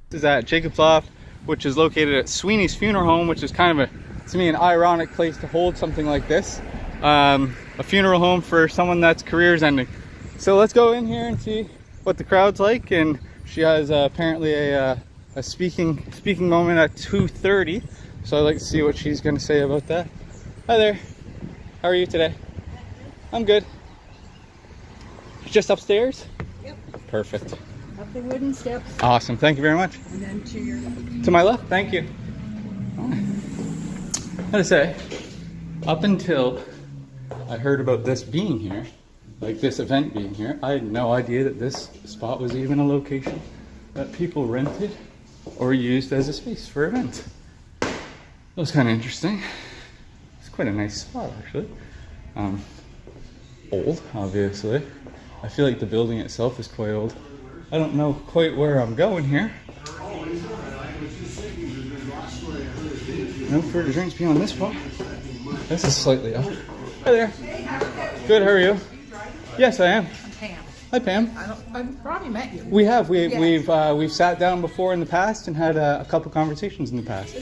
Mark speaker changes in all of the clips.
Speaker 1: This is at Jacob's Loft, which is located at Sweeney's Funeral Home, which is kind of to me, an ironic place to hold something like this. A funeral home for someone that's career's ending. So let's go in here and see what the crowd's like. And she has apparently a speaking moment at 2:30. So I'd like to see what she's going to say about that. Hi there. How are you today? I'm good. Just upstairs?
Speaker 2: Yep.
Speaker 1: Perfect.
Speaker 2: Up the wooden steps.
Speaker 1: Awesome. Thank you very much.
Speaker 2: And then to your left.
Speaker 1: To my left? Thank you. I gotta say, up until I heard about this being here, like this event being here, I had no idea that this spot was even a location that people rented or used as a space for events. That was kind of interesting. It's quite a nice spot, actually. Old, obviously. I feel like the building itself is quite old. I don't know quite where I'm going here. No further drinks beyond this spot. This is slightly off. Hi there. Good, how are you? Yes, I am.
Speaker 2: I'm Pam.
Speaker 1: Hi, Pam.
Speaker 2: I've probably met you.
Speaker 1: We have. We've sat down before in the past and had a couple conversations in the past.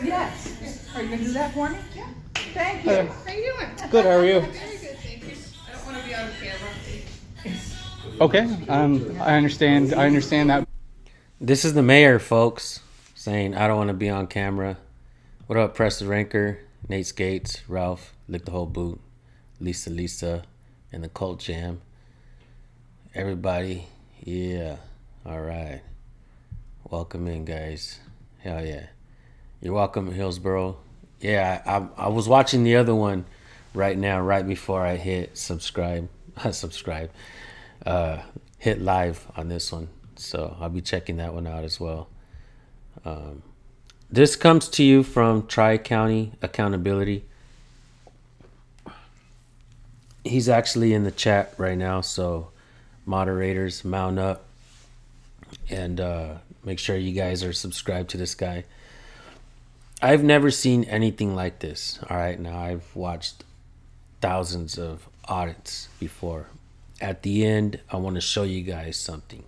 Speaker 2: Yes. Are you going to do that for me? Yeah. Thank you.
Speaker 1: Hi there.
Speaker 2: How you doing?
Speaker 1: Good, how are you?
Speaker 2: Very good, thank you. I don't want to be on camera.
Speaker 1: Okay. I understand that.
Speaker 3: This is the mayor, folks, saying I don't want to be on camera. What up, Preston Ranker, Nate Skates, Ralph, Lick the Whole Boot, Lisa, and the Cult Jam. Everybody, yeah, all right. Welcome in, guys. Hell yeah. You're welcome, Hillsboro. Yeah, I was watching the other one right now, right before I hit hit live on this one. So I'll be checking that one out as well. This comes to you from Tri-County Accountability. He's actually in the chat right now, so moderators, mount up and make sure you guys are subscribed to this guy. I've never seen anything like this. All right, now I've watched thousands of audits before. At the end, I want to show you guys something.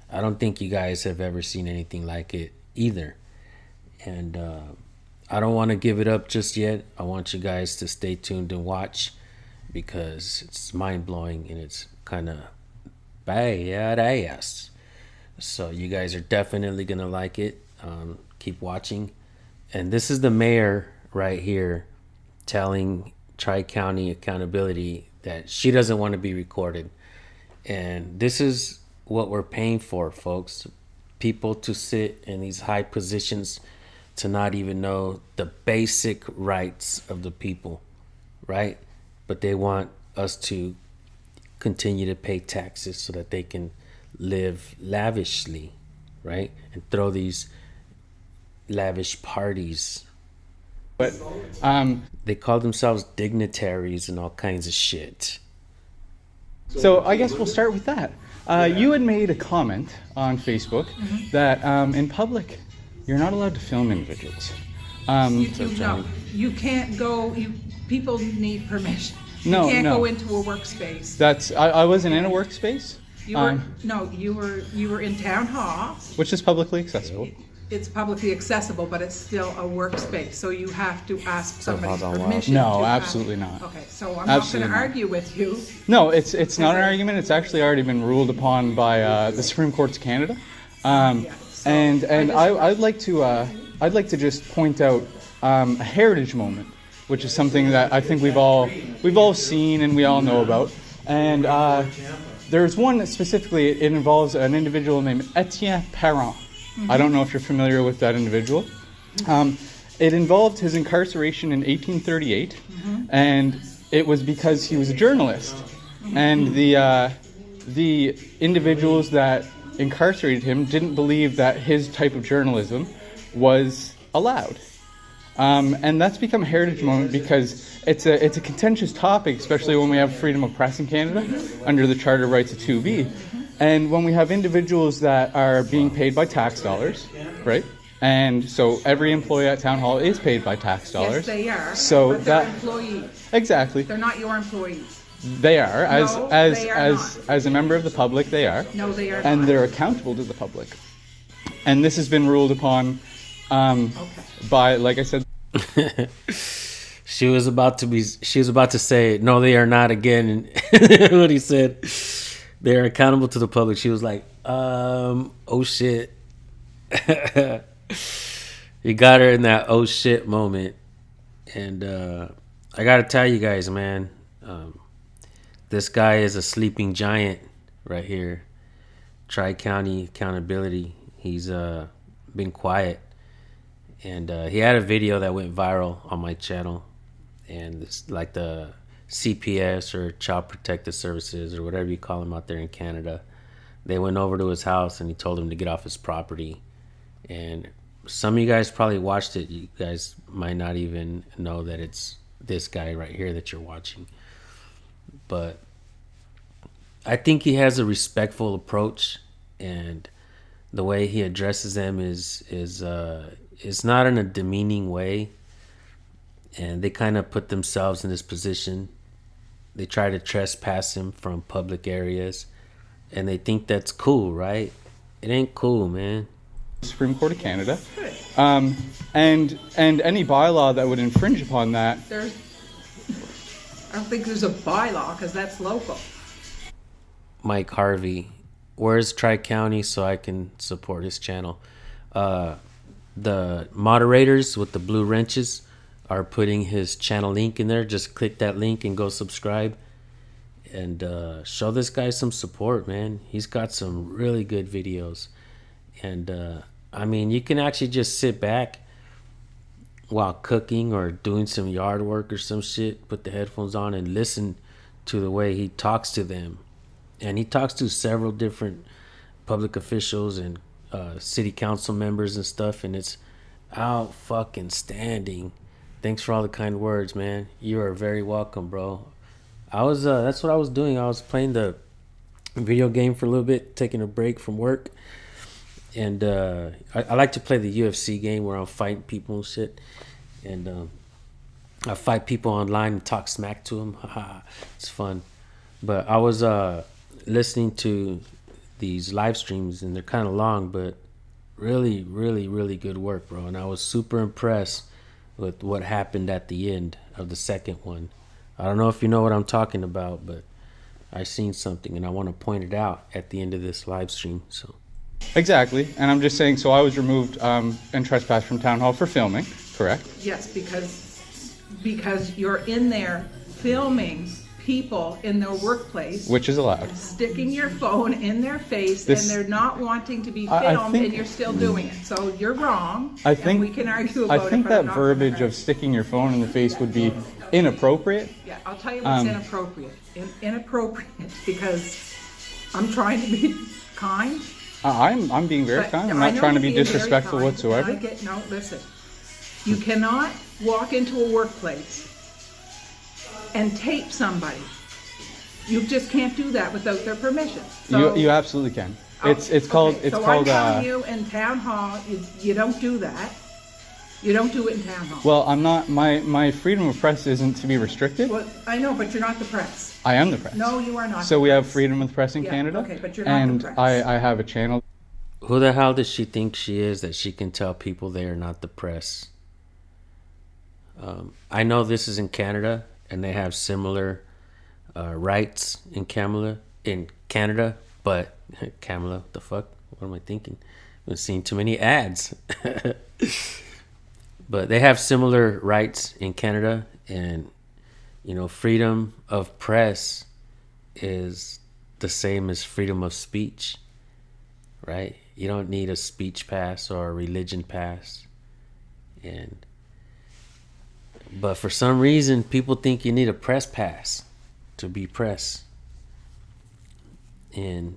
Speaker 3: I don't think you guys have ever seen anything like it either. And I don't want to give it up just yet. I want you guys to stay tuned and watch because it's mind-blowing and it's kind of badass. So you guys are definitely going to like it. Keep watching. And this is the mayor right here telling Tri-County Accountability that she doesn't want to be recorded. And this is what we're paying for, folks. People to sit in these high positions to not even know the basic rights of the people, right? But they want us to continue to pay taxes so that they can live lavishly, right? And throw these lavish parties.
Speaker 1: But
Speaker 3: they call themselves dignitaries and all kinds of shit.
Speaker 1: so I guess we'll start with that. You had made a comment on Facebook that in public you're not allowed to film individuals.
Speaker 2: You can't go. People need permission.
Speaker 1: No,
Speaker 2: you can't
Speaker 1: no.
Speaker 2: go into a workspace.
Speaker 1: That's I wasn't in a workspace,
Speaker 2: You were in town hall.
Speaker 1: which is publicly accessible.
Speaker 2: It's publicly accessible, but it's still a workspace, so you have to ask somebody's
Speaker 3: hold on,
Speaker 2: permission.
Speaker 1: No,
Speaker 2: to
Speaker 1: absolutely not.
Speaker 2: Okay, so I'm
Speaker 1: Absolutely
Speaker 2: not
Speaker 1: not.
Speaker 2: going to argue with you.
Speaker 1: No, it's not an argument. It's actually already been ruled upon by the Supreme Court of Canada. And I'd like to just point out a heritage moment, which is something that I think we've all seen and we all know about. And there's one that specifically. It involves an individual named Etienne Parent. I don't know if you're familiar with that individual. It involved his incarceration in 1838, and it was because he was a journalist. And the individuals that incarcerated him didn't believe that his type of journalism was allowed. And that's become a heritage moment because it's a contentious topic, especially when we have freedom of press in Canada under the Charter of Rights of 2B. And when we have individuals that are being paid by tax dollars, right? And so every employee at Town Hall is paid by tax dollars.
Speaker 2: Yes, they are.
Speaker 1: So
Speaker 2: but they're
Speaker 1: that
Speaker 2: employees.
Speaker 1: exactly.
Speaker 2: They're not your employees.
Speaker 1: They are
Speaker 2: No, they are not.
Speaker 1: as a member of the public. They are.
Speaker 2: No, they are
Speaker 1: And
Speaker 2: not.
Speaker 1: they're accountable to the public. and this has been ruled upon by, like I said.
Speaker 3: She was about to say, no, they are not again. And what he said, they are accountable to the public. She was like, oh shit. You got her in that oh shit moment. And I got to tell you guys, man, this guy is a sleeping giant right here. Tri-County Accountability. He's been quiet. And he had a video that went viral on my channel. And it's like the CPS or Child Protective Services or whatever you call them out there in Canada. They went over to his house and he told him to get off his property. And some of you guys probably watched it. You guys might not even know that it's this guy right here that you're watching. But I think he has a respectful approach, and the way he addresses them is not in a demeaning way. And they kind of put themselves in this position. They try to trespass him from public areas, and they think that's cool, right? It ain't cool, man.
Speaker 1: Supreme Court of Canada, and any bylaw that would infringe upon that.
Speaker 2: I don't think there's a bylaw because that's local.
Speaker 3: Mike Harvey, where's Tri-County so I can support his channel? The moderators with the blue wrenches are putting his channel link in there. Just click that link and go subscribe, and show this guy some support, man. He's got some really good videos. And I mean, you can actually just sit back while cooking or doing some yard work or some shit, put the headphones on and listen to the way he talks to them. And he talks to several different public officials and city council members and stuff, and it's out fucking standing. Thanks for all the kind words, man. You are very welcome, bro. That's what I was doing. I was playing the video game for a little bit, taking a break from work. And I like to play the UFC game where I'm fighting people and shit. And I fight people online and talk smack to them. It's fun. But I was listening to these live streams, and they're kind of long, but really, really, really good work, bro. And I was super impressed with what happened at the end of the second one. I don't know if you know what I'm talking about, but I seen something, and I want to point it out at the end of this live stream. So.
Speaker 1: Exactly, and I'm just saying, so I was removed and trespassed from town hall for filming, correct?
Speaker 2: Yes, because you're in there filming people in their workplace,
Speaker 1: Which is allowed.
Speaker 2: sticking your phone in their face,
Speaker 1: This-
Speaker 2: and they're not wanting to be
Speaker 1: I
Speaker 2: filmed,
Speaker 1: think-
Speaker 2: and you're still doing it. So you're wrong.
Speaker 1: I think
Speaker 2: and we can argue about
Speaker 1: I think
Speaker 2: it. But I'm
Speaker 1: that
Speaker 2: not
Speaker 1: verbiage
Speaker 2: gonna
Speaker 1: of sticking your phone in the face would be inappropriate.
Speaker 2: Yeah, I'll tell you what's inappropriate. Inappropriate because I'm trying to be kind.
Speaker 1: I'm being very
Speaker 2: but
Speaker 1: kind. I'm
Speaker 2: I
Speaker 1: not
Speaker 2: know
Speaker 1: trying to
Speaker 2: you're
Speaker 1: be
Speaker 2: being very
Speaker 1: disrespectful
Speaker 2: kind,
Speaker 1: whatsoever.
Speaker 2: and no, listen. You cannot walk into a workplace and tape somebody. You just can't do that without their permission. So,
Speaker 1: You absolutely can. It's
Speaker 2: okay,
Speaker 1: called
Speaker 2: so I'm telling you, in town hall, you don't do that. You don't do it in town hall.
Speaker 1: well, I'm not. My freedom of press isn't to be restricted.
Speaker 2: Well, I know, but you're not the press.
Speaker 1: I am the press.
Speaker 2: No, you are not.
Speaker 1: So
Speaker 2: the
Speaker 1: we have
Speaker 2: press.
Speaker 1: freedom of press in
Speaker 2: Yeah,
Speaker 1: Canada.
Speaker 2: okay, but you're not the
Speaker 1: and
Speaker 2: press.
Speaker 1: I have a channel.
Speaker 3: Who the hell does she think she is that she can tell people they are not the press? I know this is in Canada, and they have similar rights in Canada, but Kamala, what the fuck? What am I thinking? I've been seeing too many ads. But they have similar rights in Canada, and freedom of press is the same as freedom of speech, right? You don't need a speech pass or a religion pass. But for some reason, people think you need a press pass to be press. And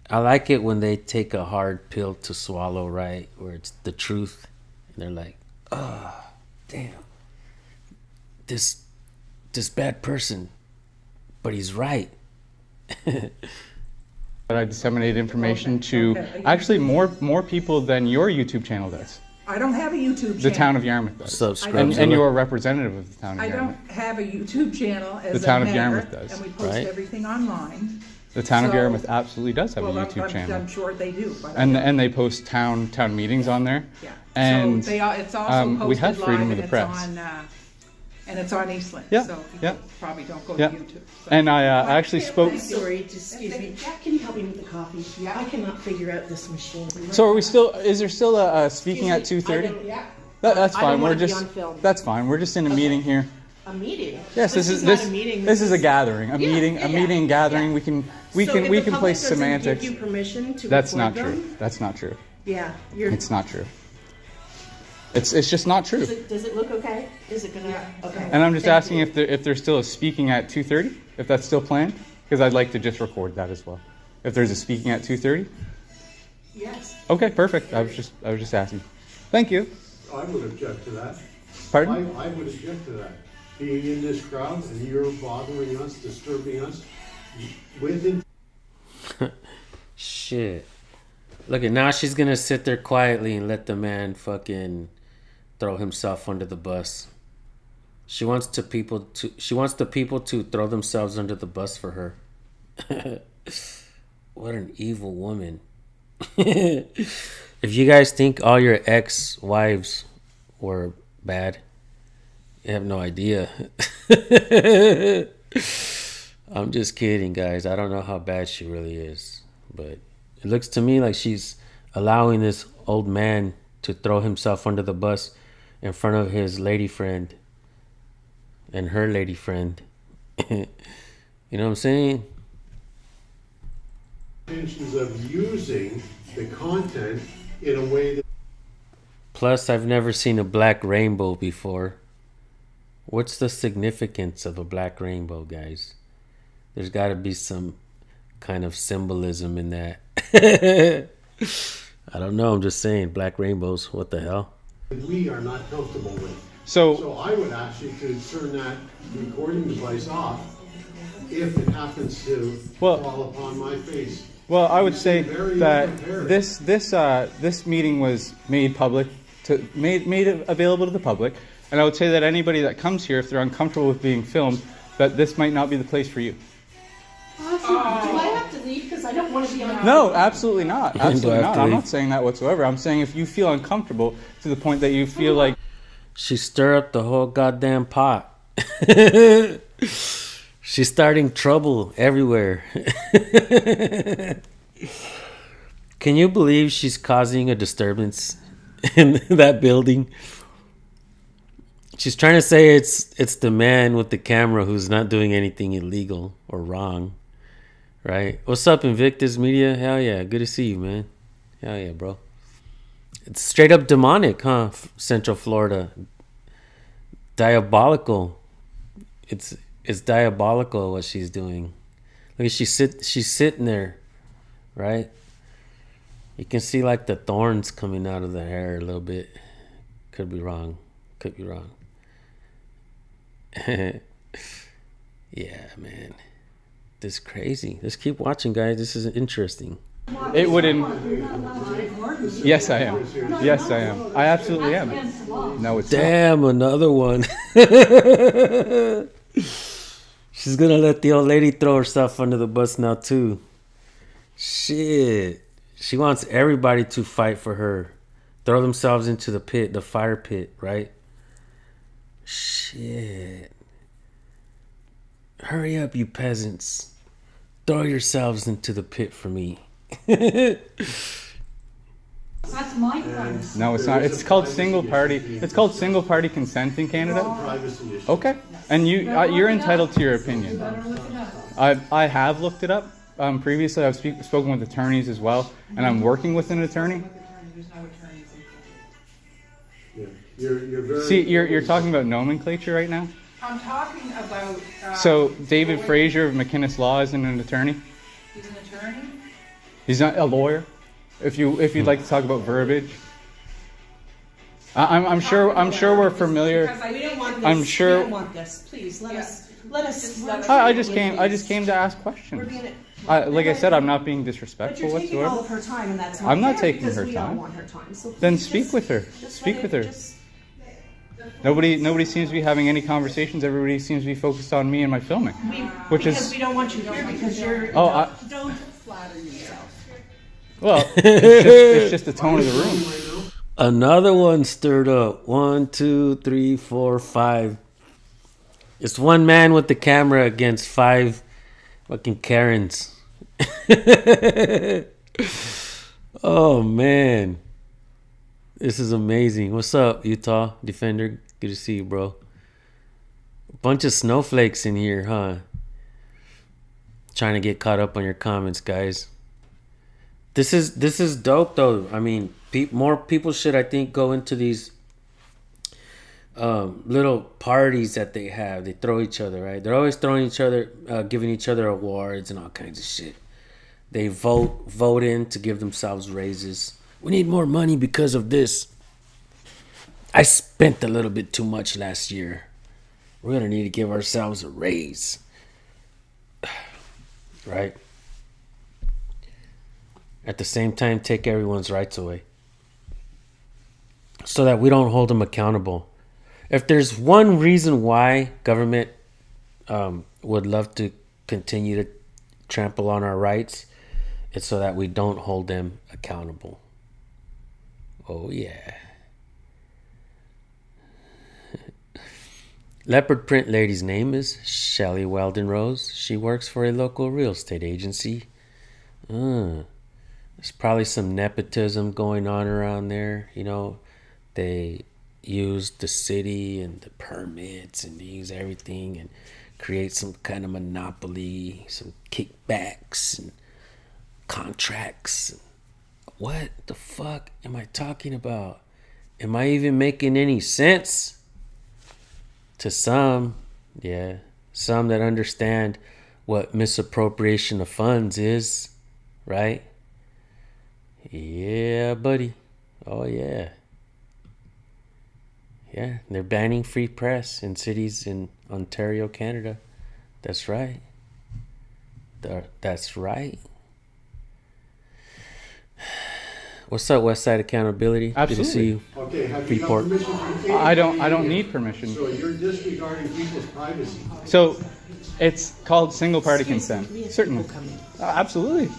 Speaker 3: I like it when they take a hard pill to swallow, right? Where it's the truth. And they're like, oh, damn. This bad person, but he's right.
Speaker 1: But I disseminate information to
Speaker 2: Okay.
Speaker 1: actually more people than your YouTube channel does.
Speaker 2: I don't have a YouTube channel.
Speaker 1: The town of Yarmouth does.
Speaker 3: Subscribe.
Speaker 1: And you're a representative of the town of
Speaker 2: I
Speaker 1: Yarmouth.
Speaker 2: don't have a YouTube channel as
Speaker 1: The town
Speaker 2: a
Speaker 1: of
Speaker 2: mayor,
Speaker 1: Yarmouth does.
Speaker 2: and we post
Speaker 3: Right.
Speaker 2: everything online.
Speaker 1: The town of
Speaker 2: So-
Speaker 1: Yarmouth absolutely does have a
Speaker 2: Well,
Speaker 1: YouTube channel.
Speaker 2: I'm sure they do, but. I don't-
Speaker 1: And they post town meetings on there.
Speaker 2: Yeah.
Speaker 1: And
Speaker 2: So it's also
Speaker 1: we have
Speaker 2: posted
Speaker 1: freedom
Speaker 2: live
Speaker 1: of the
Speaker 2: and
Speaker 1: press.
Speaker 2: and it's on Eastland.
Speaker 1: Yeah,
Speaker 2: So
Speaker 1: yeah.
Speaker 2: people probably don't go
Speaker 1: Yeah.
Speaker 2: to YouTube. So.
Speaker 1: And I actually spoke.
Speaker 4: Sorry, just excuse me. Jack, can you help me with the coffee?
Speaker 2: Yeah.
Speaker 4: I cannot figure out this machine.
Speaker 1: So are we still? Is there still a speaking at
Speaker 4: Excuse me,
Speaker 1: 2:30?
Speaker 4: I don't-
Speaker 2: Yeah.
Speaker 1: That's
Speaker 4: I
Speaker 1: fine.
Speaker 4: don't
Speaker 1: We're
Speaker 4: wanna be
Speaker 1: just.
Speaker 4: on film.
Speaker 1: That's fine. We're just in a meeting here.
Speaker 4: A meeting?
Speaker 1: Yes, this is
Speaker 4: not a meeting.
Speaker 1: This is a gathering. A meeting.
Speaker 4: yeah,
Speaker 1: A meeting.
Speaker 4: yeah,
Speaker 1: Gathering.
Speaker 4: yeah.
Speaker 1: We can.
Speaker 4: So
Speaker 1: We
Speaker 4: if
Speaker 1: can
Speaker 4: the
Speaker 1: play
Speaker 4: public doesn't
Speaker 1: semantics.
Speaker 4: give you permission to
Speaker 1: That's
Speaker 4: record
Speaker 1: not true.
Speaker 4: them?
Speaker 1: That's not true.
Speaker 4: Yeah, you're.
Speaker 1: It's not true. It's just not true.
Speaker 4: Does it look okay? Is it gonna? Okay.
Speaker 1: And I'm just
Speaker 4: Thank
Speaker 1: asking
Speaker 4: you.
Speaker 1: if there's still a speaking at 2:30, if that's still planned, because I'd like to just record that as well. If there's a speaking at 2:30.
Speaker 4: Yes.
Speaker 1: Okay, perfect. I was just asking. Thank you.
Speaker 5: I would object to that.
Speaker 1: Pardon?
Speaker 5: I would object to that. Being in this crowd and you're bothering us, disturbing us with
Speaker 3: Shit. Look at now she's gonna sit there quietly and let the man fucking throw himself under the bus. She wants the people to throw themselves under the bus for her. What an evil woman. If you guys think all your ex-wives were bad, you have no idea. I'm just kidding, guys. I don't know how bad she really is, but it looks to me like she's allowing this old man to throw himself under the bus in front of his lady friend and her lady friend. You know what I'm saying?
Speaker 5: intentions of using the content in a way that
Speaker 3: Plus, I've never seen a black rainbow before. What's the significance of a black rainbow, guys? There's got to be some kind of symbolism in that. I don't know. I'm just saying, black rainbows. What the hell?
Speaker 5: we are not comfortable with.
Speaker 1: So
Speaker 5: So I would ask you to turn that recording device off if it happens to
Speaker 1: Well-
Speaker 5: fall upon my face.
Speaker 1: well, I would say
Speaker 5: Very
Speaker 1: that
Speaker 5: unprepared.
Speaker 1: this meeting was made public made available to the public, and I would say that anybody that comes here, if they're uncomfortable with being filmed, that this might not be the place for you.
Speaker 4: Awesome. Do I have to leave because I don't want to be on?
Speaker 1: No, absolutely not.
Speaker 3: Do I
Speaker 1: Absolutely
Speaker 3: have
Speaker 1: not.
Speaker 3: to
Speaker 1: I'm
Speaker 3: leave?
Speaker 1: not saying that whatsoever. I'm saying if you feel uncomfortable to the point that you feel like
Speaker 3: She stirred up the whole goddamn pot. She's starting trouble everywhere. Can you believe she's causing a disturbance in that building? She's trying to say it's the man with the camera who's not doing anything illegal or wrong, right? What's up, Invictus Media? Hell yeah, good to see you, man. Hell yeah, bro. It's straight up demonic, huh? Central Florida. Diabolical. It's diabolical what she's doing. Look at she's sitting there, right? You can see like the thorns coming out of the hair a little bit. Could be wrong. Could be wrong. Yeah, man. This is crazy. Just keep watching, guys. This is interesting.
Speaker 1: it wouldn't. Yes, I am. Yes, I am. I absolutely am. No, it's not.
Speaker 3: Damn, another one. She's gonna let the old lady throw herself under the bus now too. Shit. She wants everybody to fight for her. Throw themselves into the pit, the fire pit, right? Shit. Hurry up, you peasants. Throw yourselves into the pit for me.
Speaker 6: That's my friend.
Speaker 1: No, it's not. It's called single party. It's called single party consent in Canada.
Speaker 5: Privacy issue.
Speaker 1: Okay, and you're entitled to your opinion. I have looked it up. Previously, I've spoken with attorneys as well, and I'm working with an attorney.
Speaker 2: There's no attorneys in Canada.
Speaker 5: Yeah. You're very.
Speaker 1: See, you're talking about nomenclature right now.
Speaker 2: I'm talking about.
Speaker 1: So David Fraser of McInnes Law isn't an attorney.
Speaker 2: He's an attorney.
Speaker 1: He's not a lawyer. If you'd like to talk about verbiage, I'm sure we're familiar.
Speaker 2: Because I
Speaker 4: We don't
Speaker 2: think
Speaker 4: want this.
Speaker 1: I'm sure-
Speaker 4: We don't want this. Please let us. Let us.
Speaker 1: I just came to ask questions. Like I said, I'm not being
Speaker 4: But
Speaker 1: disrespectful
Speaker 4: you're taking all
Speaker 1: whatsoever.
Speaker 4: of her time, and that's
Speaker 1: I'm not
Speaker 4: fair
Speaker 1: taking
Speaker 4: because
Speaker 1: her
Speaker 4: we
Speaker 1: time.
Speaker 4: all want her time. So
Speaker 1: Then
Speaker 4: please
Speaker 1: speak
Speaker 4: just-
Speaker 1: with her.
Speaker 4: just
Speaker 1: Speak
Speaker 4: let
Speaker 1: with
Speaker 4: it-
Speaker 1: her.
Speaker 4: just-
Speaker 1: Nobody seems to be having any conversations. Everybody seems to be focused on me and my filming, which
Speaker 4: Because
Speaker 1: is
Speaker 4: we don't want you here because you're,
Speaker 1: Oh,
Speaker 4: don't flatter yourself.
Speaker 1: well, it's just the tone of the room.
Speaker 3: Another one stirred up. 1, 2, 3, 4, 5. It's one man with the camera against 5 fucking Karens. Oh man, this is amazing. What's up, Utah Defender? Good to see you, bro. A bunch of snowflakes in here, huh? Trying to get caught up on your comments, guys. This is dope, though. I mean, more people should, I think, go into these little parties that they have. They throw each other, right? They're always throwing each other, giving each other awards and all kinds of shit. They vote in to give themselves raises. We need more money because of this. I spent a little bit too much last year. We're gonna need to give ourselves a raise, right? At the same time, take everyone's rights away so that we don't hold them accountable. If there's one reason why government would love to continue to trample on our rights, it's so that we don't hold them accountable. Oh, yeah. Leopard print lady's name is Shelley Weldon Rose. She works for a local real estate agency. There's probably some nepotism going on around there. You know, they use the city and the permits and they use everything and create some kind of monopoly, some kickbacks and contracts. What the fuck am I talking about? Am I even making any sense? To some, yeah. Some that understand what misappropriation of funds is, right? Yeah, buddy. Oh, yeah. Yeah, they're banning free press in cities in Ontario, Canada. That's right. That's right. What's up, Westside Accountability?
Speaker 1: Absolutely.
Speaker 3: Good to see you.
Speaker 5: Okay, have you got
Speaker 3: Report.
Speaker 5: permission from Katie?
Speaker 1: I don't need permission.
Speaker 5: So you're disregarding people's privacy.
Speaker 1: So it's called single party consent. Certainly. Absolutely.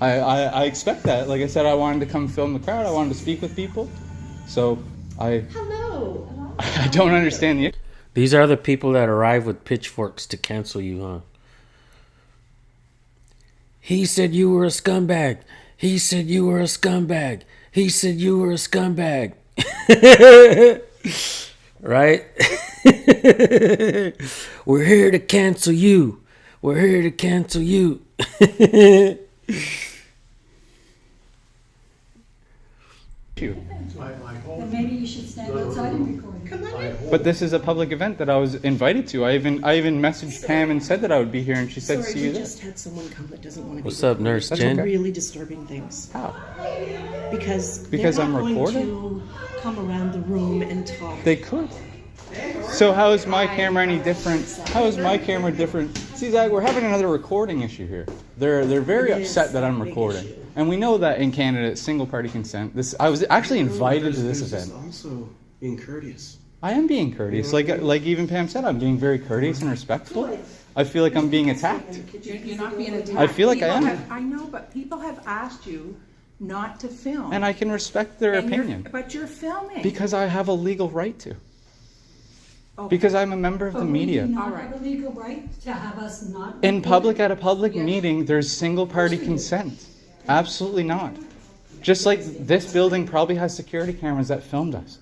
Speaker 1: I expect that. Like I said, I wanted to come film the crowd. I wanted to speak with people. So
Speaker 4: Hello.
Speaker 1: I don't understand the.
Speaker 3: These are the people that arrive with pitchforks to cancel you, huh? He said you were a scumbag. He said you were a scumbag. He said you were a scumbag. Right? We're here to cancel you. We're here to cancel you.
Speaker 5: I hope,
Speaker 6: Then maybe you should stand outside and record.
Speaker 5: I hope.
Speaker 1: But this is a public event that I was invited to. I even messaged Pam and said that I would be here, and she said,
Speaker 7: Sorry,
Speaker 1: "See
Speaker 7: we
Speaker 1: you there."
Speaker 7: just had someone come that doesn't want to be
Speaker 3: What's up,
Speaker 7: recorded.
Speaker 3: Nurse
Speaker 1: That's
Speaker 3: Jen?
Speaker 1: okay.
Speaker 7: Really disturbing things.
Speaker 1: How?
Speaker 7: Because
Speaker 1: Because
Speaker 7: they're
Speaker 1: I'm
Speaker 7: not going
Speaker 1: recording?
Speaker 7: to come around the room and talk.
Speaker 1: They could. So how is my camera any different? How is my camera different? See, Zach, we're having another recording issue here. They're very
Speaker 7: It is
Speaker 1: upset that I'm
Speaker 7: a big
Speaker 1: recording,
Speaker 7: issue.
Speaker 1: and we know that in Canada, it's single party consent. I was actually invited to this event.
Speaker 8: Also being courteous.
Speaker 1: I am being courteous, like even Pam said, I'm being very courteous and respectful. I feel like I'm being attacked.
Speaker 2: You're not being attacked.
Speaker 1: I feel like I
Speaker 2: People
Speaker 1: am.
Speaker 2: I know, but people have asked you not to film.
Speaker 1: And I can respect their
Speaker 2: And you're-
Speaker 1: opinion
Speaker 2: But you're filming.
Speaker 1: because I have a legal right to.
Speaker 2: Okay.
Speaker 1: Because I'm a member of the
Speaker 6: But we
Speaker 1: media.
Speaker 6: do not
Speaker 2: All right.
Speaker 6: have a legal right to have us not.
Speaker 1: In
Speaker 6: record.
Speaker 1: public, at a public meeting, there's single party consent. Absolutely not. Just like this building probably has security cameras that filmed us.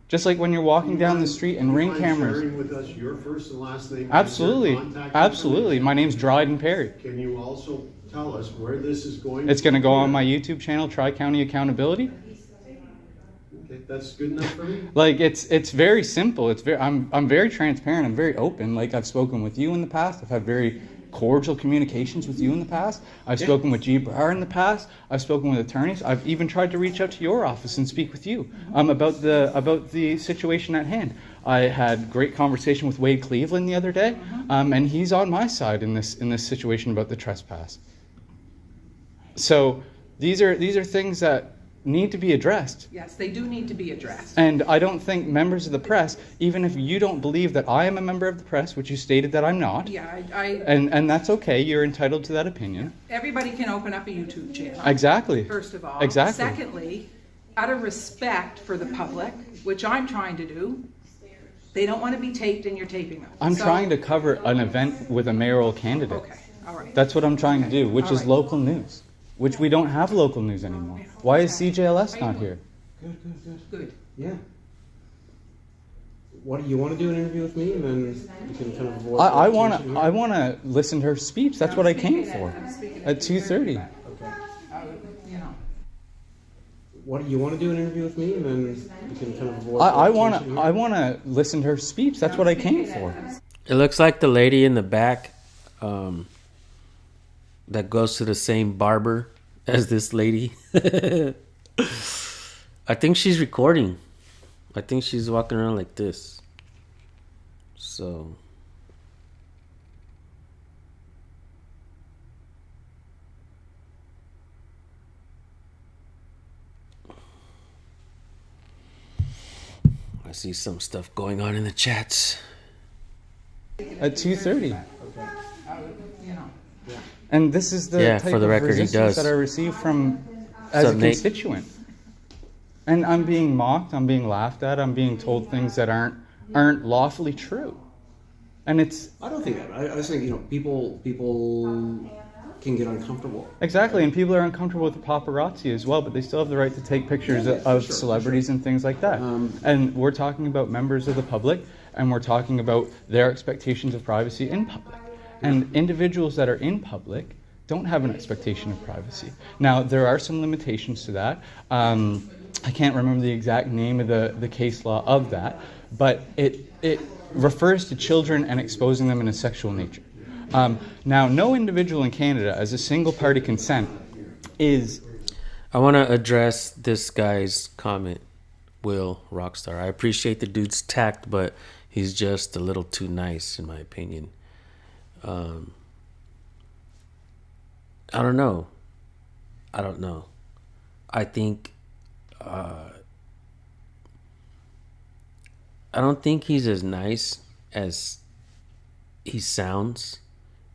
Speaker 1: Just like when you're walking down the street and ring
Speaker 5: Mind
Speaker 1: cameras.
Speaker 5: sharing with us your first and last name? and
Speaker 1: Absolutely.
Speaker 5: your contact
Speaker 1: Absolutely. My name's Dryden Perry.
Speaker 5: information? Can you also tell us where this is going?
Speaker 1: It's going to go on my YouTube channel, Tri-County Accountability.
Speaker 5: Okay, that's good enough for me?
Speaker 1: Like it's very simple. I'm very transparent. I'm very open. Like I've spoken with you in the past. I've had very cordial communications with you in the past. I've spoken with G. Brar in the past. I've spoken with attorneys. I've even tried to reach out to your office and speak with you about the situation at hand. I had great conversation with Wade Cleveland the other day, and he's on my side in this situation about the trespass. So these are things that need to be addressed.
Speaker 2: Yes, they do need to be addressed.
Speaker 1: And I don't think members of the press, even if you don't believe that I am a member of the press, which you stated that I'm not,
Speaker 2: Yeah,
Speaker 1: and that's okay, you're entitled to that opinion.
Speaker 2: everybody can open up a YouTube channel.
Speaker 1: Exactly.
Speaker 2: First of all.
Speaker 1: Exactly.
Speaker 2: Secondly, out of respect for the public, which I'm trying to do, they don't want to be taped and you're taping them.
Speaker 1: I'm
Speaker 2: So-
Speaker 1: trying to cover an event with a mayoral candidate.
Speaker 2: Okay, all right.
Speaker 1: That's what I'm trying to do, which
Speaker 2: All
Speaker 1: is
Speaker 2: right.
Speaker 1: local news, which we don't have local news anymore. Why is CJLS not here?
Speaker 8: Good, good, good.
Speaker 2: Good.
Speaker 8: Yeah. What do you want to do an interview with me, and then you can kind of avoid.
Speaker 1: I
Speaker 8: the
Speaker 1: want
Speaker 8: tension
Speaker 1: to.
Speaker 8: here?
Speaker 1: I want to listen to her speech. That's what I came for. At 2:30.
Speaker 2: You know.
Speaker 8: What do you want to do an interview with me, and then you can kind of avoid.
Speaker 1: I
Speaker 8: the
Speaker 1: want
Speaker 8: tension
Speaker 1: to.
Speaker 8: here?
Speaker 1: I want to listen to her speech. That's what I came for.
Speaker 3: It looks like the lady in the back that goes to the same barber as this lady. I think she's recording. I think she's walking around like this. So. I see some stuff going on in the chats.
Speaker 1: At 2:30.
Speaker 2: You know.
Speaker 1: And this is the
Speaker 3: Yeah,
Speaker 1: type
Speaker 3: for the
Speaker 1: of
Speaker 3: record, he
Speaker 1: resistance
Speaker 3: does.
Speaker 1: that I receive from as
Speaker 3: So,
Speaker 1: a
Speaker 3: Nate-
Speaker 1: constituent. And I'm being mocked. I'm being laughed at. I'm being told things that aren't lawfully true. And it's
Speaker 8: I don't think that. I just think people can get uncomfortable.
Speaker 1: exactly, and people are uncomfortable with the paparazzi as well, but they still have the right to take pictures of celebrities and things like that. And we're talking about members of the public, and we're talking about their expectations of privacy in public. And individuals that are in public don't have an expectation of privacy. Now, there are some limitations to that. I can't remember the exact name of the case law of that, but it refers to children and exposing them in a sexual nature. Now, no individual in Canada, as a single party consent, is
Speaker 3: I want to address this guy's comment, Will Rockstar. I appreciate the dude's tact, but he's just a little too nice, in my opinion. I don't know. I think I don't think he's as nice as he sounds,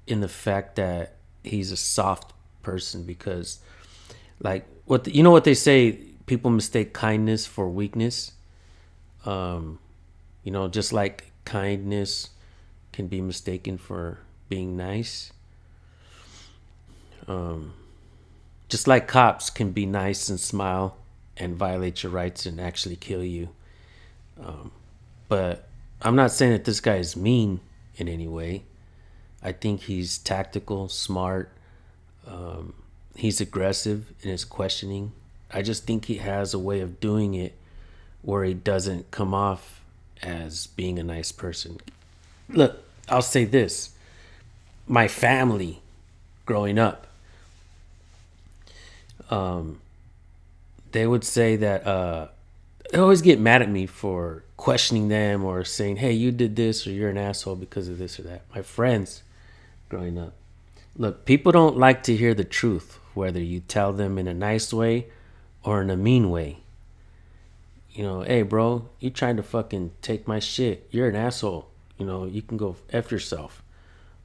Speaker 3: in the fact that he's a soft person, because like what they say, people mistake kindness for weakness. Just like kindness can be mistaken for being nice. Just like cops can be nice and smile and violate your rights and actually kill you. But I'm not saying that this guy is mean in any way. I think he's tactical, smart. He's aggressive in his questioning. I just think he has a way of doing it where he doesn't come off as being a nice person. Look, I'll say this. My family growing up, they would say that they always get mad at me for questioning them or saying, hey, you did this, or you're an asshole because of this or that. My friends growing up. Look, people don't like to hear the truth, whether you tell them in a nice way or in a mean way. Hey, bro, you trying to fucking take my shit. You're an asshole. You can go F yourself.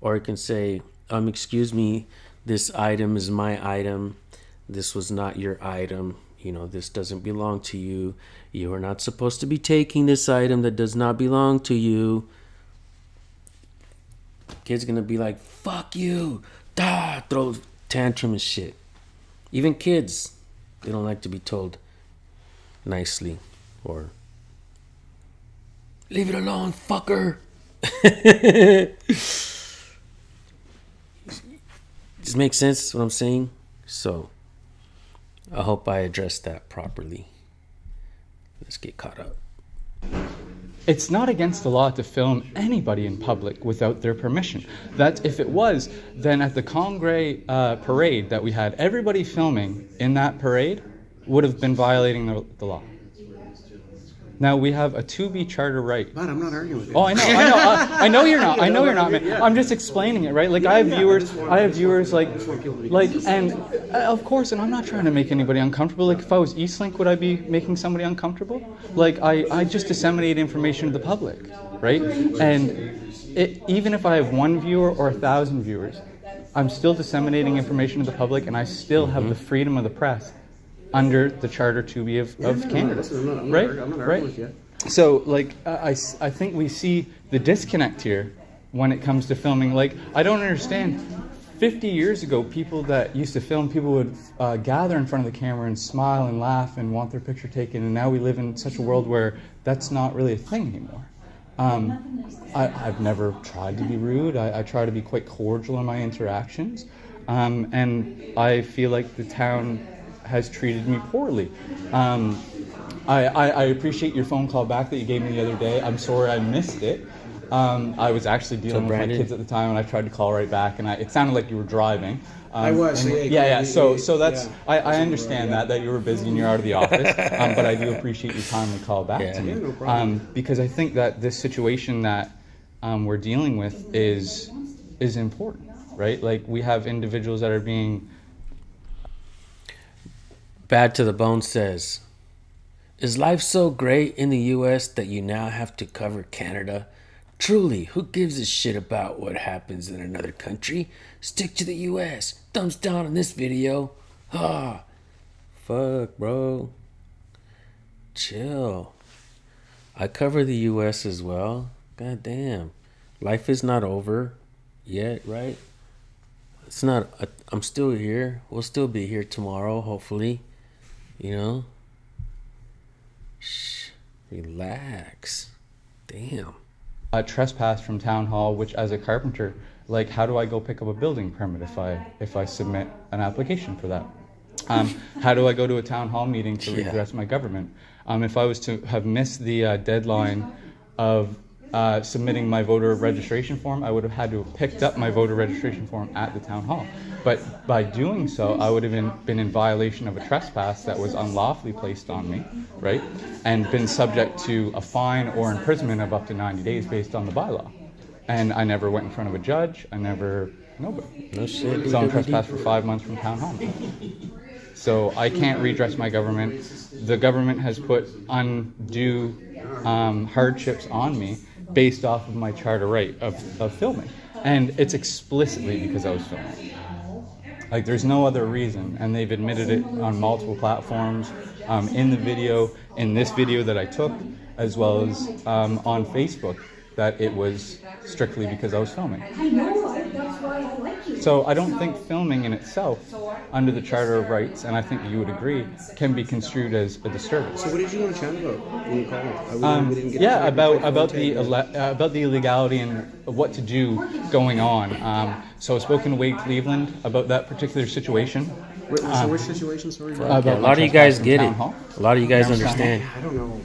Speaker 3: Or you can say, excuse me, this item is my item. This was not your item. This doesn't belong to you. You are not supposed to be taking this item that does not belong to you. Kid's gonna be like, fuck you. Throw tantrum and shit. Even kids, they don't like to be told nicely or leave it alone, fucker. Does it make sense what I'm saying? So I hope I addressed that properly. Let's get caught up.
Speaker 1: It's not against the law to film anybody in public without their permission. That if it was, then at the Congrès parade that we had, everybody filming in that parade would have been violating the law. Now we have a 2B charter right.
Speaker 8: But I'm not arguing with you.
Speaker 1: Oh, I know. I know you're not. I know you're not, man. I'm just explaining it, right? Like I have viewers. I have viewers like, and of course, and I'm not trying to make anybody uncomfortable. Like if I was Eastlink, would I be making somebody uncomfortable? Like I just disseminate information to the public, right? And even if I have 1 viewer or 1,000 viewers, I'm still disseminating information to the public, and I still have the freedom of the press under the Charter 2B of Canada, right?
Speaker 8: I'm not arguing
Speaker 1: Right.
Speaker 8: with you.
Speaker 1: So, like, I think we see the disconnect here when it comes to filming. Like, I don't understand. 50 years ago, people that used to film, people would gather in front of the camera and smile and laugh and want their picture taken. And now we live in such a world where that's not really a thing anymore. I've never tried to be rude. I try to be quite cordial in my interactions. And I feel like the town has treated me poorly. I appreciate your phone call back that you gave me the other day. I'm sorry I missed it. I was actually dealing with my
Speaker 3: Brandon?
Speaker 1: kids at the time, and I tried to call right back, and it sounded like you were driving.
Speaker 8: I was,
Speaker 1: and-
Speaker 8: yeah,
Speaker 1: So that's
Speaker 8: yeah.
Speaker 1: I understand that you were busy and you're out of the office, but I do appreciate your timely call back to me,
Speaker 8: Yeah, no problem.
Speaker 1: because I think that this situation that we're dealing with is important, right? Like we have individuals that are being.
Speaker 3: Bad to the Bone says, is life so great in the U.S. that you now have to cover Canada? Truly, who gives a shit about what happens in another country? Stick to the U.S. Thumbs down on this video. Ah, fuck, bro. Chill. I cover the U.S. as well. God damn. Life is not over yet, right? It's not. I'm still here. We'll still be here tomorrow, hopefully. You know? Shh. Relax. Damn.
Speaker 1: Trespass from town hall, which as a carpenter, like how do I go pick up a building permit if I submit an application for that? How do I go to a town hall meeting to
Speaker 3: Yeah.
Speaker 1: redress my government? If I was to have missed the deadline of submitting my voter registration form, I would have had to have picked up my voter registration form at the town hall. But by doing so, I would have been in violation of a trespass that was unlawfully placed on me, right? And been subject to a fine or imprisonment of up to 90 days based on the bylaw. And I never went in front of a judge. Nobody.
Speaker 3: No shit.
Speaker 1: I was on trespass for 5 months from town hall. So I can't redress my government. The government has put undue hardships on me based off of my charter right of filming. And it's explicitly because I was filming. Like there's no other reason, and they've admitted it on multiple platforms, in the video, in this video that I took, as well as on Facebook, that it was strictly because I was filming.
Speaker 6: I know, that's why I like you.
Speaker 1: So I don't think filming in itself, under the Charter of Rights, and I think you would agree, can be construed as a disturbance.
Speaker 8: So what did you want to chat about when you called? We didn't get
Speaker 1: Yeah,
Speaker 8: to
Speaker 1: about the illegality and what to do going on. So I spoke to Wade Cleveland about that particular situation.
Speaker 8: So which situation, sorry?
Speaker 1: About
Speaker 3: A
Speaker 1: my
Speaker 3: lot of you
Speaker 1: trespass
Speaker 3: guys
Speaker 1: from
Speaker 3: get
Speaker 1: town
Speaker 3: it.
Speaker 1: hall.
Speaker 3: A lot of you guys understand.
Speaker 8: I don't know.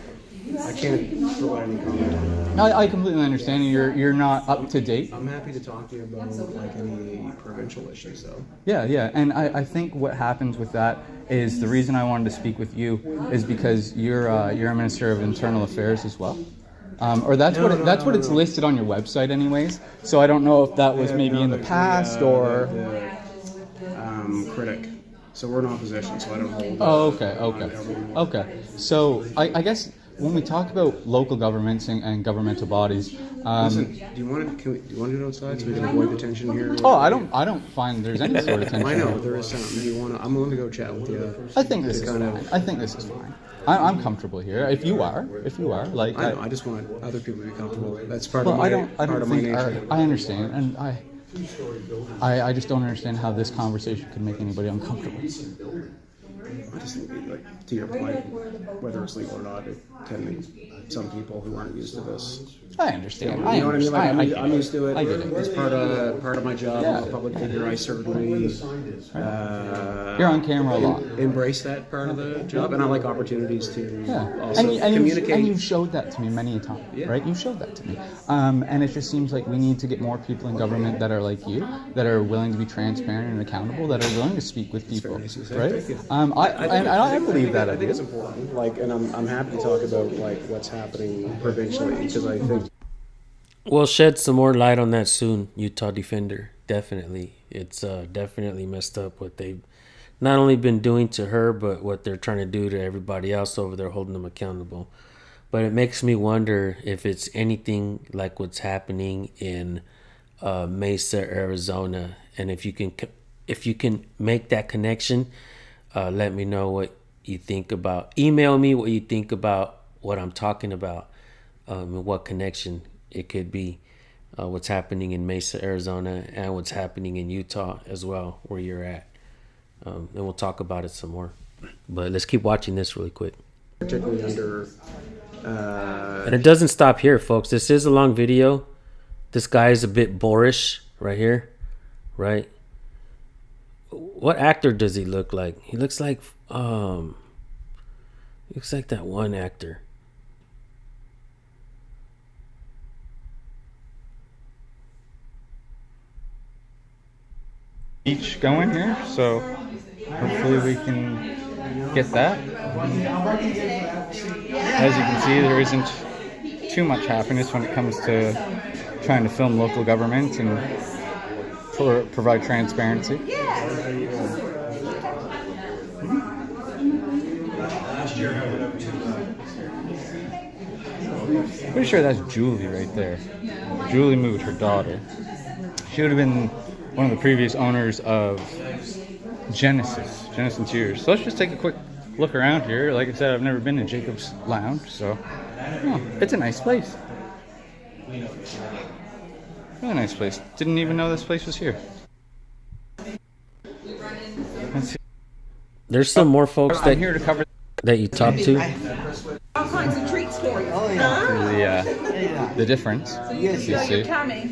Speaker 8: I can't provide any comment.
Speaker 1: I completely understand. You're not up to date.
Speaker 8: I'm happy to talk to you about like any provincial issues though.
Speaker 1: Yeah, and I think what happens with that is the reason I wanted to speak with you is because you're a Minister of Internal Affairs as well. Or that's what it's listed on your website anyways. So I don't know if that was maybe in the past or...
Speaker 8: Critic. So we're in opposition, so I don't hold.
Speaker 1: Oh, okay. So I guess when we talk about local governments and governmental bodies,
Speaker 8: Listen, do you want to do it outside so we can avoid the tension here?
Speaker 1: I don't find there's any sort of tension.
Speaker 8: I know there is some. Do you want to? I'm willing to go chat with you.
Speaker 1: I think this is fine. I think this is fine. I'm comfortable here. If you are, like
Speaker 8: I know. I just want other people to be comfortable. That's part of
Speaker 1: well,
Speaker 8: my
Speaker 1: I don't
Speaker 8: part of my nature.
Speaker 1: I understand, and I just don't understand how this conversation could make anybody uncomfortable.
Speaker 8: I just think, like, to your point, whether it's legal or not, it tend to some people who aren't used to this.
Speaker 1: I understand.
Speaker 8: You know what I mean? Like,
Speaker 1: I get
Speaker 8: I'm
Speaker 1: it.
Speaker 8: used to it.
Speaker 1: I get it.
Speaker 8: It's part of my job.
Speaker 1: Yeah.
Speaker 8: I'm a public figure. I certainly.
Speaker 1: You're on camera a lot.
Speaker 8: embrace that part of the job, and I like opportunities to also
Speaker 1: and
Speaker 8: communicate.
Speaker 1: you've showed that to me many a time,
Speaker 8: Yeah.
Speaker 1: right? You've showed that to me, and it just seems like we need to get more people in government that are like you, that are willing to be transparent and accountable, that are willing to speak with people,
Speaker 8: very nice of you to say.
Speaker 1: right?
Speaker 8: Thank you.
Speaker 1: I believe that
Speaker 8: I
Speaker 1: of
Speaker 8: think
Speaker 1: you.
Speaker 8: it's important. Like, and I'm happy to talk about like what's happening provincially because I think
Speaker 3: We'll shed some more light on that soon, Utah Defender. Definitely. It's definitely messed up what they've not only been doing to her, but what they're trying to do to everybody else over there, holding them accountable. But it makes me wonder if it's anything like what's happening in Mesa, Arizona. And if you can make that connection, let me know what you think about. Email me what you think about what I'm talking about, and what connection it could be, what's happening in Mesa, Arizona, and what's happening in Utah as well, where you're at. And we'll talk about it some more. But let's keep watching this really quick.
Speaker 8: particularly under
Speaker 3: And it doesn't stop here, folks. This is a long video. This guy is a bit boorish right here, right? What actor does he look like? He looks like that one actor.
Speaker 1: Each going here, so hopefully we can get that. As you can see, there isn't too much happiness when it comes to trying to film local government and provide transparency. Pretty sure that's Julie right there. Julie Mood, her daughter. She would have been one of the previous owners of Genesis Interiors. So let's just take a quick look around here. Like I said, I've never been to Jacob's Lounge, so it's a nice place. Really nice place. Didn't even know this place was here. Let's see.
Speaker 3: There's some more folks
Speaker 1: I'm
Speaker 3: that
Speaker 1: here to cover
Speaker 3: you talk to.
Speaker 2: All kinds of treats for you.
Speaker 1: the difference.
Speaker 6: Yes,
Speaker 1: You see.
Speaker 2: Coming.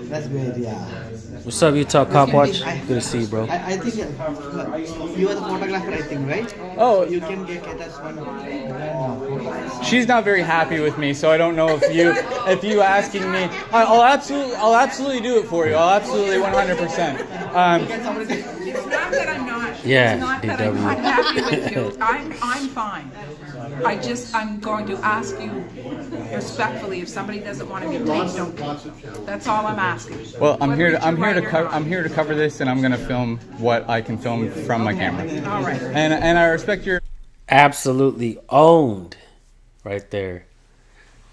Speaker 6: that's great, yeah.
Speaker 3: What's up, Utah Cop Watch? Good to see you, bro.
Speaker 6: I think you are the photographer, I think, right?
Speaker 1: Oh,
Speaker 6: You can get us one.
Speaker 1: she's not very happy with me, so I don't know if you asking me. I'll absolutely do it for you. I'll absolutely 100%.
Speaker 2: It's not that I'm not.
Speaker 3: Yeah,
Speaker 2: It's not that I'm
Speaker 3: DW.
Speaker 2: not happy with you. I'm fine. I'm going to ask you respectfully, if somebody doesn't want to be taped, don't. That's all I'm asking.
Speaker 1: Well, I'm
Speaker 2: Whether
Speaker 1: here
Speaker 2: it's right or not.
Speaker 1: to cover this, and I'm gonna film what I can film from my camera.
Speaker 2: All right.
Speaker 1: And I respect your.
Speaker 3: Absolutely owned right there.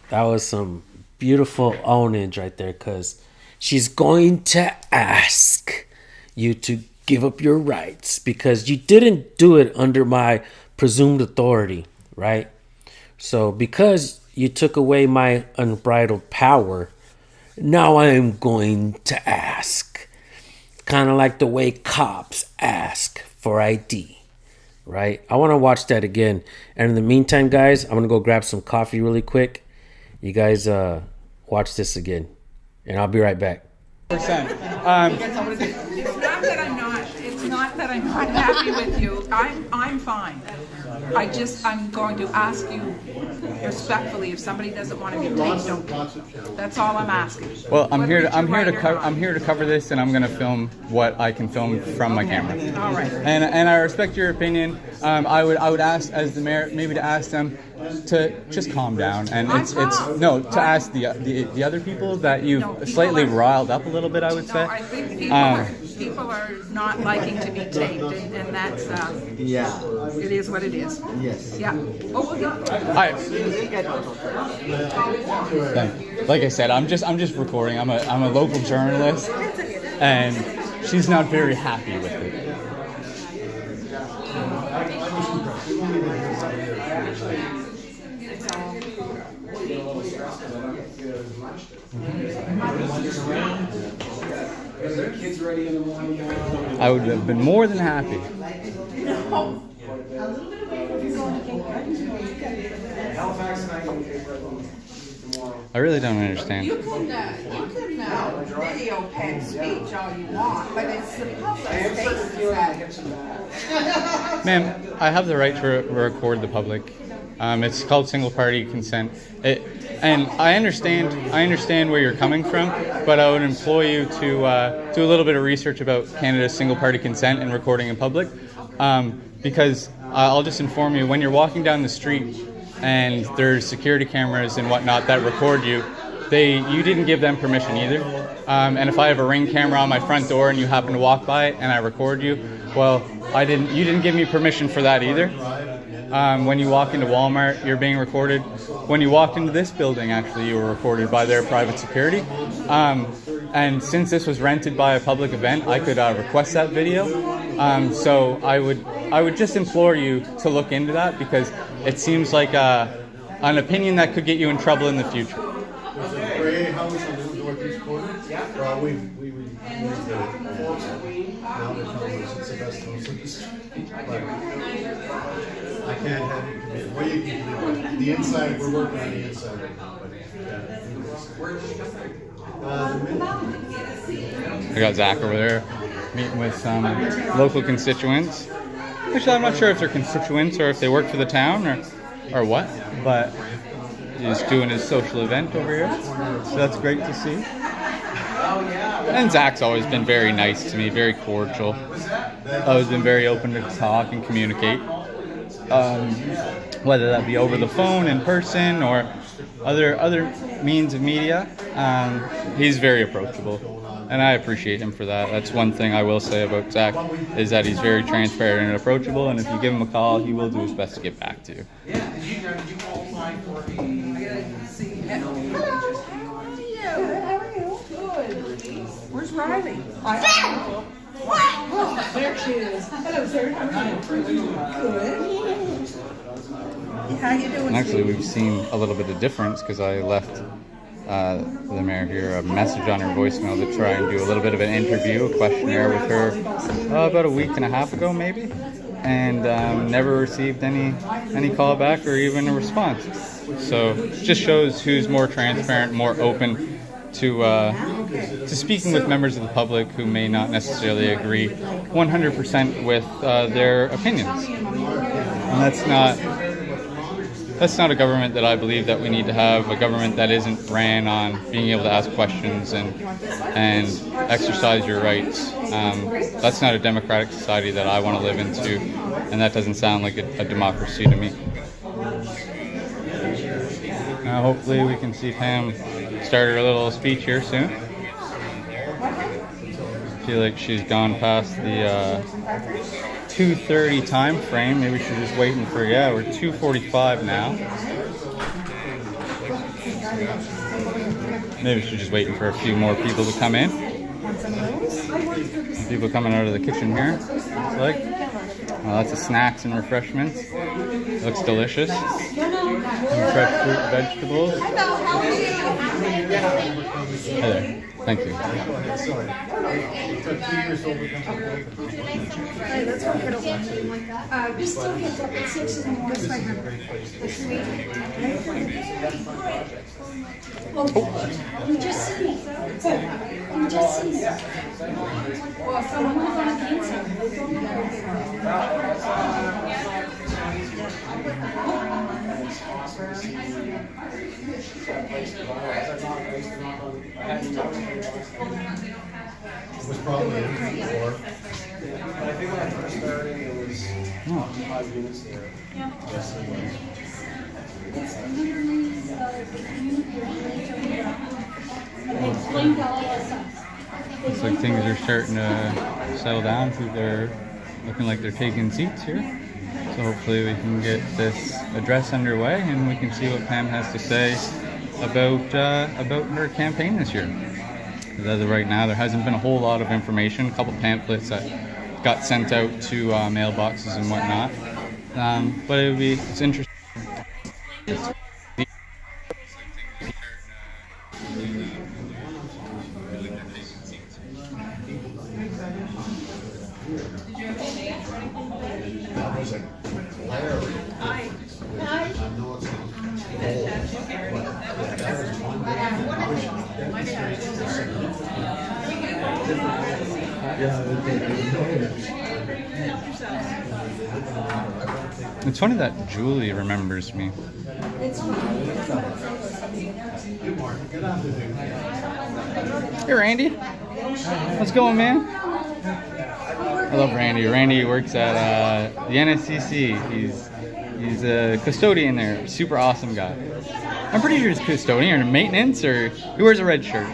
Speaker 3: That was some beautiful ownage right there, because she's going to ask you to give up your rights because you didn't do it under my presumed authority, right? So because you took away my unbridled power, now I am going to ask. Kind of like the way cops ask for ID, right? I want to watch that again. And in the meantime, guys, I'm going to go grab some coffee really quick. You guys watch this again, and I'll be right back.
Speaker 2: It's not that I'm not. It's not that I'm not happy with you. I'm fine. I'm going to ask you respectfully, if somebody doesn't want to be taped, don't. That's all I'm asking.
Speaker 1: Well, I'm
Speaker 2: Whether
Speaker 1: here
Speaker 2: it's
Speaker 1: to
Speaker 2: right or not.
Speaker 1: I'm here to cover this, and I'm gonna film what I can film from my camera.
Speaker 2: All right.
Speaker 1: And I respect your opinion. I would ask, as the mayor, maybe to ask them to just calm down, and
Speaker 2: I'm
Speaker 1: it's
Speaker 2: calm.
Speaker 1: no, to ask the other people that you've
Speaker 2: No, people
Speaker 1: slightly
Speaker 2: are-
Speaker 1: riled up a little bit, I would
Speaker 2: No,
Speaker 1: say.
Speaker 2: I think people are not liking to be taped, and that's
Speaker 6: Yeah,
Speaker 2: it is what it is.
Speaker 6: yes.
Speaker 2: Yeah. Oh, we'll get
Speaker 1: Thank you. Like I said, I'm just recording. I'm a local journalist, and she's not very happy with it. I would have been more than happy. I really don't understand.
Speaker 4: You can
Speaker 2: Video Penn's speech all you want, but it's the public spaces that.
Speaker 1: Ma'am, I have the right to record the public. It's called single party consent. And I understand where you're coming from, but I would implore you to do a little bit of research about Canada's single party consent and recording in public. Because I'll just inform you, when you're walking down the street and there's security cameras and whatnot that record you, you didn't give them permission either. And if I have a Ring camera on my front door and you happen to walk by it and I record you, well, you didn't give me permission for that either. When you walk into Walmart, you're being recorded. When you walked into this building, actually, you were recorded by their private security. And since this was rented by a public event, I could request that video. So I would just implore you to look into that, because it seems like an opinion that could get you in trouble in the future.
Speaker 5: Ray House on the northeast corner? Well, we did it. Now they're telling us it's the best house in the street. But I can't have you commit. Well, you can commit. The inside, we're working on the inside right now. But yeah.
Speaker 1: I got Zach over there meeting with some local constituents. Actually, I'm not sure if they're constituents or if they work for the town or what, but he's doing his social event over here, so that's great to see. And Zach's always been very nice to me, very cordial. Always been very open to talk and communicate, whether that be over the phone, in person, or other means of media. He's very approachable, and I appreciate him for that. That's one thing I will say about Zach, is that he's very transparent and approachable, and if you give him a call, he will do his best to get back to you.
Speaker 2: Where's Riley?
Speaker 4: There she is. Hello, sir. How are you? Good. How you doing?
Speaker 1: And actually, we've seen a little bit of difference, because I left the mayor here a message on her voicemail to try and do a little bit of an interview, a questionnaire with her about a week and a half ago, maybe, and never received any call back or even a response. So it just shows who's more transparent, more open to speaking with members of the public who may not necessarily agree 100% with their opinions. And that's not a government that I believe that we need to have. A government that isn't ran on being able to ask questions and exercise your rights. That's not a democratic society that I want to live into, and that doesn't sound like a democracy to me. Now hopefully we can see Pam start her little speech here soon. I feel like she's gone past the 2:30 time frame. Maybe she's just waiting for, we're 2:45 now. Maybe she's just waiting for a few more people to come in. People coming out of the kitchen here, looks like. Lots of snacks and refreshments. Looks delicious. Some fresh fruit, vegetables. Hi there. Thank you.
Speaker 4: We still get up at 6 in the morning. You just seen it. You just seen it. Well, someone was on cancer.
Speaker 5: It was probably in before.
Speaker 8: I think when I first started, it was 5 units there. Yes, it was.
Speaker 4: It's literally the community. They explained all of us.
Speaker 1: Looks like things are starting to settle down. People are looking like they're taking seats here. So hopefully we can get this address underway and we can see what Pam has to say about her campaign this year. As of right now, there hasn't been a whole lot of information. A couple pamphlets that got sent out to mailboxes and whatnot. But it's interesting. It's funny that Julie remembers me. Hey, Randy. What's going, man? I love Randy. Randy works at the NSCC. He's a custodian there. Super awesome guy. I'm pretty sure he's custodian or maintenance, or he wears a red shirt.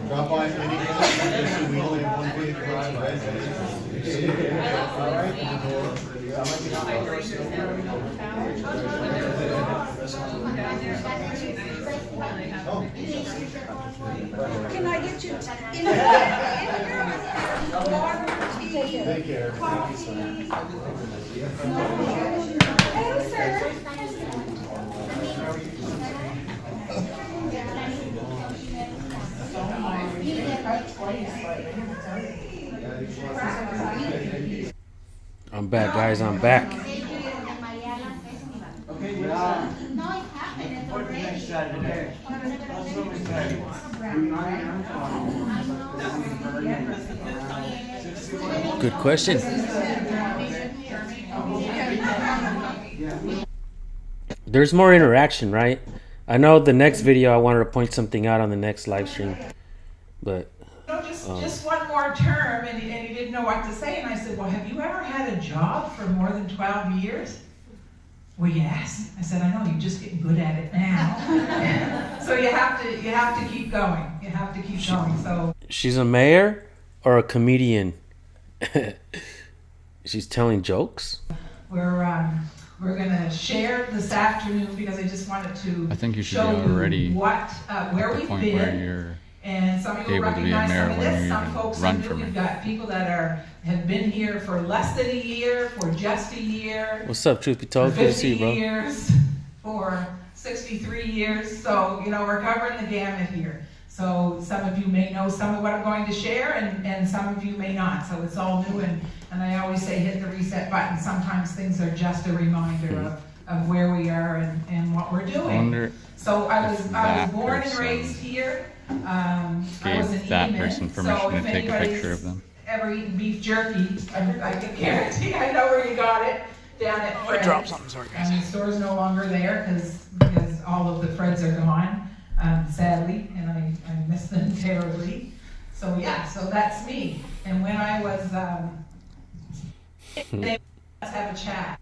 Speaker 5: Drop by anytime. We only have one page of all right,
Speaker 4: Can I get you
Speaker 5: Take care.
Speaker 3: I'm back, guys. I'm back. Good question. There's more interaction, right? I know the next video I wanted to point something out on the next live stream, but
Speaker 2: Just one more term, and he didn't know what to say, and I said, well, have you ever had a job for more than 12 years? Well, yes. I said, I know, you're just getting good at it now. So you have to keep going. You have to keep going. So
Speaker 3: she's a mayor or a comedian? She's telling jokes?
Speaker 2: we're gonna share this afternoon because I just wanted to
Speaker 1: I think you should
Speaker 2: show
Speaker 1: be already
Speaker 2: you what where
Speaker 1: at the
Speaker 2: we've
Speaker 1: point
Speaker 2: been.
Speaker 1: where you're
Speaker 2: And some of you will
Speaker 1: able to be a
Speaker 2: recognize
Speaker 1: mayor
Speaker 2: some of
Speaker 1: when
Speaker 2: this,
Speaker 1: you
Speaker 2: some
Speaker 1: even
Speaker 2: folks
Speaker 1: run
Speaker 2: are
Speaker 1: for
Speaker 2: new.
Speaker 1: mayor.
Speaker 2: We've got people that have been here for less than a year, for just a year,
Speaker 3: What's up, Truth Be
Speaker 2: for
Speaker 3: Told? Good to
Speaker 2: 50
Speaker 3: see you, bro.
Speaker 2: years, for 63 years. So, you know, we're covering the gamut here. So some of you may know some of what I'm going to share, and some of you may not. So it's all new, and I always say hit the reset button. Sometimes things are just a reminder of where we are and what we're doing.
Speaker 1: wonder
Speaker 2: So I was
Speaker 1: that
Speaker 2: born and
Speaker 1: person
Speaker 2: raised here. I was an
Speaker 1: gave that
Speaker 2: Eamon,
Speaker 1: person
Speaker 2: so
Speaker 1: permission
Speaker 2: if
Speaker 1: to take a
Speaker 2: anybody's
Speaker 1: picture of them.
Speaker 2: ever eaten beef jerky, I can guarantee I know where you got it, down at Fred's.
Speaker 8: I dropped something, sorry guys.
Speaker 2: And the store's no longer there because all of the Freds are gone, sadly, and I miss them terribly. So yeah, so that's me. And when I was, let's have a chat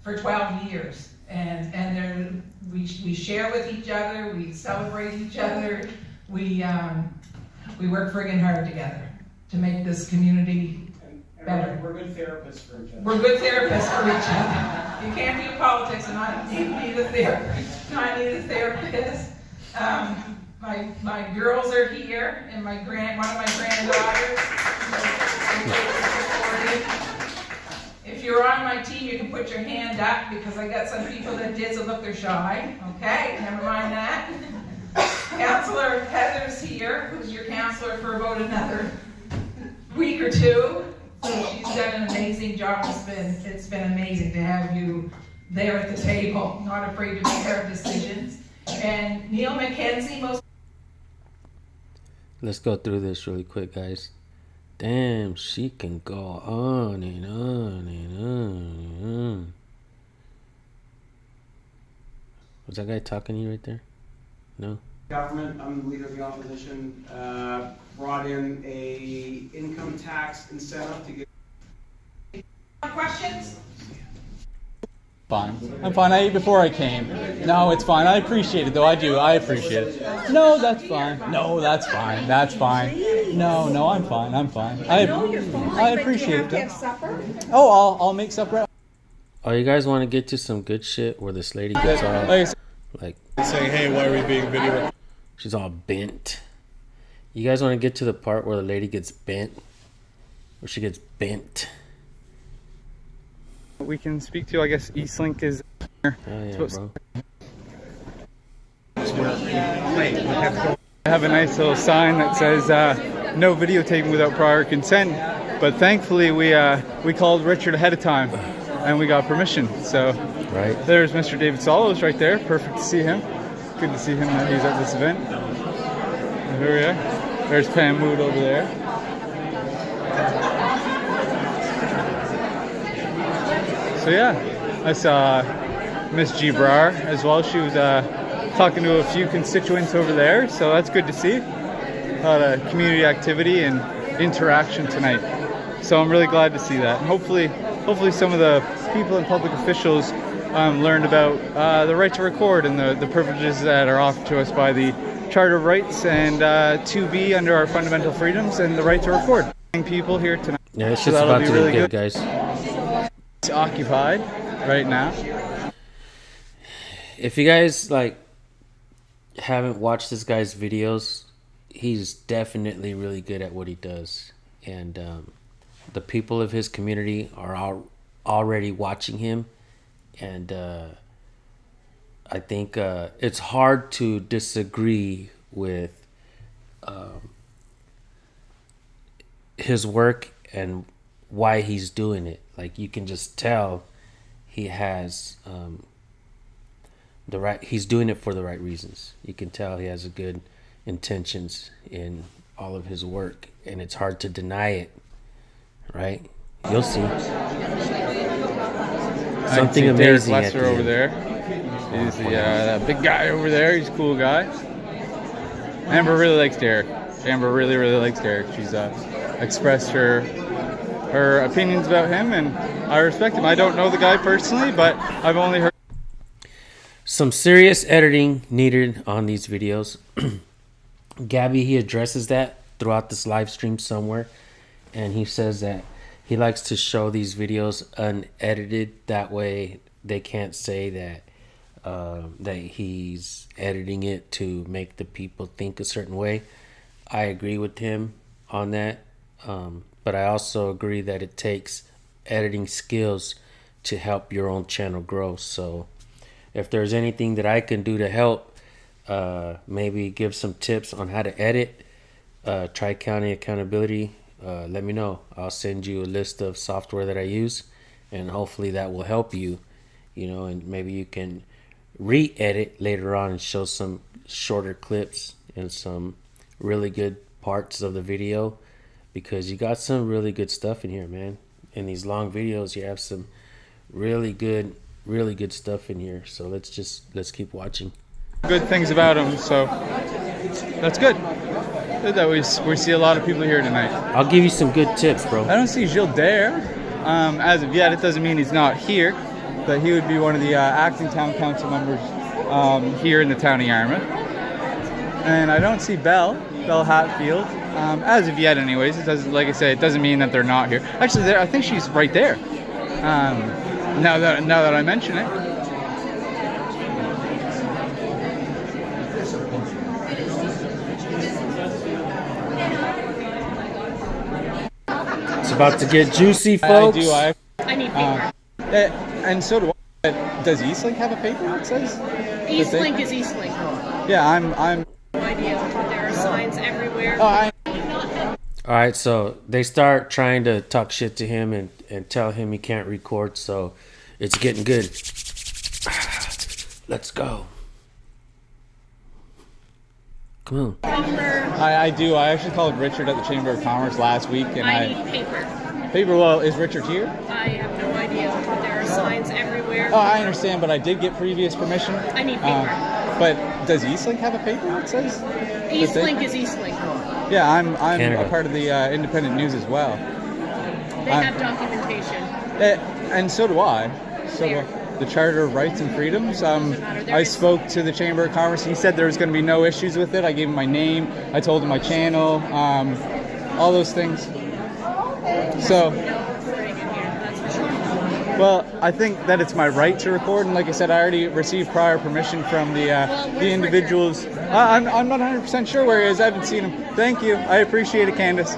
Speaker 2: for 12 years. And there, we share with each other, we celebrate each other, we work friggin' hard together to make this community better.
Speaker 8: We're good therapists for each other.
Speaker 2: We're good therapists for each other. You can't be in politics and not need a therapist. My girls are here, and one of my granddaughters. If you're on my team, you can put your hand up because I got some people that did, so look, they're shy. Okay, never mind that. Counselor Heather's here, who's your counselor for about another week or two. So she's done an amazing job. It's been amazing to have you there at the table, not afraid to make hard decisions. And Neil McKenzie,
Speaker 3: Let's go through this really quick, guys. Damn, she can go on and on and on and on. Was that guy talking to you right there? No?
Speaker 8: Government, I'm the leader of the opposition, brought in a income tax incentive to get.
Speaker 2: questions?
Speaker 1: Fine. I'm fine. I ate before I came. No, it's fine. I appreciate it, though. I do. I appreciate it. No, that's fine. No, that's fine. That's fine. No, I'm fine. I'm fine. I appreciate it. Oh, I'll make supper.
Speaker 3: Oh, you guys want to get to some good shit where this lady gets all,
Speaker 1: Like I said,
Speaker 3: like,
Speaker 5: Saying, hey, why are we being video?
Speaker 3: she's all bent. You guys want to get to the part where the lady gets bent? Where she gets bent?
Speaker 1: We can speak to, I guess, Eastlink is.
Speaker 3: Oh, yeah, bro.
Speaker 1: I have a nice little sign that says no videotaping without prior consent, but thankfully we called Richard ahead of time and we got permission. So
Speaker 3: Right.
Speaker 1: there's Mr. David Solos right there. Perfect to see him. Good to see him that he's at this event. And here we are. There's Pam Mood over there. So yeah, I saw Miss G. Brar as well. She was talking to a few constituents over there, so that's good to see. A lot of community activity and interaction tonight. So I'm really glad to see that. And hopefully some of the people and public officials learned about the right to record and the privileges that are offered to us by the Charter of Rights and to be under our fundamental freedoms and the right to record. People here tonight.
Speaker 3: Yeah, it's
Speaker 1: So
Speaker 3: just
Speaker 1: that'll
Speaker 3: about
Speaker 1: be
Speaker 3: to
Speaker 1: really
Speaker 3: get good,
Speaker 1: good.
Speaker 3: guys.
Speaker 1: It's occupied right now.
Speaker 3: If you guys haven't watched this guy's videos, he's definitely really good at what he does, and the people of his community are already watching him, and I think it's hard to disagree with his work and why he's doing it. Like, you can just tell he has he's doing it for the right reasons. You can tell he has a good intentions in all of his work, and it's hard to deny it, right? You'll see. Something
Speaker 1: Derek
Speaker 3: amazing at
Speaker 1: Lesser
Speaker 3: the
Speaker 1: over
Speaker 3: end.
Speaker 1: there. He's the big guy over there. He's a cool guy. Amber really likes Derek. Amber really likes Derek. She's expressed her opinions about him, and I respect him. I don't know the guy personally, but I've only heard.
Speaker 3: Some serious editing needed on these videos. Gabby, he addresses that throughout this live stream somewhere, and he says that he likes to show these videos unedited. That way they can't say that he's editing it to make the people think a certain way. I agree with him on that, but I also agree that it takes editing skills to help your own channel grow. So if there's anything that I can do to help, maybe give some tips on how to edit, Tri-County Accountability, let me know. I'll send you a list of software that I use, and hopefully that will help you, and maybe you can re-edit later on and show some shorter clips and some really good parts of the video, because you got some really good stuff in here, man. In these long videos, you have some really good stuff in here. So let's keep watching.
Speaker 1: Good things about him, so that's good. Good that we see a lot of people here tonight.
Speaker 3: I'll give you some good tips, bro.
Speaker 1: I don't see Gilles Dare as of yet. It doesn't mean he's not here, but he would be one of the acting town council members here in the town of Yarmouth. And I don't see Belle Hatfield as of yet. Anyways, it doesn't. Like I said, it doesn't mean that they're not here. Actually, I think she's right there. Now that I mention it.
Speaker 3: It's about to get juicy, folks.
Speaker 1: I
Speaker 7: need paper.
Speaker 1: And so do I. Does Eastlink have a paper that says?
Speaker 7: Eastlink is Eastlink.
Speaker 1: Yeah, I'm.
Speaker 7: No idea. There are signs everywhere.
Speaker 1: Oh,
Speaker 3: All right, so they start trying to talk shit to him and tell him he can't record, so it's getting good. Let's go. Come on.
Speaker 1: I do. I actually called Richard at the Chamber of Commerce last week, and
Speaker 7: I need paper.
Speaker 1: paper. Well, is Richard here?
Speaker 7: I have no idea. There are signs everywhere.
Speaker 1: Oh, I understand, but I did get previous permission.
Speaker 7: I need paper.
Speaker 1: But does Eastlink have a paper that says?
Speaker 7: Eastlink is Eastlink.
Speaker 1: Yeah, I'm
Speaker 3: Canada.
Speaker 1: a part of the Independent News as well.
Speaker 7: They have documentation.
Speaker 1: And so do I. So do I. The Charter of Rights and Freedoms. I spoke to the Chamber of Commerce. He said there was going to be no issues with it. I gave him my name. I told him my channel. All those things. So, Well, I think that it's my right to record, and like I said, I already received prior permission from the
Speaker 7: where's
Speaker 1: individuals. I'm not 100% sure where he is. I haven't seen him. Thank you. I appreciate it, Candace.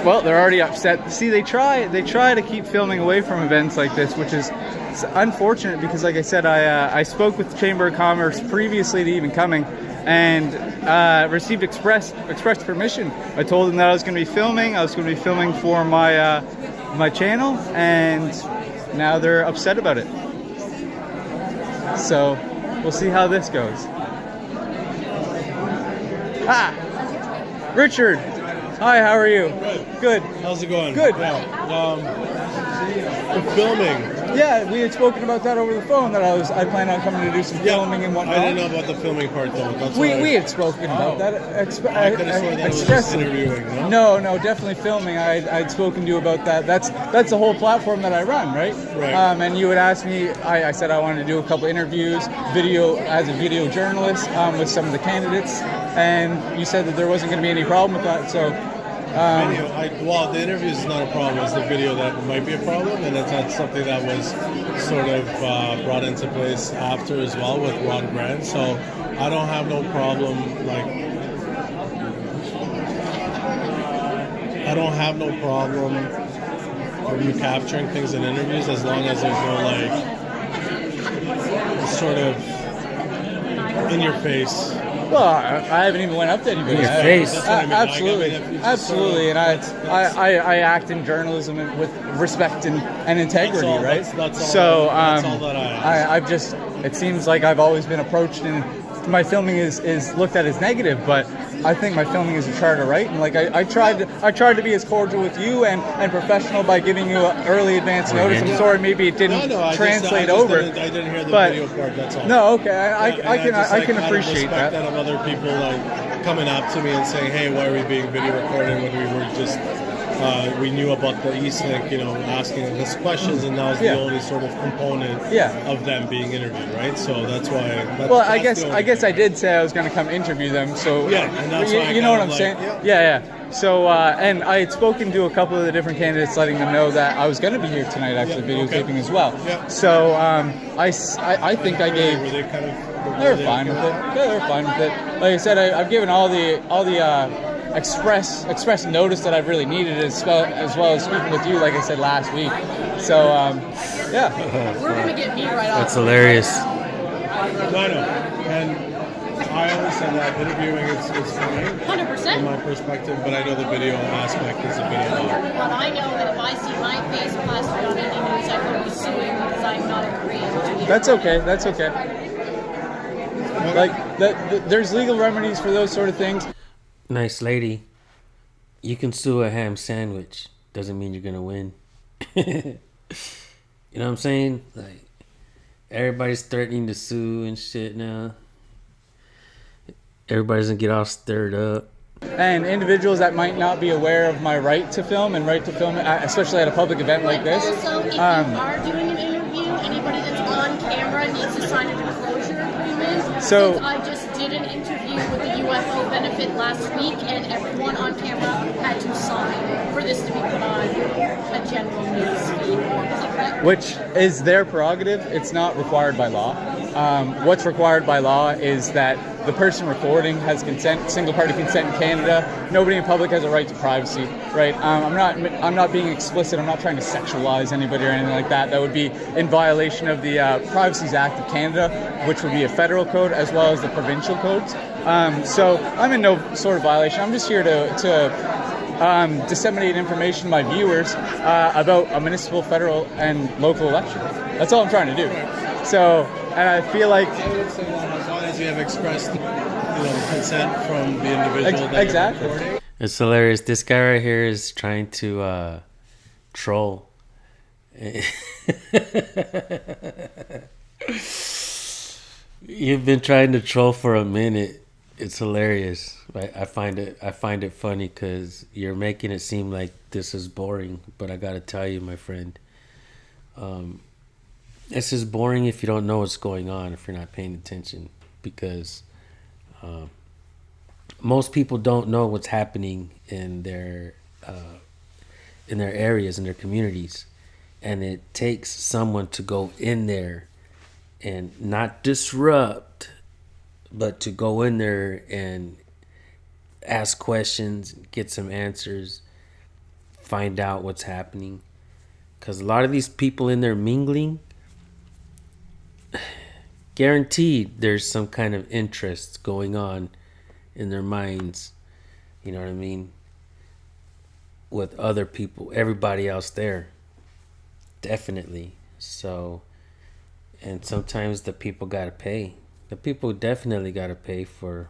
Speaker 1: Well, they're already upset. See, they try to keep filming away from events like this, which is unfortunate because, like I said, I spoke with the Chamber of Commerce previously to even coming, and received express permission. I told them that I was going to be filming. I was going to be filming for my my channel, and now they're upset about it. So we'll see how this goes. Ah, Richard. Hi, how are you? Good.
Speaker 9: How's it going?
Speaker 1: Good.
Speaker 9: The filming.
Speaker 1: Yeah, we had spoken about that over the phone. That I planned on coming to do some filming and whatnot.
Speaker 9: I didn't know about the filming part though. That's
Speaker 1: We
Speaker 9: why
Speaker 1: we had spoken about that.
Speaker 9: I could have sworn that was just interviewing. No?
Speaker 1: No, definitely filming. I'd spoken to you about that. That's the whole platform that I run, right?
Speaker 9: Right.
Speaker 1: And you had asked me. I said I wanted to do a couple interviews, as a video journalist, with some of the candidates, and you said that there wasn't going to be any problem with that. So.
Speaker 9: Well, the interviews is not a problem. It's the video that might be a problem, and that's something that was sort of brought into place after as well with Ron Grant. So I don't have no problem. I don't have no problem of you capturing things in interviews as long as there's no sort of in your face.
Speaker 1: Well, I haven't even went up to anybody.
Speaker 3: In your face.
Speaker 9: That's what I mean.
Speaker 1: Absolutely, absolutely, and I act in journalism with respect and integrity,
Speaker 9: That's all-
Speaker 1: right?
Speaker 9: that's all-
Speaker 1: So
Speaker 9: that's all that I ask.
Speaker 1: I've just it seems like I've always been approached and my filming is looked at as negative, but I think my filming is a charter right, and like I tried to be as cordial with you and professional by giving you an early advance notice. I'm sorry, maybe it didn't translate over.
Speaker 9: I didn't hear the
Speaker 1: but-
Speaker 9: video part. That's all.
Speaker 1: No, okay, I can
Speaker 9: kind of
Speaker 1: appreciate
Speaker 9: respect
Speaker 1: that.
Speaker 9: of other people coming up to me and saying, "Hey, why are we being video recorded when we were just we knew about the Eastlink, asking us questions, and that was
Speaker 1: Yeah.
Speaker 9: the only sort of component of them being interviewed, right?" So that's why.
Speaker 1: Well, I guess I did say I was going to come interview them. So
Speaker 9: Yeah, and that's why I
Speaker 1: you know what
Speaker 9: kind
Speaker 1: I'm
Speaker 9: of
Speaker 1: saying?
Speaker 9: like,
Speaker 1: Yeah. So and I had spoken to a couple of the different candidates, letting them know that I was going to be here tonight, actually videotaping as well.
Speaker 9: Yeah.
Speaker 1: So I think I gave.
Speaker 9: Were they kind of?
Speaker 1: They're fine with it. Yeah, they're fine with it. Like I said, I've given all the express notice that I've really needed, as well as speaking with you, like I said last week. So yeah.
Speaker 7: We're gonna get me right off.
Speaker 3: That's hilarious.
Speaker 9: No, and I always said that interviewing is fine
Speaker 7: 100%.
Speaker 9: from my perspective, but I know the video aspect is a bit of a.
Speaker 7: But I know that if I see my face plastered on any news, I will be suing because I'm not agreeing to it.
Speaker 1: That's okay. That's okay. Like there's legal remedies for those sort of things.
Speaker 3: Nice lady. You can sue a ham sandwich. Doesn't mean you're gonna win. You know what I'm saying? Like, everybody's threatening to sue and shit now. Everybody's gonna get all stirred up.
Speaker 1: And individuals that might not be aware of my right to film, especially at a public event like this.
Speaker 7: Also, if you are doing an interview, anybody that's on camera needs to sign a disclosure agreement.
Speaker 1: So-
Speaker 7: Since I just did an interview with the UFO benefit last week, and everyone on camera had to sign for this to be put on a general news feed. Is that correct?
Speaker 1: Which is their prerogative. It's not required by law. What's required by law is that the person recording has consent, single-party consent in Canada. Nobody in public has a right to privacy, right? I'm not being explicit. I'm not trying to sexualize anybody or anything like that. That would be in violation of the Privacy Act of Canada, which would be a federal code as well as the provincial codes. So I'm in no sort of violation. I'm just here to disseminate information to my viewers about a municipal, federal, and local election. That's all I'm trying to do. So, and I feel like
Speaker 9: As long as you have expressed, consent from the individual that
Speaker 1: exactly.
Speaker 9: you're recording.
Speaker 3: It's hilarious. This guy right here is trying to troll. You've been trying to troll for a minute. It's hilarious. I find it funny because you're making it seem like this is boring. But I gotta tell you, my friend, this is boring if you don't know what's going on, if you're not paying attention, because most people don't know what's happening in their in their areas, in their communities. And it takes someone to go in there and not disrupt, but to go in there and ask questions, get some answers, find out what's happening. Because a lot of these people in there mingling, guaranteed there's some kind of interest going on in their minds, you know what I mean, with other people, everybody else there. Definitely. So, and sometimes the people gotta pay. The people definitely gotta pay for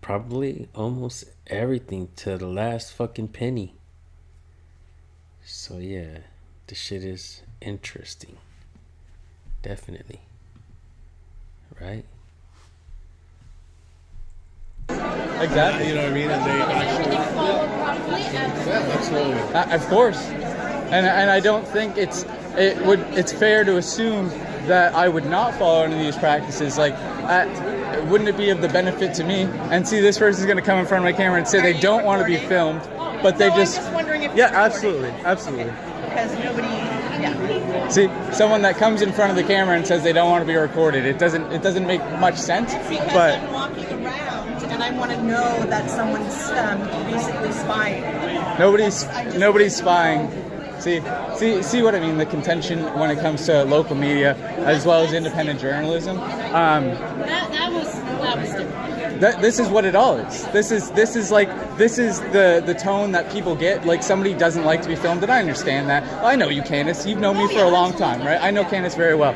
Speaker 3: probably almost everything to the last fucking penny. So yeah, this shit is interesting. Definitely. Right?
Speaker 1: Exactly.
Speaker 9: You know what I mean? And they actually,
Speaker 7: Follow properly and
Speaker 9: absolutely.
Speaker 1: Of course, and I don't think it's fair to assume that I would not follow any of these practices. Like, wouldn't it be of the benefit to me? And see, this person's going to come in front of my camera and say they don't want to be filmed, but they
Speaker 10: No,
Speaker 1: just
Speaker 10: I'm just wondering if
Speaker 1: yeah,
Speaker 10: you're
Speaker 1: absolutely,
Speaker 10: recording.
Speaker 1: absolutely.
Speaker 10: Because nobody, yeah.
Speaker 1: See, someone that comes in front of the camera and says they don't want to be recorded, it doesn't make much sense.
Speaker 10: Because
Speaker 1: But
Speaker 10: I'm walking around and I want to know that someone's basically spying.
Speaker 1: nobody's spying. See what I mean? The contention when it comes to local media as well as independent journalism.
Speaker 7: that was different.
Speaker 1: This is what it all is. This is the tone that people get. Like, somebody doesn't like to be filmed, and I understand that. I know you, Candace. You've known me for a long time, right? I know Candace very well.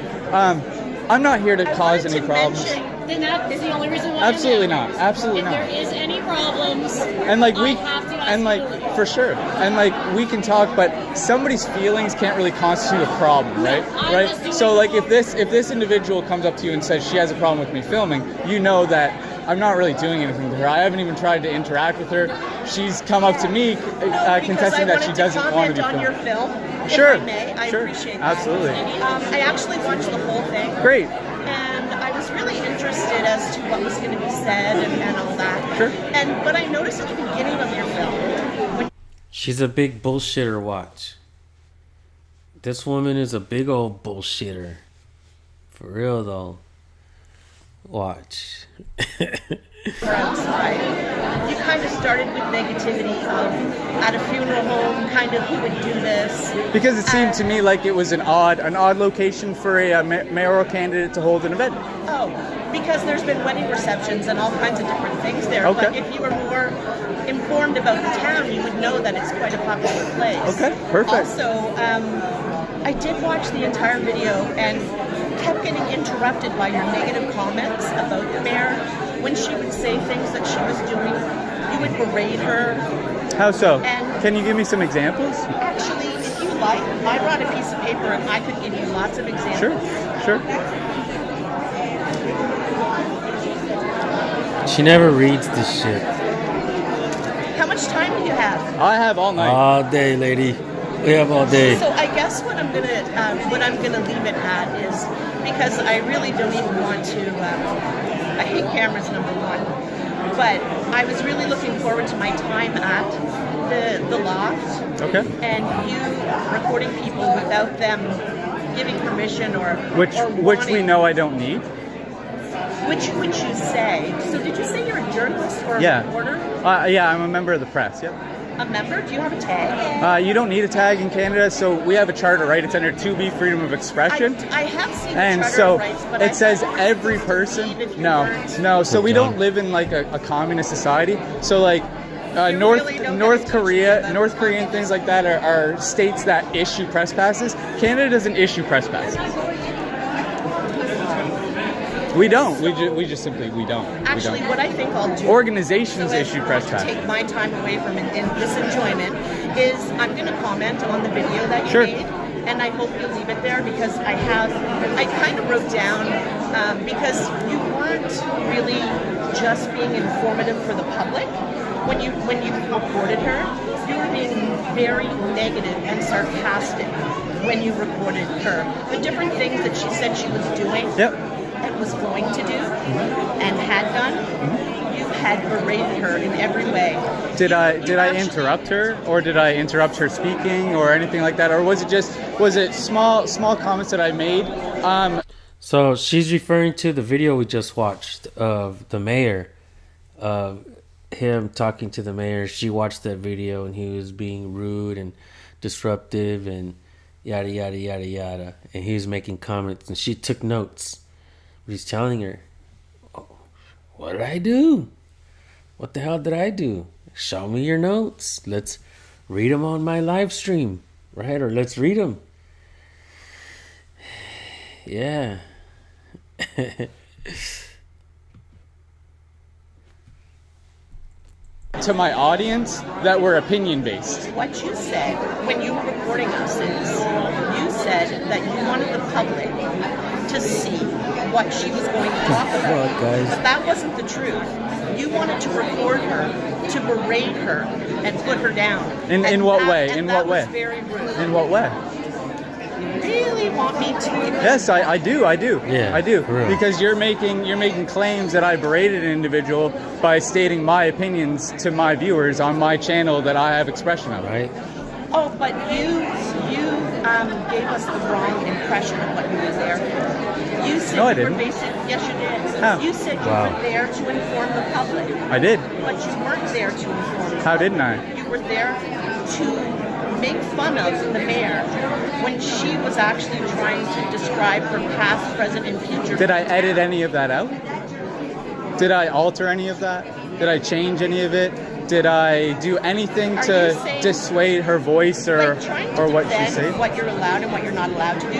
Speaker 1: I'm not here to cause any problems.
Speaker 7: Then that is the only reason why.
Speaker 1: Absolutely
Speaker 7: I'm
Speaker 1: not.
Speaker 7: there.
Speaker 1: Absolutely
Speaker 7: if
Speaker 1: not.
Speaker 7: If there is any problems,
Speaker 1: And like
Speaker 7: I have to
Speaker 1: and like
Speaker 7: escalate.
Speaker 1: for sure, and like we can talk, but somebody's feelings can't really constitute a problem, right?
Speaker 7: I'm just doing
Speaker 1: So like
Speaker 7: the
Speaker 1: if this individual comes up to you and says she has a problem with me filming, you know that I'm not really doing anything to her. I haven't even tried to interact with her. She's come up to me contesting that she doesn't want to be
Speaker 10: on
Speaker 1: filmed.
Speaker 10: your film.
Speaker 1: Sure,
Speaker 10: If I may, I
Speaker 1: sure,
Speaker 10: appreciate that.
Speaker 1: absolutely.
Speaker 10: I actually watched the whole thing.
Speaker 1: Great.
Speaker 10: And I was really interested as to what was going to be said and all that.
Speaker 1: Sure.
Speaker 10: But I noticed at the beginning of your film, when
Speaker 3: She's a big bullshitter, watch. This woman is a big old bullshitter. For real though. Watch.
Speaker 10: you were outside, you kind of started with negativity of at a funeral home, kind of who would do this.
Speaker 1: Because it seemed to me like it was an odd location for a mayoral candidate to hold an event.
Speaker 10: Oh, because there's been wedding receptions and all kinds of different things there.
Speaker 1: Okay.
Speaker 10: But if you were more informed about the town, you would know that it's quite a popular place.
Speaker 1: Okay, perfect.
Speaker 10: Also, I did watch the entire video and kept getting interrupted by your negative comments about the mayor. When she would say things that she was doing, you would berate her.
Speaker 1: How so?
Speaker 10: And-
Speaker 1: Can you give me some examples?
Speaker 10: Actually, if you like, I brought a piece of paper and I could give you lots of examples.
Speaker 1: Sure.
Speaker 3: She never reads this shit.
Speaker 10: How much time do you have?
Speaker 1: I have all night.
Speaker 3: All day, lady. We have all day.
Speaker 10: So I guess what I'm gonna leave it at is, because I really don't even want to. I hate cameras, number one, but I was really looking forward to my time at the loft.
Speaker 1: Okay.
Speaker 10: And you recording people without them giving permission or
Speaker 1: Which we
Speaker 10: wanting-
Speaker 1: know I don't need.
Speaker 10: Which would you say? So did you say you're a journalist or a
Speaker 1: Yeah.
Speaker 10: reporter?
Speaker 1: Yeah, I'm a member of the press. Yeah.
Speaker 10: A member? Do you have a tag?
Speaker 1: You don't need a tag in Canada, so we have a charter, right? It's under 2B, freedom of expression.
Speaker 10: I have seen the
Speaker 1: And
Speaker 10: Charter
Speaker 1: so
Speaker 10: of Rights, but
Speaker 1: it says
Speaker 10: I
Speaker 1: every
Speaker 10: would
Speaker 1: person.
Speaker 10: believe if you
Speaker 1: No.
Speaker 10: weren't-
Speaker 1: So we
Speaker 3: John.
Speaker 1: don't live in like a communist society. So like
Speaker 10: You really don't
Speaker 1: North
Speaker 10: get to
Speaker 1: Korea,
Speaker 10: teach me
Speaker 1: North
Speaker 10: about
Speaker 1: Korean
Speaker 10: that.
Speaker 1: things like that are states that issue press passes. Canada doesn't issue press passes. We don't. We just simply we don't.
Speaker 10: Actually, what I think I'll do.
Speaker 1: Organizations
Speaker 10: so as
Speaker 1: issue press
Speaker 10: to
Speaker 1: passes.
Speaker 10: take my time away from in this enjoyment is I'm going to comment on the video that you
Speaker 1: Sure.
Speaker 10: made, and I hope you'll leave it there because I kind of wrote down because you weren't really just being informative for the public when you reported her. You were being very negative and sarcastic when you recorded her. The different things that she said she was doing.
Speaker 1: Yep.
Speaker 10: And was going to do and had done, you had berated her in every way.
Speaker 1: Did
Speaker 10: You
Speaker 1: I
Speaker 10: actually-
Speaker 1: interrupt her, or did I interrupt her speaking, or anything like that, or was it small comments that I made?
Speaker 3: So she's referring to the video we just watched of the mayor, of him talking to the mayor. She watched that video and he was being rude and disruptive and yada yada yada yada, and he was making comments and she took notes. But he's telling her, oh, "What did I do? What the hell did I do? Show me your notes. Let's read them on my live stream, right? Or let's read them." Yeah.
Speaker 1: To my audience that were opinion based.
Speaker 10: What you said when you were recording us is you said that you wanted the public to see what she was going to talk about.
Speaker 3: Fuck, guys.
Speaker 10: But that wasn't the truth. You wanted to record her, to berate her, and put her down.
Speaker 1: In
Speaker 10: And
Speaker 1: what
Speaker 10: that-
Speaker 1: way?
Speaker 10: and
Speaker 1: In
Speaker 10: that
Speaker 1: what way?
Speaker 10: was very rude.
Speaker 1: In what way?
Speaker 10: You really want me to?
Speaker 1: Yes, I do.
Speaker 3: Yeah,
Speaker 1: I do.
Speaker 3: for real.
Speaker 1: Because you're making claims that I berated an individual by stating my opinions to my viewers on my channel that I have expression of.
Speaker 3: Right?
Speaker 10: Oh, but you gave us the wrong impression of what you were there for. You said
Speaker 1: No, I
Speaker 10: you were
Speaker 1: didn't.
Speaker 10: yes, you did.
Speaker 1: How?
Speaker 10: You said you
Speaker 3: Wow.
Speaker 10: were there to inform the public,
Speaker 1: I did.
Speaker 10: but you weren't there to inform the
Speaker 1: How
Speaker 10: public.
Speaker 1: didn't I?
Speaker 10: You were there to make fun of the mayor when she was actually trying to describe her past, present, and future.
Speaker 1: Did I edit any of that out? Did I alter any of that? Did I change any of it? Did I do anything
Speaker 10: Are
Speaker 1: to
Speaker 10: you saying-
Speaker 1: dissuade her voice or
Speaker 10: Like, trying to
Speaker 1: what she
Speaker 10: defend
Speaker 1: said?
Speaker 10: what you're allowed and what you're not allowed to do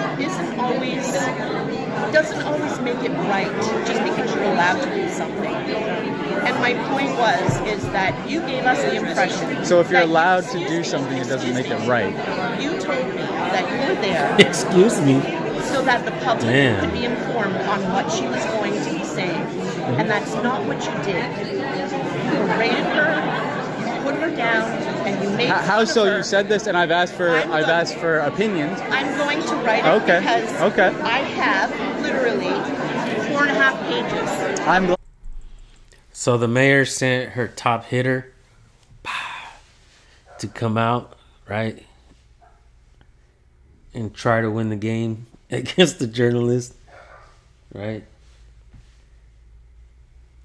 Speaker 10: doesn't always make it right just because you're allowed to do something. And my point is that you gave us the impression.
Speaker 1: So if you're
Speaker 10: that-
Speaker 1: allowed to
Speaker 10: excuse
Speaker 1: do
Speaker 10: me,
Speaker 1: something, it doesn't
Speaker 10: excuse
Speaker 1: make it
Speaker 10: me.
Speaker 1: right.
Speaker 10: You told me that you were there
Speaker 3: Excuse me.
Speaker 10: so that the public
Speaker 3: Damn.
Speaker 10: could be informed on what she was going to be saying. And that's not what you did. You berated her, you put her down, and you made
Speaker 1: How
Speaker 10: fun
Speaker 1: so?
Speaker 10: of her.
Speaker 1: You said this, and I've asked for opinions.
Speaker 10: I'm going to write it
Speaker 1: Okay,
Speaker 10: because
Speaker 1: okay.
Speaker 10: I have literally 4.5 pages.
Speaker 1: I'm
Speaker 3: So the mayor sent her top hitter to come out, right? And try to win the game against the journalist, right?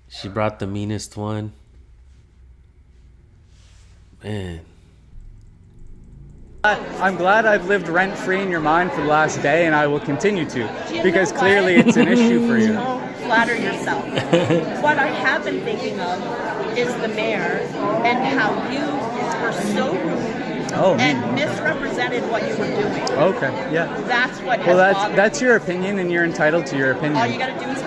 Speaker 3: She brought the meanest one. Man.
Speaker 1: I'm glad I've lived rent free in your mind for the last day, and I will continue to,
Speaker 10: Do you
Speaker 1: because
Speaker 10: know
Speaker 1: clearly
Speaker 10: what?
Speaker 1: it's an issue for you.
Speaker 10: Don't flatter yourself. What I have been thinking of is the mayor and how you were so rude
Speaker 1: Oh, me.
Speaker 10: and misrepresented what you were doing.
Speaker 1: Okay, yeah.
Speaker 10: That's what has
Speaker 1: Well,
Speaker 10: bothered
Speaker 1: that's
Speaker 10: me.
Speaker 1: your opinion, and you're entitled to your
Speaker 10: All you
Speaker 1: opinion.
Speaker 10: gotta do is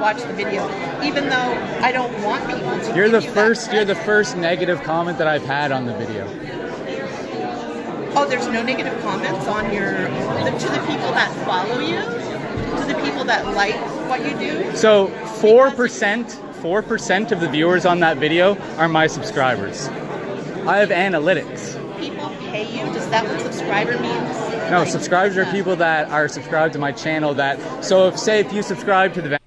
Speaker 10: watch the video, even though I don't want people to.
Speaker 1: You're
Speaker 10: give
Speaker 1: the
Speaker 10: you that
Speaker 1: first. You're the
Speaker 10: credit.
Speaker 1: first negative comment that I've had on the video.
Speaker 10: Oh, there's no negative comments on to the people that follow you, to the people that like what you do.
Speaker 1: So 4% of the viewers on that video are my subscribers. I have analytics.
Speaker 10: People pay you. Does that what subscriber means?
Speaker 1: No,
Speaker 10: Like,
Speaker 1: subscribers are people that are subscribed to my channel. So if you subscribe to the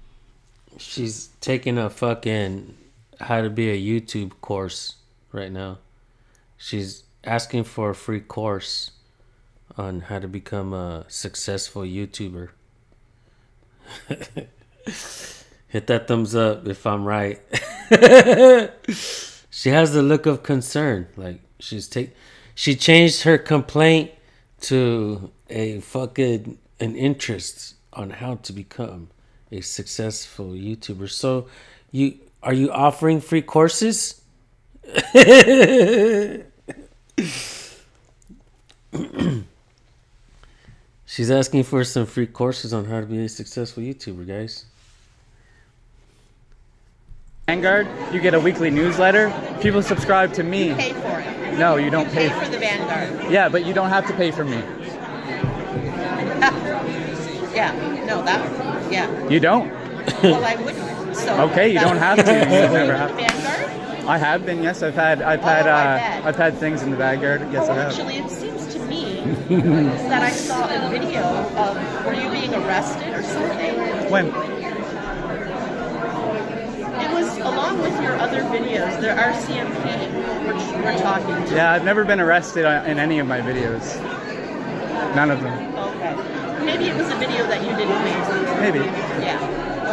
Speaker 3: She's taking a fucking how to be a YouTube course right now. She's asking for a free course on how to become a successful YouTuber. Hit that thumbs up if I'm right. She has the look of concern. Like she changed her complaint to an interest on how to become a successful YouTuber. So are you offering free courses? She's asking for some free courses on how to be a successful YouTuber, guys.
Speaker 1: Vanguard, you get a weekly newsletter. People subscribe to me.
Speaker 10: pay for it.
Speaker 1: No, you don't
Speaker 10: Pay
Speaker 1: pay.
Speaker 10: for the Vanguard.
Speaker 1: Yeah, but you don't have to pay for me.
Speaker 10: Yeah. No, that. Yeah.
Speaker 1: You don't.
Speaker 10: Well, I wouldn't. So.
Speaker 1: Okay, you
Speaker 10: that
Speaker 1: don't
Speaker 10: would-
Speaker 1: have to. You've never
Speaker 10: The
Speaker 1: have.
Speaker 10: Vanguard.
Speaker 1: I have been. Yes, I've had
Speaker 10: I bet.
Speaker 1: I've had things in the Vanguard. Yes,
Speaker 10: Oh,
Speaker 1: I have.
Speaker 10: actually, it seems to me that I saw a video of were you being arrested or something?
Speaker 1: When?
Speaker 10: It was a long along with your other videos, there are CMP we're talking to.
Speaker 1: Yeah, I've never been arrested in any of my videos. None of them.
Speaker 10: Okay. Maybe it was a video that you didn't make.
Speaker 1: Maybe.
Speaker 10: Yeah.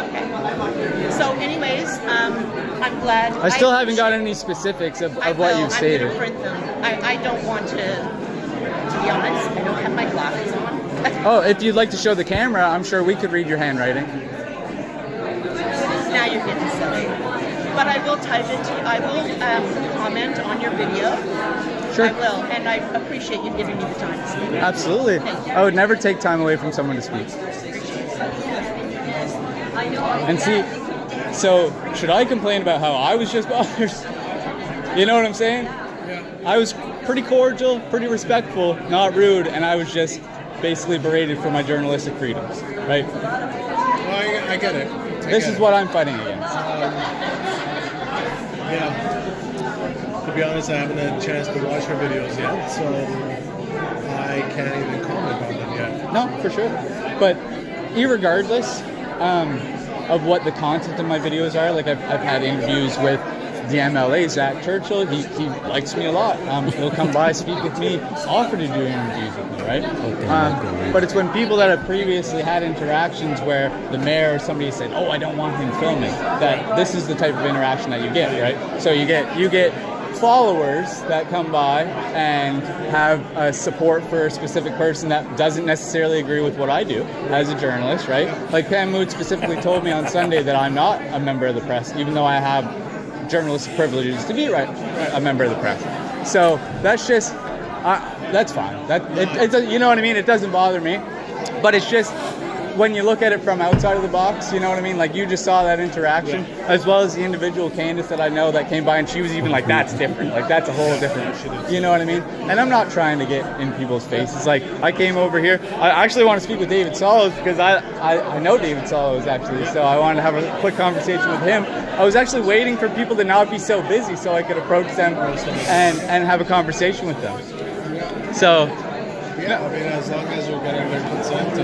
Speaker 10: Okay. So, anyways, I'm glad.
Speaker 1: I still haven't got any specifics of what you've stated.
Speaker 10: I'm going to print them. I don't want to be honest, I don't have my glasses on.
Speaker 1: Oh, if you'd like to show the camera, I'm sure we could read your handwriting.
Speaker 10: Now you're getting silly. But I will type it to you. I will comment on your video.
Speaker 1: Sure.
Speaker 10: I will, and I appreciate you giving me the time to speak.
Speaker 1: Absolutely. I would never take time away from someone to speak. And see, so should I complain about how I was just bothered? You know what I'm saying? Yeah. I was pretty cordial, pretty respectful, not rude, and I was just basically berated for my journalistic freedoms, right?
Speaker 9: Well, I get it.
Speaker 1: This is what I'm fighting against.
Speaker 9: Yeah. To be honest, I haven't had a chance to watch her videos yet, so I can't even comment on them yet.
Speaker 1: No, for sure. But irregardless of what the content of my videos are, like I've had interviews with the MLA, Zach Churchill. He likes me a lot. He'll come by, speak with me, offer to do interviews with me, right? But it's when people that have previously had interactions where the mayor or somebody said, "Oh, I don't want him filming," that this is the type of interaction that you get, right? So you get followers that come by and have a support for a specific person that doesn't necessarily agree with what I do as a journalist, right? Like Pam Mood specifically told me on Sunday that I'm not a member of the press, even though I have journalistic privileges to be a member of the press. So that's just that's fine. You know what I mean? It doesn't bother me, but it's just when you look at it from outside of the box, you know what I mean? Like you just saw that interaction, as well as the individual Candace that I know that came by, and she was even like, "That's different. Like that's a whole different." You know what I mean? And I'm not trying to get in people's faces. Like I came over here. I actually want to speak with David Solos because I know David Solos actually, so I wanted to have a quick conversation with him. I was actually waiting for people to not be so busy so I could approach them and have a conversation with them. So.
Speaker 9: Yeah, I mean, as long as we're getting their consent,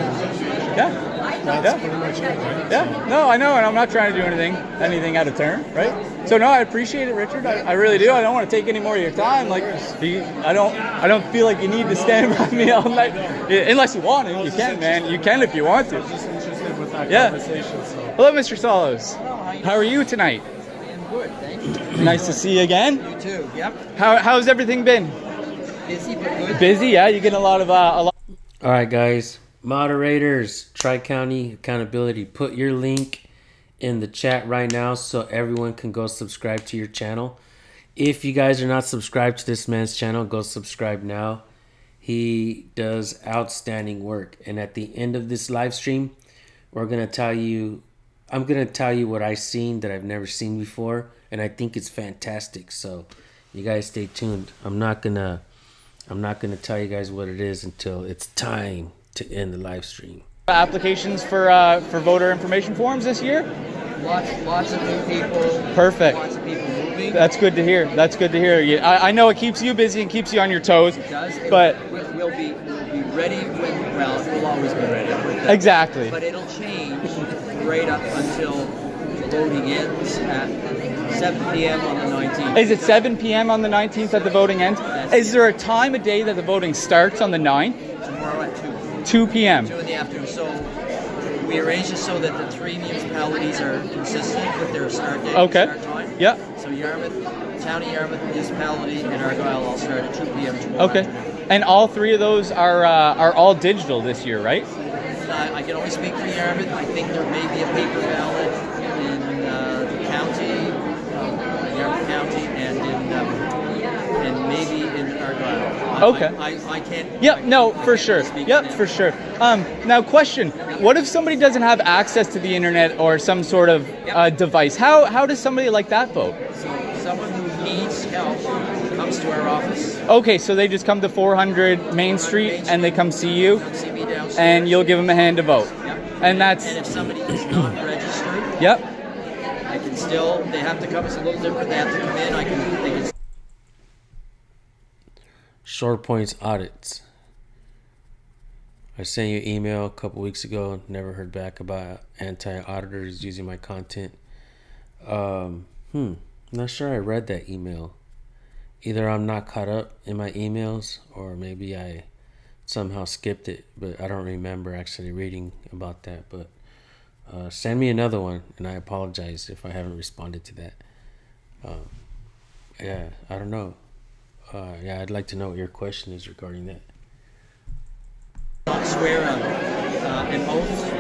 Speaker 9: that's pretty much it, right?
Speaker 1: Yeah, no, I know, and I'm not trying to do anything out of turn, right? So no, I appreciate it, Richard. I really do. I don't want to take any more of your time. Like, I don't feel like you need to stand by me all night, unless you want to. You can, man. You can if you want to.
Speaker 9: I was just interested with that
Speaker 1: Yeah.
Speaker 9: conversation. So.
Speaker 1: Hello, Mr. Solos. How are you tonight?
Speaker 11: I'm good, thank you.
Speaker 1: Nice to see you again.
Speaker 11: You too. Yep.
Speaker 1: How's everything been?
Speaker 11: Busy but good.
Speaker 1: Busy, yeah. You getting a lot of
Speaker 3: All right, guys. Moderators, Tri-County Accountability, put your link in the chat right now so everyone can go subscribe to your channel. If you guys are not subscribed to this man's channel, go subscribe now. He does outstanding work. And at the end of this live stream, I'm going to tell you what I've seen that I've never seen before, and I think it's fantastic. So you guys stay tuned. I'm not gonna tell you guys what it is until it's time to end the live stream.
Speaker 1: applications for voter information forms this year?
Speaker 11: Lots of new people.
Speaker 1: Perfect.
Speaker 11: Lots of people moving.
Speaker 1: That's good to hear. That's good to hear. I know it keeps you busy and keeps you on your toes.
Speaker 11: It does.
Speaker 1: But
Speaker 11: we'll be ready when, well, we'll always be ready.
Speaker 1: Exactly.
Speaker 11: But it'll change right up until voting ends at 7 p.m. on the 19th.
Speaker 1: Is it 7 p.m. on the 19th that the voting ends? Is there a time of day that the voting starts on the 9th?
Speaker 11: Tomorrow at 2.
Speaker 1: 2 p.m.
Speaker 11: 2 in the afternoon. So we arranged it so that the 3 municipalities are consistent with their start date
Speaker 1: Okay.
Speaker 11: and start time.
Speaker 1: Yeah.
Speaker 11: So Yarmouth, Town of Yarmouth Municipality and Argyle all start at 2 p.m. tomorrow.
Speaker 1: Okay. And all three of those are all digital this year, right?
Speaker 11: I can only speak for Yarmouth. I think there may be a paper ballot in the county, Yarmouth County, and maybe in Argyle.
Speaker 1: Okay.
Speaker 11: I can't.
Speaker 1: Yep. No, for sure. Yep, for sure. Now, question: what if somebody doesn't have access to the internet or some sort of device? How does somebody like that vote?
Speaker 11: So someone who needs help comes to our office.
Speaker 1: Okay, so they just come to 400 Main Street and they come see you,
Speaker 11: Come see me downstairs.
Speaker 1: and you'll give them a hand to vote.
Speaker 11: Yep.
Speaker 1: And that's
Speaker 11: And if somebody is not registered,
Speaker 1: yep.
Speaker 11: I can still. They have to come. It's a little different. They have to come in. They can.
Speaker 3: Short Points audits. I sent you an email a couple weeks ago. Never heard back about anti-auditors using my content. Not sure I read that email. Either I'm not caught up in my emails, or maybe I somehow skipped it, but I don't remember actually reading about that. But send me another one, and I apologize if I haven't responded to that. Yeah, I don't know. Yeah, I'd like to know what your question is regarding that.
Speaker 11: Swear an oath,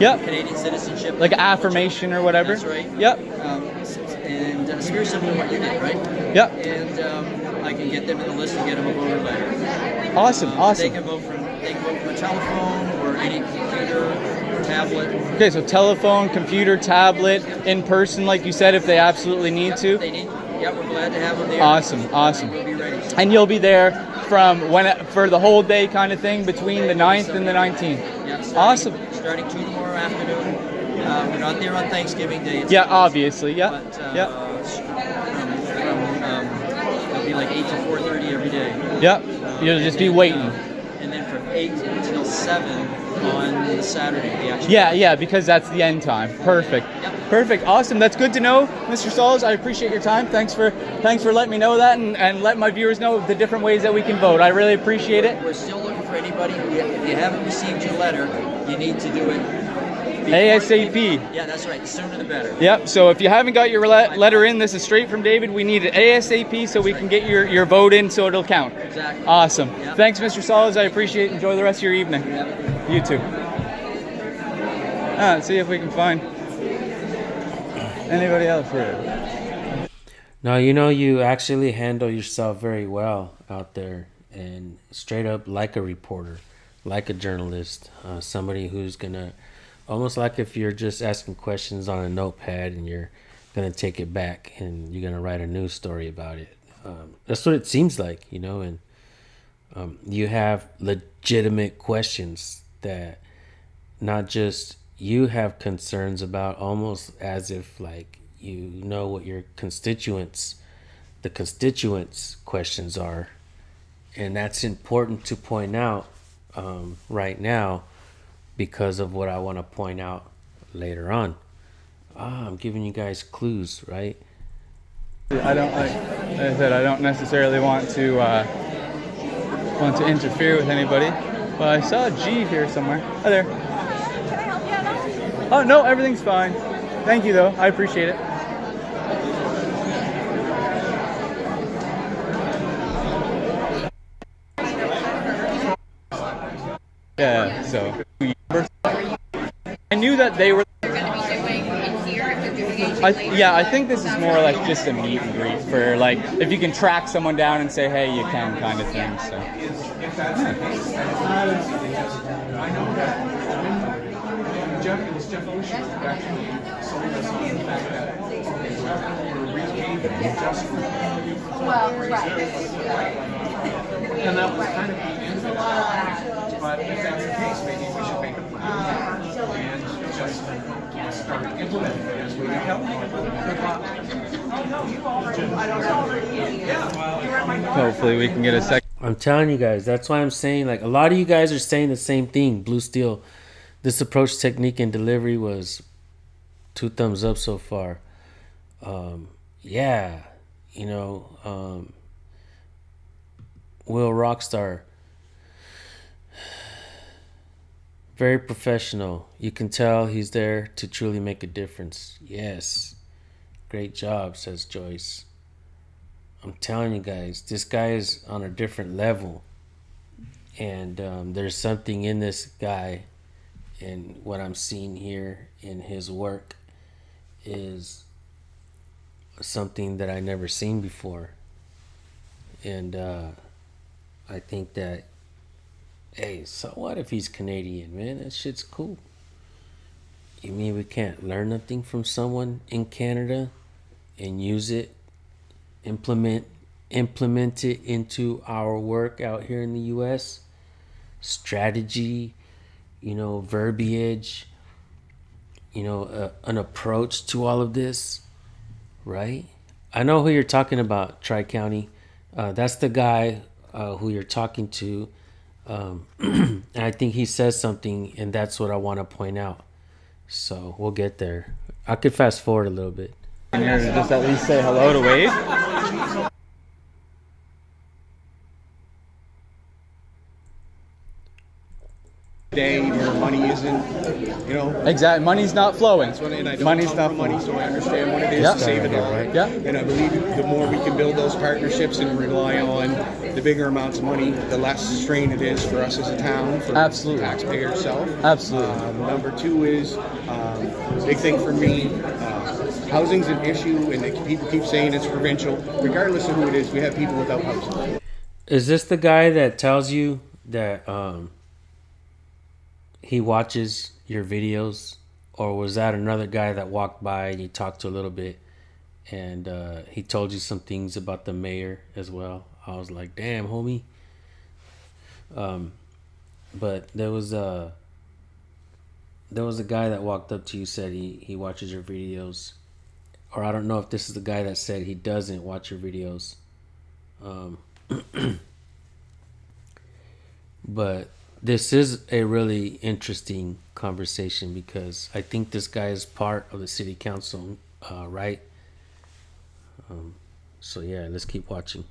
Speaker 1: Yep.
Speaker 11: Canadian citizenship.
Speaker 1: Like affirmation or whatever.
Speaker 11: That's right.
Speaker 1: Yep.
Speaker 11: And it's very similar to what you did, right?
Speaker 1: Yep.
Speaker 11: And I can get them in the list and get them a voter letter.
Speaker 1: Awesome.
Speaker 11: They
Speaker 1: Awesome.
Speaker 11: can vote from a telephone or any computer or tablet.
Speaker 1: Okay, so telephone, computer, tablet, in person, like you said, if they absolutely need to.
Speaker 11: They need. Yeah, we're glad to have them there.
Speaker 1: Awesome. Awesome.
Speaker 11: We'll be ready.
Speaker 1: And you'll be there from for the whole day kind of thing between the 9th and the 19th.
Speaker 11: Yeah,
Speaker 1: Awesome.
Speaker 11: Starting 2 tomorrow afternoon. We're not there on Thanksgiving Day. It's
Speaker 1: Yeah, obviously. Yeah.
Speaker 11: But
Speaker 1: Yep.
Speaker 11: It'll be like 8 to 4:30 every day.
Speaker 1: Yep. You'll just be waiting.
Speaker 11: And then from 8 until 7 on the Saturday. The actual
Speaker 1: Yeah, because that's the end time. Perfect. Perfect. Awesome. That's good to know, Mr. Solis. I appreciate your time. Thanks for letting me know that and let my viewers know the different ways that we can vote. I really appreciate it.
Speaker 11: We're still looking for anybody. If you haven't received your letter, you need to do it before-
Speaker 1: ASAP.
Speaker 11: Yeah, that's right. The sooner the better.
Speaker 1: Yep. So if you haven't got your letter in, this is straight from David. We need it ASAP so we can get your vote in so it'll count.
Speaker 11: Exactly.
Speaker 1: Awesome.
Speaker 11: Yep.
Speaker 1: Thanks, Mr. Solis. I appreciate it. Enjoy the rest of your evening. You too. Let's see if we can find anybody else here.
Speaker 3: No, you actually handle yourself very well out there, and straight up like a reporter, like a journalist, somebody who's gonna, almost like if you're just asking questions on a notepad and you're gonna take it back and you're gonna write a news story about it. That's what it seems like, and you have legitimate questions that not just you have concerns about, almost as if like you know what your constituents questions are, and that's important to point out right now because of what I want to point out later on. I'm giving you guys clues, right?
Speaker 1: I don't necessarily want to interfere with anybody, but I saw G here somewhere. Hi there.
Speaker 7: Can I help you at all?
Speaker 1: Oh no, everything's fine. Thank you though. I appreciate it. Yeah, so I knew that they were. I think this is more or less just a meet and greet for like if you can track someone down and say, hey, you can kind of thing. So.
Speaker 8: I know that Jeff Lucian actually sold us on the fact that we're repaying just for and that was kind of the end of it. But if that's the case, maybe we should make a plan and just start implementing it as we go.
Speaker 1: Hopefully we can get a second.
Speaker 3: I'm telling you guys, that's why I'm saying, like, a lot of you guys are saying the same thing. Blue Steel, this approach, technique, and delivery was 2 thumbs up so far. Yeah, Will Rockstar, very professional. You can tell he's there to truly make a difference. Yes, great job, says Joyce. I'm telling you guys, this guy is on a different level. And there's something in this guy, and what I'm seeing here in his work is something that I never seen before. And I think that, hey, so what if he's Canadian, man? That shit's cool. You mean we can't learn nothing from someone in Canada and use it, implement it into our work out here in the US? Strategy, verbiage, an approach to all of this, right? I know who you're talking about, Tri-County. That's the guy who you're talking to. And I think he says something, and that's what I want to point out. So we'll get there. I could fast forward a little bit.
Speaker 1: in here to just at least say hello to Wade.
Speaker 8: Day where money isn't, you know.
Speaker 1: Exactly, money's not flowing.
Speaker 8: And I don't
Speaker 1: Money's
Speaker 8: come
Speaker 1: not
Speaker 8: from money,
Speaker 1: flowing.
Speaker 8: so I understand what it is
Speaker 1: Yeah.
Speaker 8: to save it all.
Speaker 1: Yeah.
Speaker 8: And I believe the more we can build those partnerships and rely on the bigger amounts of money, the less strain it is for us as a town, for
Speaker 1: Absolutely.
Speaker 8: the taxpayer itself.
Speaker 1: Absolutely.
Speaker 8: Number two is, big thing for me, housing's an issue, and people keep saying it's provincial. Regardless of who it is, we have people without housing.
Speaker 3: Is this the guy that tells you that he watches your videos, or was that another guy that walked by and you talked to a little bit, and he told you some things about the mayor as well? I was like, damn, homie. But there was a guy that walked up to you, said he watches your videos, or I don't know if this is the guy that said he doesn't watch your videos. But this is a really interesting conversation because I think this guy is part of the city council, right? So yeah, let's keep watching.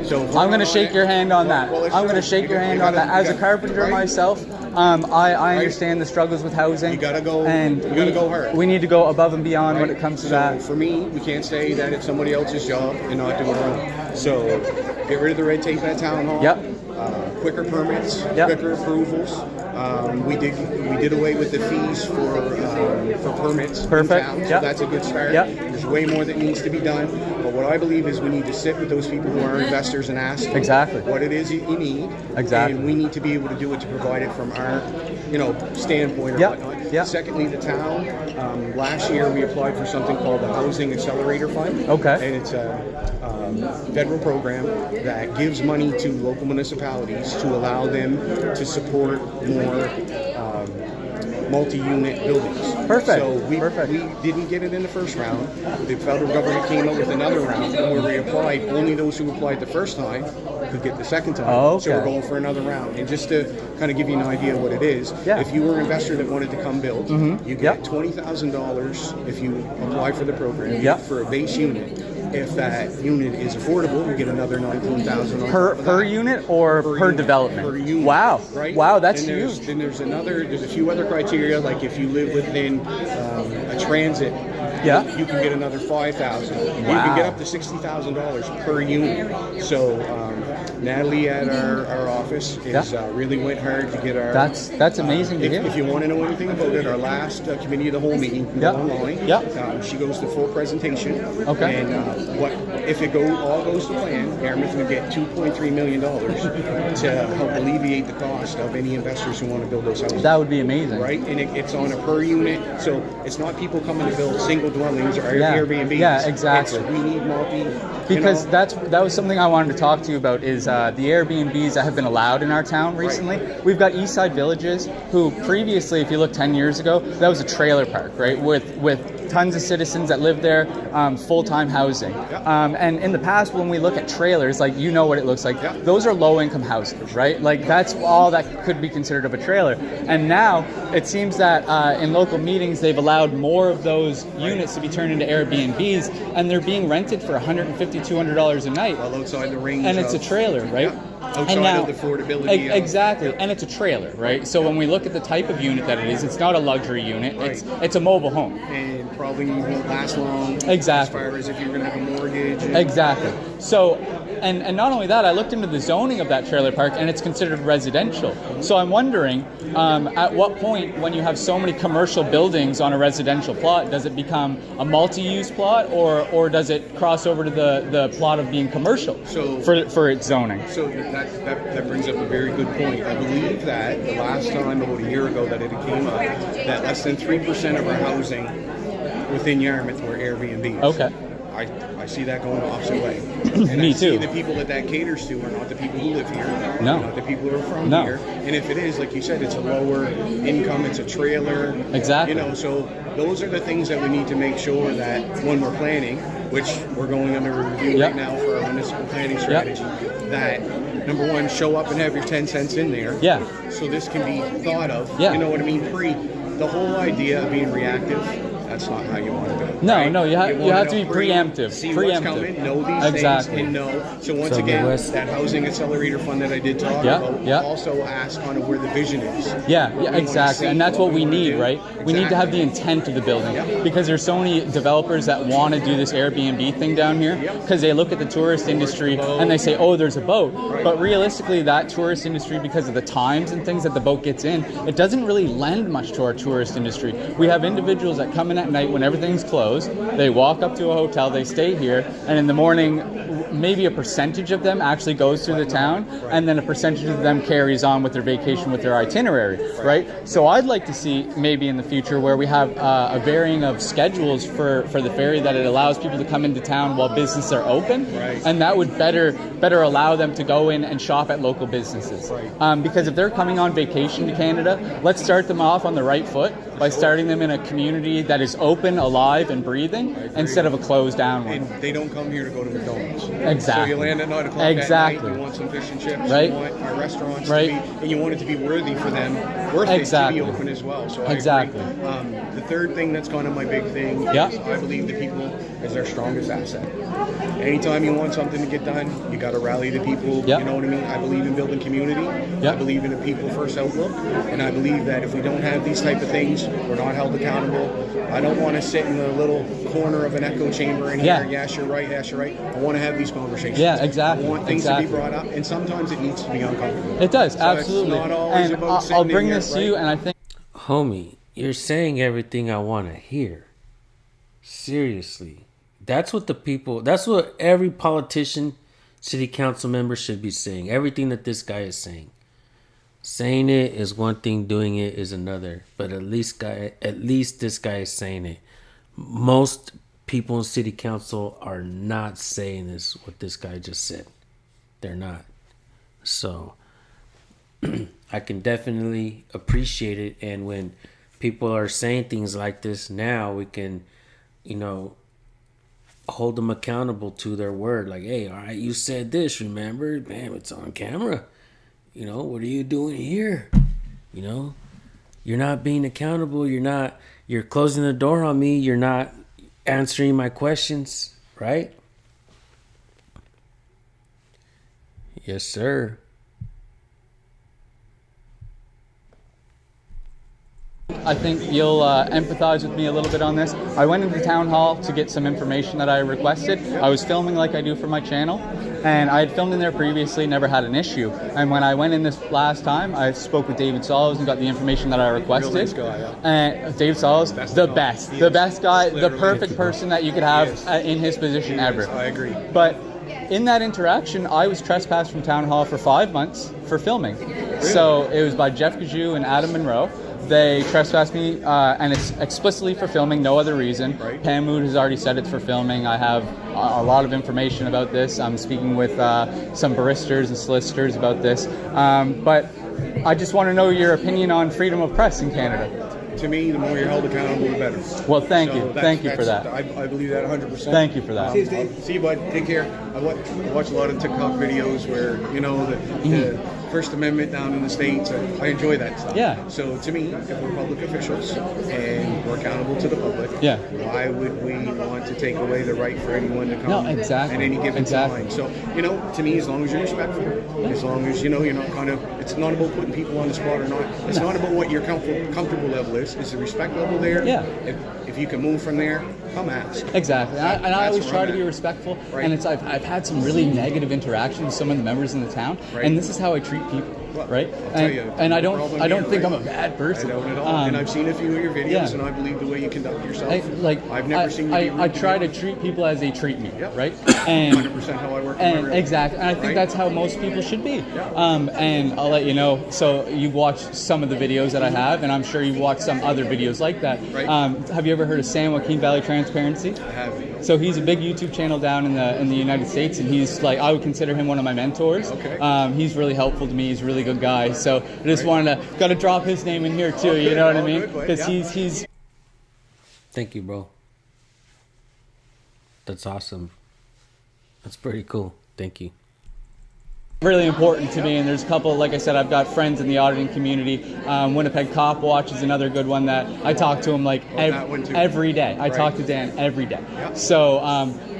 Speaker 8: So
Speaker 1: I'm going to shake your hand on that.
Speaker 8: Well, it's
Speaker 1: I'm going to
Speaker 8: true.
Speaker 1: shake
Speaker 8: You
Speaker 1: your
Speaker 8: got-
Speaker 1: hand
Speaker 8: you
Speaker 1: on
Speaker 8: gotta-
Speaker 1: that. As
Speaker 8: you
Speaker 1: a
Speaker 8: got-
Speaker 1: carpenter
Speaker 8: right?
Speaker 1: myself, I understand the struggles with housing.
Speaker 8: You gotta go-
Speaker 1: And
Speaker 8: you gotta go hard.
Speaker 1: we need to go above and beyond when
Speaker 8: Right?
Speaker 1: it comes to
Speaker 8: So
Speaker 1: that.
Speaker 8: for me, we can't say that it's somebody else's job and not do it our own. So get rid of the red tape at town hall.
Speaker 1: Yep.
Speaker 8: Quicker permits,
Speaker 1: Yep.
Speaker 8: quicker approvals. We did away with the fees for permits.
Speaker 1: Perfect.
Speaker 8: In town, so
Speaker 1: Yep.
Speaker 8: that's a good start.
Speaker 1: Yep.
Speaker 8: There's way more that needs to be done. But what I believe is we need to sit with those people who are investors and ask them
Speaker 1: Exactly.
Speaker 8: what it is that you need.
Speaker 1: Exactly.
Speaker 8: And we need to be able to do it to provide it from our, standpoint or
Speaker 1: Yep.
Speaker 8: whatnot.
Speaker 1: Yep.
Speaker 8: Secondly, the town, last year we applied for something called the Housing Accelerator Fund.
Speaker 1: Okay.
Speaker 8: And it's a federal program that gives money to local municipalities to allow them to support more multi-unit buildings.
Speaker 1: Perfect.
Speaker 8: So we didn't get it in the first round. The federal government came up with another round, and where we applied, only those who applied the first time could get the second time.
Speaker 1: Oh,
Speaker 8: So we're
Speaker 1: okay.
Speaker 8: going for another round. And just to kind of give you an idea of what it is,
Speaker 1: Yeah.
Speaker 8: if you were an investor that wanted to come build, you get
Speaker 1: Yep.
Speaker 8: $20,000 if you apply for the program
Speaker 1: Yep.
Speaker 8: for a base unit. If that unit is affordable, you get another $19,000 on top of
Speaker 1: Per
Speaker 8: that.
Speaker 1: unit or per development?
Speaker 8: Per unit.
Speaker 1: Wow.
Speaker 8: Right?
Speaker 1: Wow, that's
Speaker 8: And
Speaker 1: huge.
Speaker 8: Then there's a few other criteria, like if you live within a transit,
Speaker 1: Yeah.
Speaker 8: you can get another $5,000. You
Speaker 1: Wow.
Speaker 8: can get up to $60,000 per unit. So Natalie at our office is really went hard to get our.
Speaker 1: That's amazing to hear.
Speaker 8: If you want to know anything about it, our last committee of the whole meeting, you can
Speaker 1: Yep.
Speaker 8: go online.
Speaker 1: Yep.
Speaker 8: She goes to full presentation.
Speaker 1: Okay.
Speaker 8: And what if it all goes to plan? Yarmouth would get $2.3 million to help alleviate the cost of any investors who want to build those houses.
Speaker 1: That would be amazing.
Speaker 8: Right, and it's on a per unit, so it's not people coming to build single dwellings or
Speaker 1: Yeah.
Speaker 8: Airbnbs.
Speaker 1: Yeah, exactly.
Speaker 8: We need multi.
Speaker 1: Because that was something I wanted to talk to you about is the Airbnbs that have been allowed in our town recently. We've got Eastside Villages, who previously, if you look 10 years ago, that was a trailer park, right? With tons of citizens that lived there, full-time housing. And in the past, when we look at trailers, like you know what it looks like, those are low-income housing, right? Like that's all that could be considered of a trailer. And now it seems that in local meetings, they've allowed more of those units to be turned into Airbnbs, and they're being rented for $150, $200 a night.
Speaker 8: Well, outside the range.
Speaker 1: And it's a trailer, right?
Speaker 8: Outside
Speaker 1: And now,
Speaker 8: of the affordability.
Speaker 1: exactly, and it's a trailer, right? So when we look at the type of unit that it is, it's not a luxury unit. It's a mobile home.
Speaker 8: And probably won't last long.
Speaker 1: Exactly.
Speaker 8: As far as if you're going to have a mortgage.
Speaker 1: Exactly. So, and not only that, I looked into the zoning of that trailer park, and it's considered residential. So I'm wondering, at what point, when you have so many commercial buildings on a residential plot, does it become a multi-use plot, or does it cross over to the plot of being commercial for its zoning?
Speaker 8: So that brings up a very good point. I believe that the last time, about a year ago, that it came up, that less than 3% of our housing within Yarmouth were Airbnbs.
Speaker 1: Okay.
Speaker 8: I see that going the opposite way. And
Speaker 1: Me
Speaker 8: I see
Speaker 1: too.
Speaker 8: the people that caters to are not the people who live here.
Speaker 1: No.
Speaker 8: Not the people who are from
Speaker 1: No.
Speaker 8: here. And if it is, like you said, it's a lower income, it's a trailer.
Speaker 1: Exactly.
Speaker 8: So those are the things that we need to make sure that when we're planning, which we're going under review
Speaker 1: Yep.
Speaker 8: right now for our municipal planning strategy, that number one, show up and have your 10 cents in there.
Speaker 1: Yeah.
Speaker 8: So this can be thought of.
Speaker 1: Yeah.
Speaker 8: You know what I mean? The whole idea of being reactive That's not how you want to do it.
Speaker 1: No,
Speaker 8: right?
Speaker 1: no, you have
Speaker 8: wanna
Speaker 1: to be
Speaker 8: know-
Speaker 1: preemptive.
Speaker 8: See
Speaker 1: Preemptive.
Speaker 8: what's coming, know these
Speaker 1: Exactly.
Speaker 8: things, and know. So once
Speaker 3: So
Speaker 8: again,
Speaker 3: Wes-
Speaker 8: that housing accelerator fund that I did talk
Speaker 1: Yeah,
Speaker 8: about,
Speaker 1: yeah.
Speaker 8: also ask kind of where the vision is.
Speaker 1: Yeah,
Speaker 8: What we wanna
Speaker 1: exactly.
Speaker 8: see,
Speaker 1: And that's what we
Speaker 8: wanna
Speaker 1: need,
Speaker 8: do.
Speaker 1: right? We need to have the
Speaker 8: Exactly.
Speaker 1: intent of the building
Speaker 8: Yep.
Speaker 1: because there's so many developers that want to do this Airbnb thing down here
Speaker 8: Yep.
Speaker 1: because they look at the tourist industry and they say, oh, there's a boat. But realistically, that tourist industry, because of the times and things that the boat gets in, it doesn't really lend much to our tourist industry. We have individuals that come in at night when everything's closed, they walk up to a hotel, they stay here, and in the morning, maybe a percentage of them actually goes through the town, and then a percentage of them carries on with their vacation with their itinerary, right? So I'd like to see maybe in the future where we have a varying of schedules for the ferry, that it allows people to come into town while businesses are open, and that would better allow them to go in and shop at local businesses. Because if they're coming on vacation to Canada, let's start them off on the right foot by starting them in a community that is open, alive, and breathing instead of a closed down one.
Speaker 8: And they don't come here to go to McDonald's.
Speaker 1: Exactly.
Speaker 8: So you land at 9 o'clock
Speaker 1: Exactly.
Speaker 8: at night, you want some fish and chips,
Speaker 1: Right.
Speaker 8: you want our restaurants
Speaker 1: Right.
Speaker 8: to be, and you want it to be worthy for them, worth
Speaker 1: Exactly.
Speaker 8: it to be open as well. So I
Speaker 1: Exactly.
Speaker 8: agree. The third thing that's kind of my big thing
Speaker 1: Yeah.
Speaker 8: is I believe the people is our strongest asset. Anytime you want something to get done, you got to rally the people.
Speaker 1: Yeah.
Speaker 8: You know what I mean? I believe in building community.
Speaker 1: Yeah.
Speaker 8: I believe in a people first outlook, and I believe that if we don't have these type of things, we're not held accountable. I don't want to sit in a little corner of an echo chamber and
Speaker 1: Yeah.
Speaker 8: hear, yes, you're right, yes, you're right. I want to have these conversations.
Speaker 1: Yeah, exactly,
Speaker 8: I want things
Speaker 1: exactly.
Speaker 8: to be brought up, and sometimes it needs to be uncomfortable.
Speaker 1: It does,
Speaker 8: So
Speaker 1: absolutely.
Speaker 8: It's not always
Speaker 1: And
Speaker 8: about
Speaker 1: I'll
Speaker 8: sitting
Speaker 1: bring
Speaker 8: in
Speaker 1: this
Speaker 8: here,
Speaker 1: to you,
Speaker 8: right?
Speaker 1: and I think
Speaker 3: Homie, you're saying everything I want to hear. Seriously. That's what the people, that's what every politician, city council member should be saying. Everything that this guy is saying. Saying it is one thing, doing it is another. But at least this guy is saying it. Most people in city council are not saying this, what this guy just said. They're not. So I can definitely appreciate it. And when people are saying things like this now, we can, hold them accountable to their word. Like, hey, all right, you said this, remember? Bam, it's on camera. What are you doing here? You're not being accountable. You're closing the door on me. You're not answering my questions, right? Yes, sir.
Speaker 1: I think you'll empathize with me a little bit on this. I went into town hall to get some information that I requested. I was filming like I do for my channel, and I had filmed in there previously, never had an issue. And when I went in this last time, I spoke with David Solos and got the information that I requested.
Speaker 8: Real nice guy, yeah.
Speaker 1: And David Solos, the best guy, the
Speaker 8: Literally.
Speaker 1: perfect person that you could have in his position ever.
Speaker 8: I agree.
Speaker 1: But in that interaction, I was trespassed from town hall for 5 months for filming. So it was by Jeff Gajou and Adam Monroe. They trespassed me, and it's explicitly for filming, no other reason.
Speaker 8: Right.
Speaker 1: Pam Mood has already said it's for filming. I have a lot of information about this. I'm speaking with some barristers and solicitors about this. But I just want to know your opinion on freedom of press in Canada.
Speaker 8: To me, the more you're held accountable, the better.
Speaker 1: Well, thank you.
Speaker 8: that's-
Speaker 1: Thank you for
Speaker 8: that's-
Speaker 1: that.
Speaker 8: I believe that 100%.
Speaker 1: Thank you for that.
Speaker 8: See you, bud. Take care. I watch a lot of TikTok videos where, the First Amendment down in the States. I enjoy that stuff.
Speaker 1: Yeah.
Speaker 8: So to me, if we're public officials and we're accountable to the public,
Speaker 1: Yeah.
Speaker 8: why would we want to take away the right for anyone to come
Speaker 1: No, exactly.
Speaker 8: at any given
Speaker 1: Exactly.
Speaker 8: time? So, to me, as long as you're respectful, as long as, you're not kind of, it's not about putting people on the spot or not. It's not about what your comfortable level is. It's the respect level there.
Speaker 1: Yeah.
Speaker 8: If you can move from there, come ask.
Speaker 1: Exactly, and I
Speaker 8: That's
Speaker 1: always
Speaker 8: where
Speaker 1: try
Speaker 8: I'm
Speaker 1: to be
Speaker 8: at.
Speaker 1: respectful.
Speaker 8: Right.
Speaker 1: And I've had some really negative interactions with some of the members in the town,
Speaker 8: Right.
Speaker 1: and this is how I treat people,
Speaker 8: Well,
Speaker 1: right?
Speaker 8: I'll tell you,
Speaker 1: and I
Speaker 8: no
Speaker 1: don't
Speaker 8: problem
Speaker 1: think
Speaker 8: here,
Speaker 1: I'm a
Speaker 8: right?
Speaker 1: bad person.
Speaker 8: I don't at all. And I've seen a few of your videos,
Speaker 1: Yeah.
Speaker 8: and I believe the way you conduct yourself.
Speaker 1: I've
Speaker 8: never seen you be rude
Speaker 1: I
Speaker 8: to
Speaker 1: try
Speaker 8: me.
Speaker 1: to treat people as they treat me,
Speaker 8: Yep.
Speaker 1: right? And
Speaker 8: 100% how I work in my
Speaker 1: and
Speaker 8: room.
Speaker 1: exactly, and I think
Speaker 8: Right?
Speaker 1: that's how most people should be.
Speaker 8: Yeah.
Speaker 1: And I'll let you know. So you've watched some of the videos that I have, and I'm sure you've watched some other videos like that.
Speaker 8: Right.
Speaker 1: Have you ever heard of San Joaquin Valley Transparency?
Speaker 8: I have.
Speaker 1: So he's a big YouTube channel down in the United States, and he's like, I would consider him one of my mentors.
Speaker 8: Okay.
Speaker 1: He's really helpful to me. He's a really good guy. So I just wanted to got to drop his name in here too. You know what I
Speaker 8: all
Speaker 1: mean?
Speaker 8: good,
Speaker 1: Because
Speaker 8: yeah.
Speaker 1: he's
Speaker 3: Thank you, bro. That's awesome. That's pretty cool. Thank you.
Speaker 1: really important to me, and there's a couple, like I said, I've got friends in the auditing community. Winnipeg Cop Watch is another good one that I talk to him like
Speaker 8: that one too.
Speaker 1: every day. I talk to Dan every day. So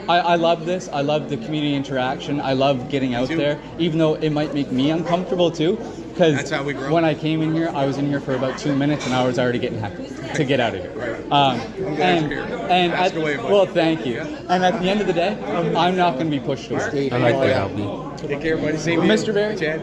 Speaker 1: I love this. I love the community interaction. I love getting out
Speaker 8: too.
Speaker 1: there, even though it might make me uncomfortable too. Because
Speaker 8: That's how we grow.
Speaker 1: when I came in here, I was in here for about 2 minutes, and I was already getting happy to get out of here.
Speaker 8: I'm glad you're here. Ask away, bud.
Speaker 1: Well, thank you. And at the end of the day, I'm not going to be pushed away.
Speaker 3: I like that, Albie.
Speaker 8: Take care, buddy. Same to you.
Speaker 1: Mr. Barry?
Speaker 8: Chad.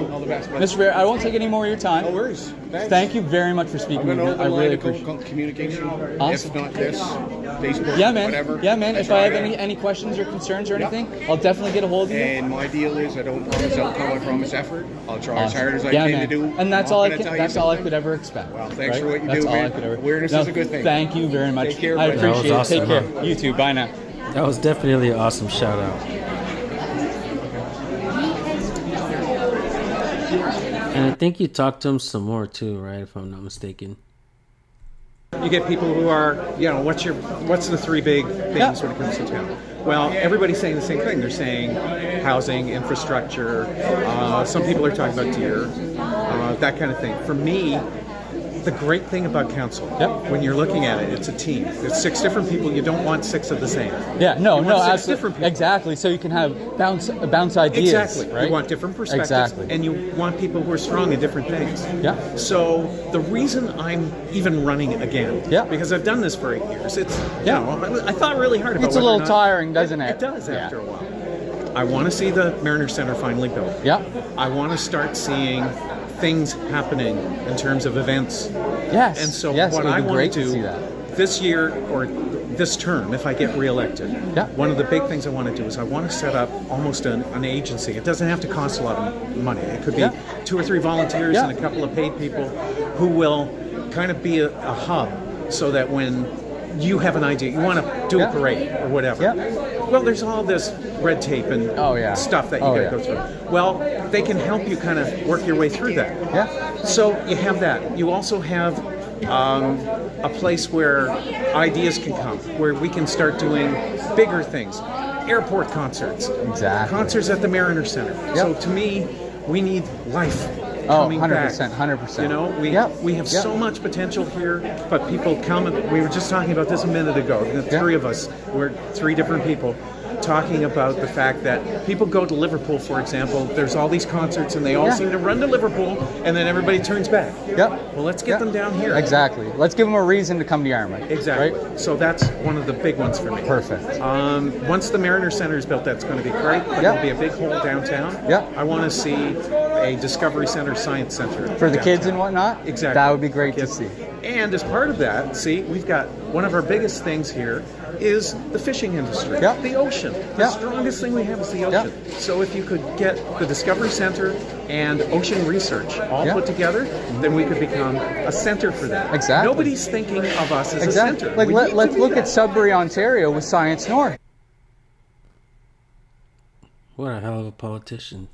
Speaker 8: All the best, buddy.
Speaker 1: Mr. Bear, I won't take any more of your time.
Speaker 8: No worries. Thanks.
Speaker 1: Thank you very much for speaking
Speaker 8: I'm
Speaker 1: with
Speaker 8: going
Speaker 1: me.
Speaker 8: to
Speaker 1: I
Speaker 8: open the
Speaker 1: really
Speaker 8: line to
Speaker 1: appreciate it.
Speaker 8: communication.
Speaker 1: Awesome.
Speaker 8: If not this, Facebook,
Speaker 1: Yeah, man.
Speaker 8: whatever.
Speaker 1: Yeah, man.
Speaker 8: I
Speaker 1: If I have
Speaker 8: try to.
Speaker 1: any questions or concerns or
Speaker 8: Yep.
Speaker 1: anything, I'll definitely get a hold of you.
Speaker 8: And my deal is I don't promise outcome, I promise effort. I'll try as hard as I
Speaker 1: Yeah,
Speaker 8: can
Speaker 1: man.
Speaker 8: to do.
Speaker 1: And that's
Speaker 8: I'm
Speaker 1: all I
Speaker 8: not
Speaker 1: can.
Speaker 8: gonna tell
Speaker 1: That's
Speaker 8: you
Speaker 1: all I
Speaker 8: something.
Speaker 1: could ever expect.
Speaker 8: Well, thanks
Speaker 1: right?
Speaker 8: for what you
Speaker 1: That's
Speaker 8: do,
Speaker 1: all I
Speaker 8: man.
Speaker 1: could ever.
Speaker 8: Awareness is a good thing.
Speaker 1: Thank you very much.
Speaker 8: Take care,
Speaker 1: I
Speaker 8: buddy.
Speaker 1: appreciate
Speaker 3: That was
Speaker 1: it. Take
Speaker 3: awesome,
Speaker 1: care. You too. Bye now.
Speaker 3: That was definitely an awesome shout out. And I think you talked to him some more too, right? If I'm not mistaken.
Speaker 12: You get people who are, what's the three big things when it comes to town? Well, everybody's saying the same thing. They're saying housing, infrastructure. Some people are talking about deer, that kind of thing. For me, the great thing about council, when you're looking at it, it's a team. There's 6 different people. You don't want 6 of the same.
Speaker 1: Yeah. No.
Speaker 12: You
Speaker 1: No.
Speaker 12: want 6
Speaker 1: Absolutely.
Speaker 12: different people.
Speaker 1: Exactly. So you can have bounce ideas.
Speaker 12: Exactly.
Speaker 1: Right.
Speaker 12: You want different perspectives,
Speaker 1: Exactly.
Speaker 12: and you want people who are strong in different things.
Speaker 1: Yeah.
Speaker 12: So the reason I'm even running again, because I've done this for 8 years, it's I thought really hard about.
Speaker 1: It's a
Speaker 12: whether
Speaker 1: little
Speaker 12: or not-
Speaker 1: tiring, doesn't it?
Speaker 12: It does
Speaker 1: Yeah.
Speaker 12: after a while. I want to see the Mariner Center finally built.
Speaker 1: Yeah.
Speaker 12: I want to start seeing things happening in terms of events.
Speaker 1: Yes.
Speaker 12: And so
Speaker 1: yes,
Speaker 12: what
Speaker 1: it would
Speaker 12: I
Speaker 1: be
Speaker 12: want
Speaker 1: great
Speaker 12: to do
Speaker 1: see that.
Speaker 12: this year or this term, if I get reelected, one of the big things I want to do is I want to set up almost an agency. It doesn't have to cost a lot of money. It could be 2 or 3 volunteers and a couple of paid people who will kind of be a hub so that when you have an idea, you want to do a parade or whatever. Well, there's all this red tape and stuff that you got to go through. Well, they can help you kind of work your way through that.
Speaker 1: Yeah.
Speaker 12: So you have that. You also have a place where ideas can come, where we can start doing bigger things. Airport concerts.
Speaker 1: Exactly.
Speaker 12: Concerts at the Mariner Center. So to me, we need life.
Speaker 1: Oh,
Speaker 12: Coming
Speaker 1: 100%,
Speaker 12: back.
Speaker 1: 100%.
Speaker 12: You know, we have so much potential here, but people come, and we were just talking about this a minute ago. The 3 of us, we're 3 different people, talking about the fact that people go to Liverpool, for example, there's all these concerts and they all seem to run to Liverpool and then everybody turns back. Well, let's get them down here.
Speaker 1: Exactly. Let's give them a reason to come to Yarmouth.
Speaker 12: Exactly.
Speaker 1: Right?
Speaker 12: So that's one of the big ones for me.
Speaker 1: Perfect.
Speaker 12: Once the Mariner Center is built, that's going to be great. There'll be a big hole downtown. I want to see a Discovery Center, Science Center.
Speaker 1: For the
Speaker 12: downtown.
Speaker 1: kids and whatnot?
Speaker 12: Exactly.
Speaker 1: That would be great to see.
Speaker 12: And as part of that, see, we've got one of our biggest things here is the fishing industry, the ocean. The strongest thing we have is the ocean. So if you could get the Discovery Center and ocean research all put together, then we could become a center for that.
Speaker 1: Exactly.
Speaker 12: Nobody's thinking of us as a
Speaker 1: Exactly.
Speaker 12: center.
Speaker 1: Like
Speaker 12: We need to
Speaker 1: let's
Speaker 12: be
Speaker 1: look
Speaker 12: that.
Speaker 1: at Sudbury, Ontario with Science North.
Speaker 3: What a hell of a politician.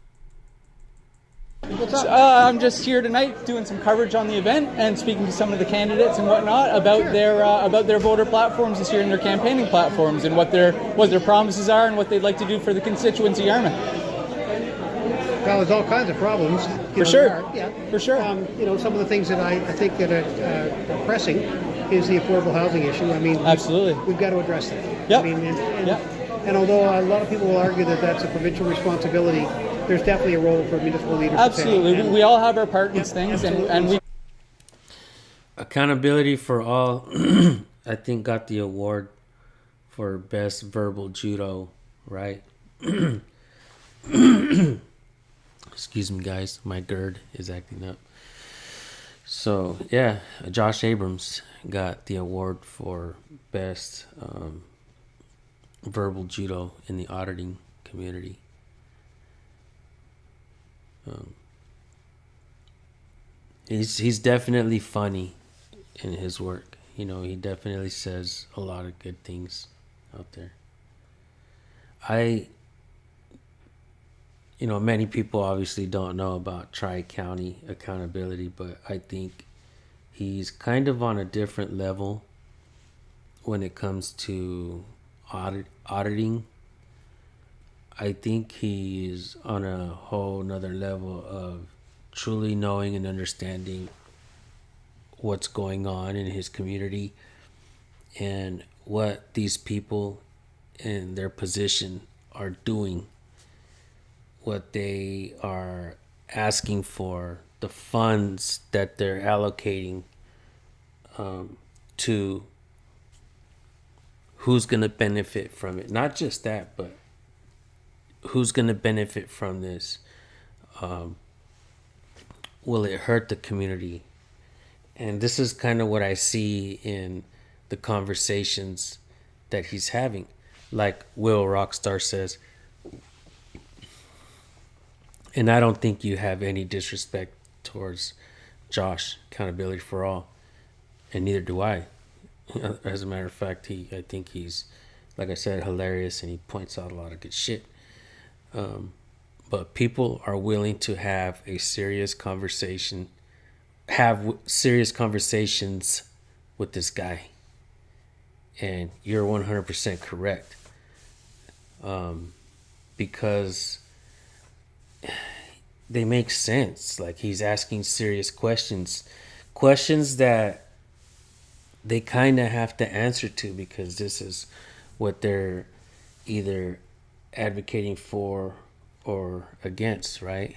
Speaker 1: I'm just here tonight doing some coverage on the event and speaking to some of the candidates and whatnot about their voter platforms this year and their campaigning platforms and what their promises are and what they'd like to do for the constituents of Yarmouth.
Speaker 13: Well, there's all kinds of problems.
Speaker 1: For sure.
Speaker 13: For sure. Some of the things that I think that are pressing is the affordable housing issue. I mean,
Speaker 1: absolutely,
Speaker 13: we've got to address that.
Speaker 1: Yep.
Speaker 13: I mean, and although a lot of people will argue that that's a provincial responsibility, there's definitely a role for municipal leaders.
Speaker 1: Absolutely.
Speaker 13: To play.
Speaker 1: We all have our part in things, and we.
Speaker 3: Accountability for All, I think, got the award for best verbal judo, right? Excuse me, guys. My GERD is acting up. So, yeah, Josh Abrams got the award for best verbal judo in the auditing community. He's definitely funny in his work. You know, he definitely says a lot of good things out there. Many people obviously don't know about Tri-County accountability, but I think he's kind of on a different level when it comes to auditing. I think he's on a whole nother level of truly knowing and understanding what's going on in his community and what these people in their position are doing, what they are asking for, the funds that they're allocating to who's going to benefit from it. Not just that, but who's going to benefit from this. Will it hurt the community? And this is kind of what I see in the conversations that he's having. Like Will Rockstar says, and I don't think you have any disrespect towards Josh, Accountability for All, and neither do I. As a matter of fact, I think he's, like I said, hilarious, and he points out a lot of good shit. But people are willing to have a serious conversation, serious conversations with this guy. And you're 100% correct. Because they make sense. Like, he's asking serious questions that they kind of have to answer to, because this is what they're either advocating for or against, right?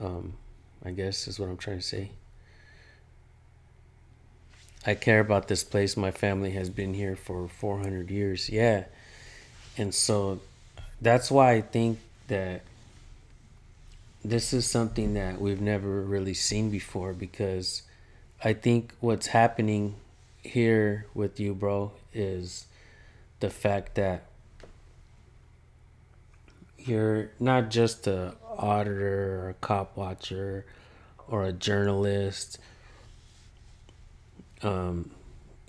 Speaker 3: I guess is what I'm trying to say. I care about this place. My family has been here for 400 years. Yeah. And so that's why I think that this is something that we've never really seen before, because I think what's happening here with you, bro, is the fact that you're not just a auditor or a cop watcher or a journalist.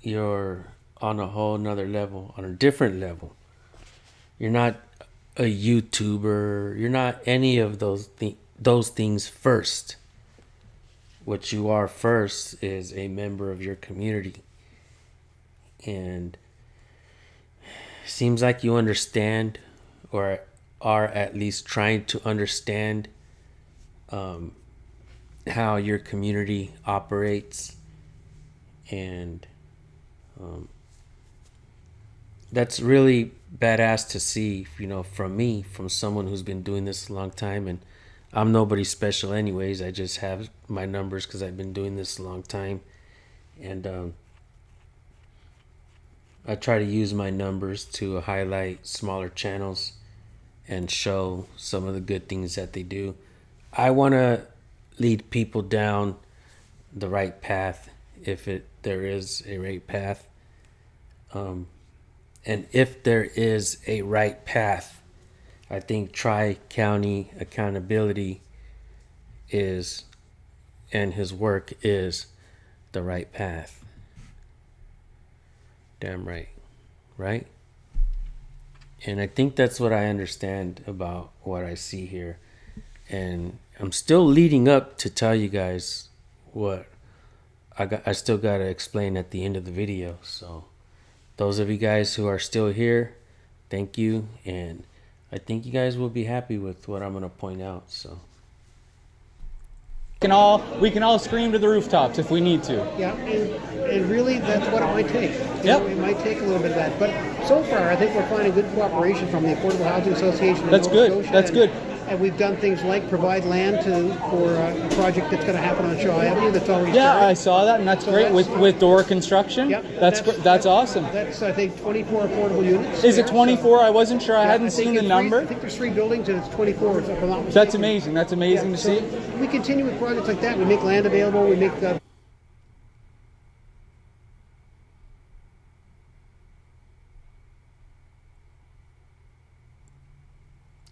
Speaker 3: You're on a whole nother level, on a different level. You're not a YouTuber. You're not any of those things first. What you are first is a member of your community. And it seems like you understand, or are at least trying to understand, how your community operates. And that's really badass to see, from me, from someone who's been doing this a long time. And I'm nobody special anyways. I just have my numbers because I've been doing this a long time. And I try to use my numbers to highlight smaller channels and show some of the good things that they do. I want to lead people down the right path, if there is a right path. And if there is a right path, I think Tri-County Accountability is, and his work is, the right path. Damn right. Right? And I think that's what I understand about what I see here. And I'm still leading up to tell you guys what I still got to explain at the end of the video. So those of you guys who are still here, thank you. And I think you guys will be happy with what I'm going to point out. So
Speaker 1: we can all scream to the rooftops if we need to.
Speaker 13: Yeah, and really that's what it might take.
Speaker 1: Yep.
Speaker 13: It might take a little bit of that. But so far, I think we're finding good cooperation from the Affordable Housing Association of
Speaker 1: That's
Speaker 13: Nova
Speaker 1: good.
Speaker 13: Scotia.
Speaker 1: That's good.
Speaker 13: And we've done things like provide land for a project that's going to happen on Shaw Avenue that's already
Speaker 1: Yeah,
Speaker 13: started.
Speaker 1: I saw that, and that's
Speaker 13: So
Speaker 1: great
Speaker 13: that's-
Speaker 1: with Dora Construction.
Speaker 13: Yep,
Speaker 1: That's awesome.
Speaker 13: That's, I think, 24 affordable units.
Speaker 1: Is it
Speaker 13: there,
Speaker 1: 24? I wasn't sure. I
Speaker 13: Yeah,
Speaker 1: hadn't
Speaker 13: think
Speaker 1: seen the
Speaker 13: it's
Speaker 1: number.
Speaker 13: I think there's 3 buildings and it's 24, if I'm not mistaken.
Speaker 1: That's amazing. That's amazing to
Speaker 13: so
Speaker 1: see.
Speaker 13: We continue with projects like that. We make land available. We make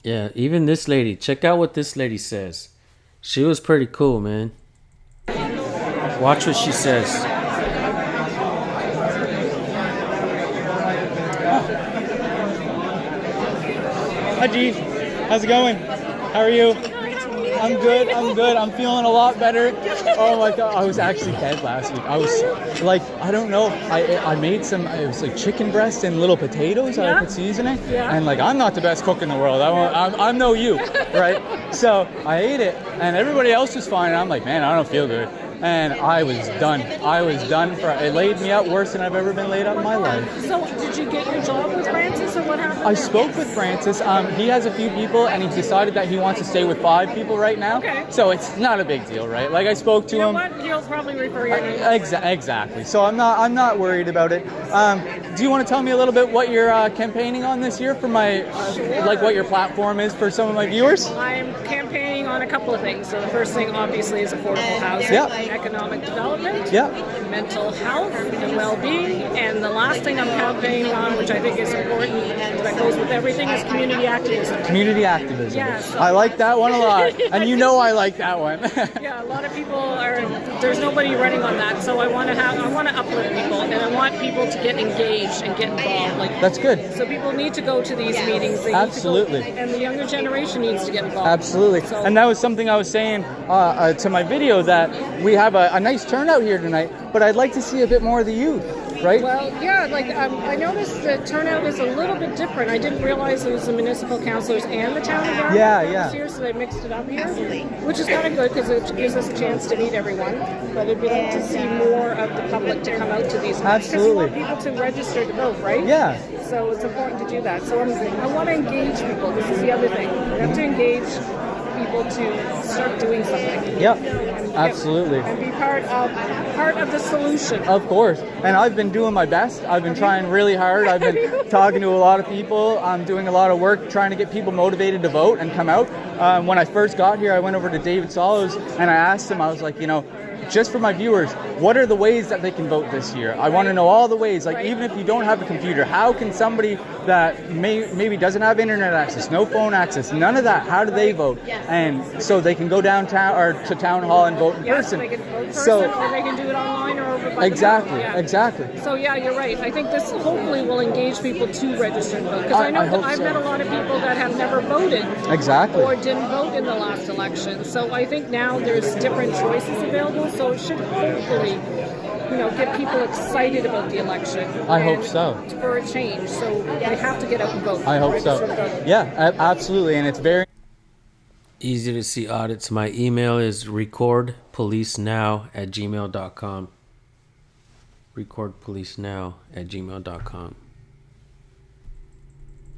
Speaker 3: yeah, even this lady, check out what this lady says. She was pretty cool, man. Watch what she says.
Speaker 1: Hi, G. How's it going? How are you? I'm good. I'm good. I'm feeling a lot better. Oh my god, I was actually dead last week. I was like, I don't know. I made some. It was like chicken breast and little potatoes. I put seasoning.
Speaker 7: Yeah.
Speaker 1: And like, I'm not the best cook in the world. I'm no you, right? So I ate it, and everybody else was fine. And I'm like, man, I don't feel good. And I was done. It laid me out worse than I've ever been laid out in my life.
Speaker 7: So, did you get your job with Francis, or what happened?
Speaker 1: I spoke with Francis. He has a few people, and he decided that he wants to stay with 5 people right now.
Speaker 7: Okay.
Speaker 1: So it's not a big deal, right? Like, I spoke to
Speaker 7: You know
Speaker 1: him.
Speaker 7: what? He'll probably refer your name.
Speaker 1: Exactly. So I'm not worried about it. Do you want to tell me a little bit what you're campaigning on this year for my, like what your platform is for some of my viewers?
Speaker 7: I'm campaigning on a couple of things. So the first thing, obviously, is affordable housing, economic development, mental health and well-being, and the last thing I'm campaigning on, which I think is important, that goes with everything, is community activism.
Speaker 1: Community activism.
Speaker 7: Yes.
Speaker 1: I like that one a lot, and you know I like that one.
Speaker 7: Yeah, a lot of people there's nobody running on that, so I want to uplift people, and I want people to get engaged and get involved. Like,
Speaker 1: that's good.
Speaker 7: So people need to go to these meetings. They
Speaker 1: Absolutely.
Speaker 7: Need to go, and the younger generation needs to get involved.
Speaker 1: Absolutely.
Speaker 7: So,
Speaker 1: And that was something I was saying to my video, that we have a nice turnout here tonight, but I'd like to see a bit more of the youth, right?
Speaker 7: Well, yeah, like I noticed the turnout is a little bit different. I didn't realize it was the municipal councillors and the town of Yarmouth this year, so they mixed it up here, which is kind of good because it gives us a chance to meet everyone. But it'd be like to see more of the public to come out to these events.
Speaker 1: Absolutely.
Speaker 7: Because we want people to register to vote, right?
Speaker 1: Yeah.
Speaker 7: So it's important to do that. So I want to engage people. This is the other thing. We have to engage people to start doing something.
Speaker 1: Yep. Absolutely.
Speaker 7: And be part of the solution.
Speaker 1: Of course. And I've been doing my best. I've been trying really hard. I've been talking to a lot of people. I'm doing a lot of work trying to get people motivated to vote and come out. When I first got here, I went over to David Sallows and I asked him, I was like, just for my viewers, what are the ways that they can vote this year? I want to know all the ways. Like, even if you don't have a computer, how can somebody that maybe doesn't have internet access, no phone access, none of that, how do they vote? And so they can go downtown or to town hall and vote in person.
Speaker 7: They can vote in person, or they can do it online or over by
Speaker 1: Exactly.
Speaker 7: the phone.
Speaker 1: Exactly.
Speaker 7: So yeah, you're right. I think this hopefully will engage people to register and vote. Because I know that I've met a lot of people that have never voted.
Speaker 1: Exactly.
Speaker 7: Or didn't vote in the last election. So I think now there's different choices available. So it should hopefully, get people excited about the election.
Speaker 1: I hope so.
Speaker 7: For a change. So they have to get out and vote.
Speaker 1: I hope so. Yeah, absolutely. And it's very
Speaker 3: easy to see audits. My email is recordpolicenow@gmail.com. recordpolicenow@gmail.com.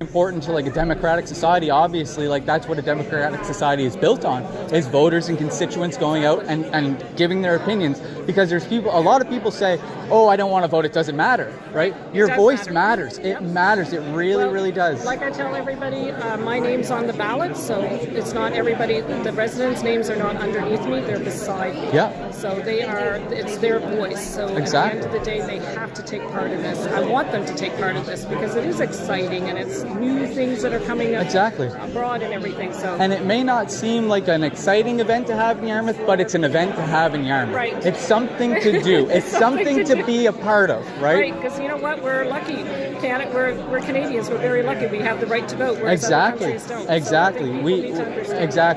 Speaker 1: important to like a democratic society. Obviously, like that's what a democratic society is built on, is voters and constituents going out and giving their opinions. Because there's a lot of people say, oh, I don't want to vote, it doesn't matter, right? Your voice matters. It matters. It really does.
Speaker 7: Like I tell everybody, my name's on the ballot, so it's not everybody, the residents' names are not underneath me, they're beside me.
Speaker 1: Yeah.
Speaker 7: So it's their voice. So at the end of the day, they have to take part in this. I want them to take part in this because it is exciting and it's new things that are coming up abroad and everything. So.
Speaker 1: And it may not seem like an exciting event to have in Yarmouth, but it's an event to have in Yarmouth.
Speaker 7: Right.
Speaker 1: It's something to do. It's something to be a part of, right?
Speaker 7: Right, because you know what? We're lucky. We're Canadians. We're very lucky. We have the right to vote, whereas other countries don't.
Speaker 1: Exactly.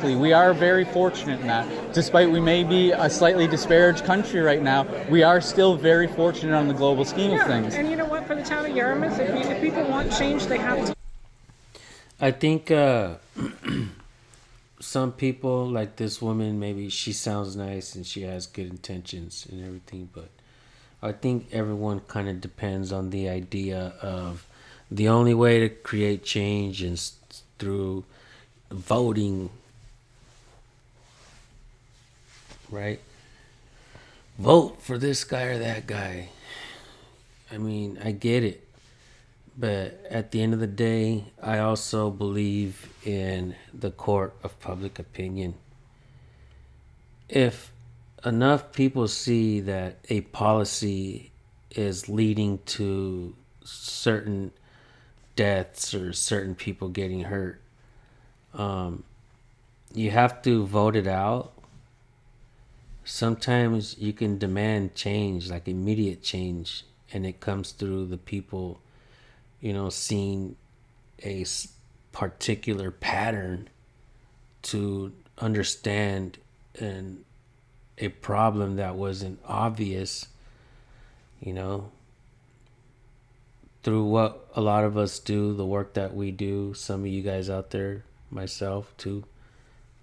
Speaker 7: So
Speaker 1: We are very fortunate in that. Despite we may be a slightly disparaged country right now, we are still very fortunate on the global scheme of things.
Speaker 7: And you know what? For the town of Yarmouth, if people want change, they have to.
Speaker 3: I think some people, like this woman, maybe she sounds nice and she has good intentions and everything, but I think everyone kind of depends on the idea of the only way to create change is through voting, right? Vote for this guy or that guy. I mean, I get it. But at the end of the day, I also believe in the court of public opinion. If enough people see that a policy is leading to certain deaths or certain people getting hurt, you have to vote it out. Sometimes you can demand change, like immediate change, and it comes through the people seeing a particular pattern to understand a problem that wasn't obvious, you know, through what a lot of us do, the work that we do, some of you guys out there, myself too.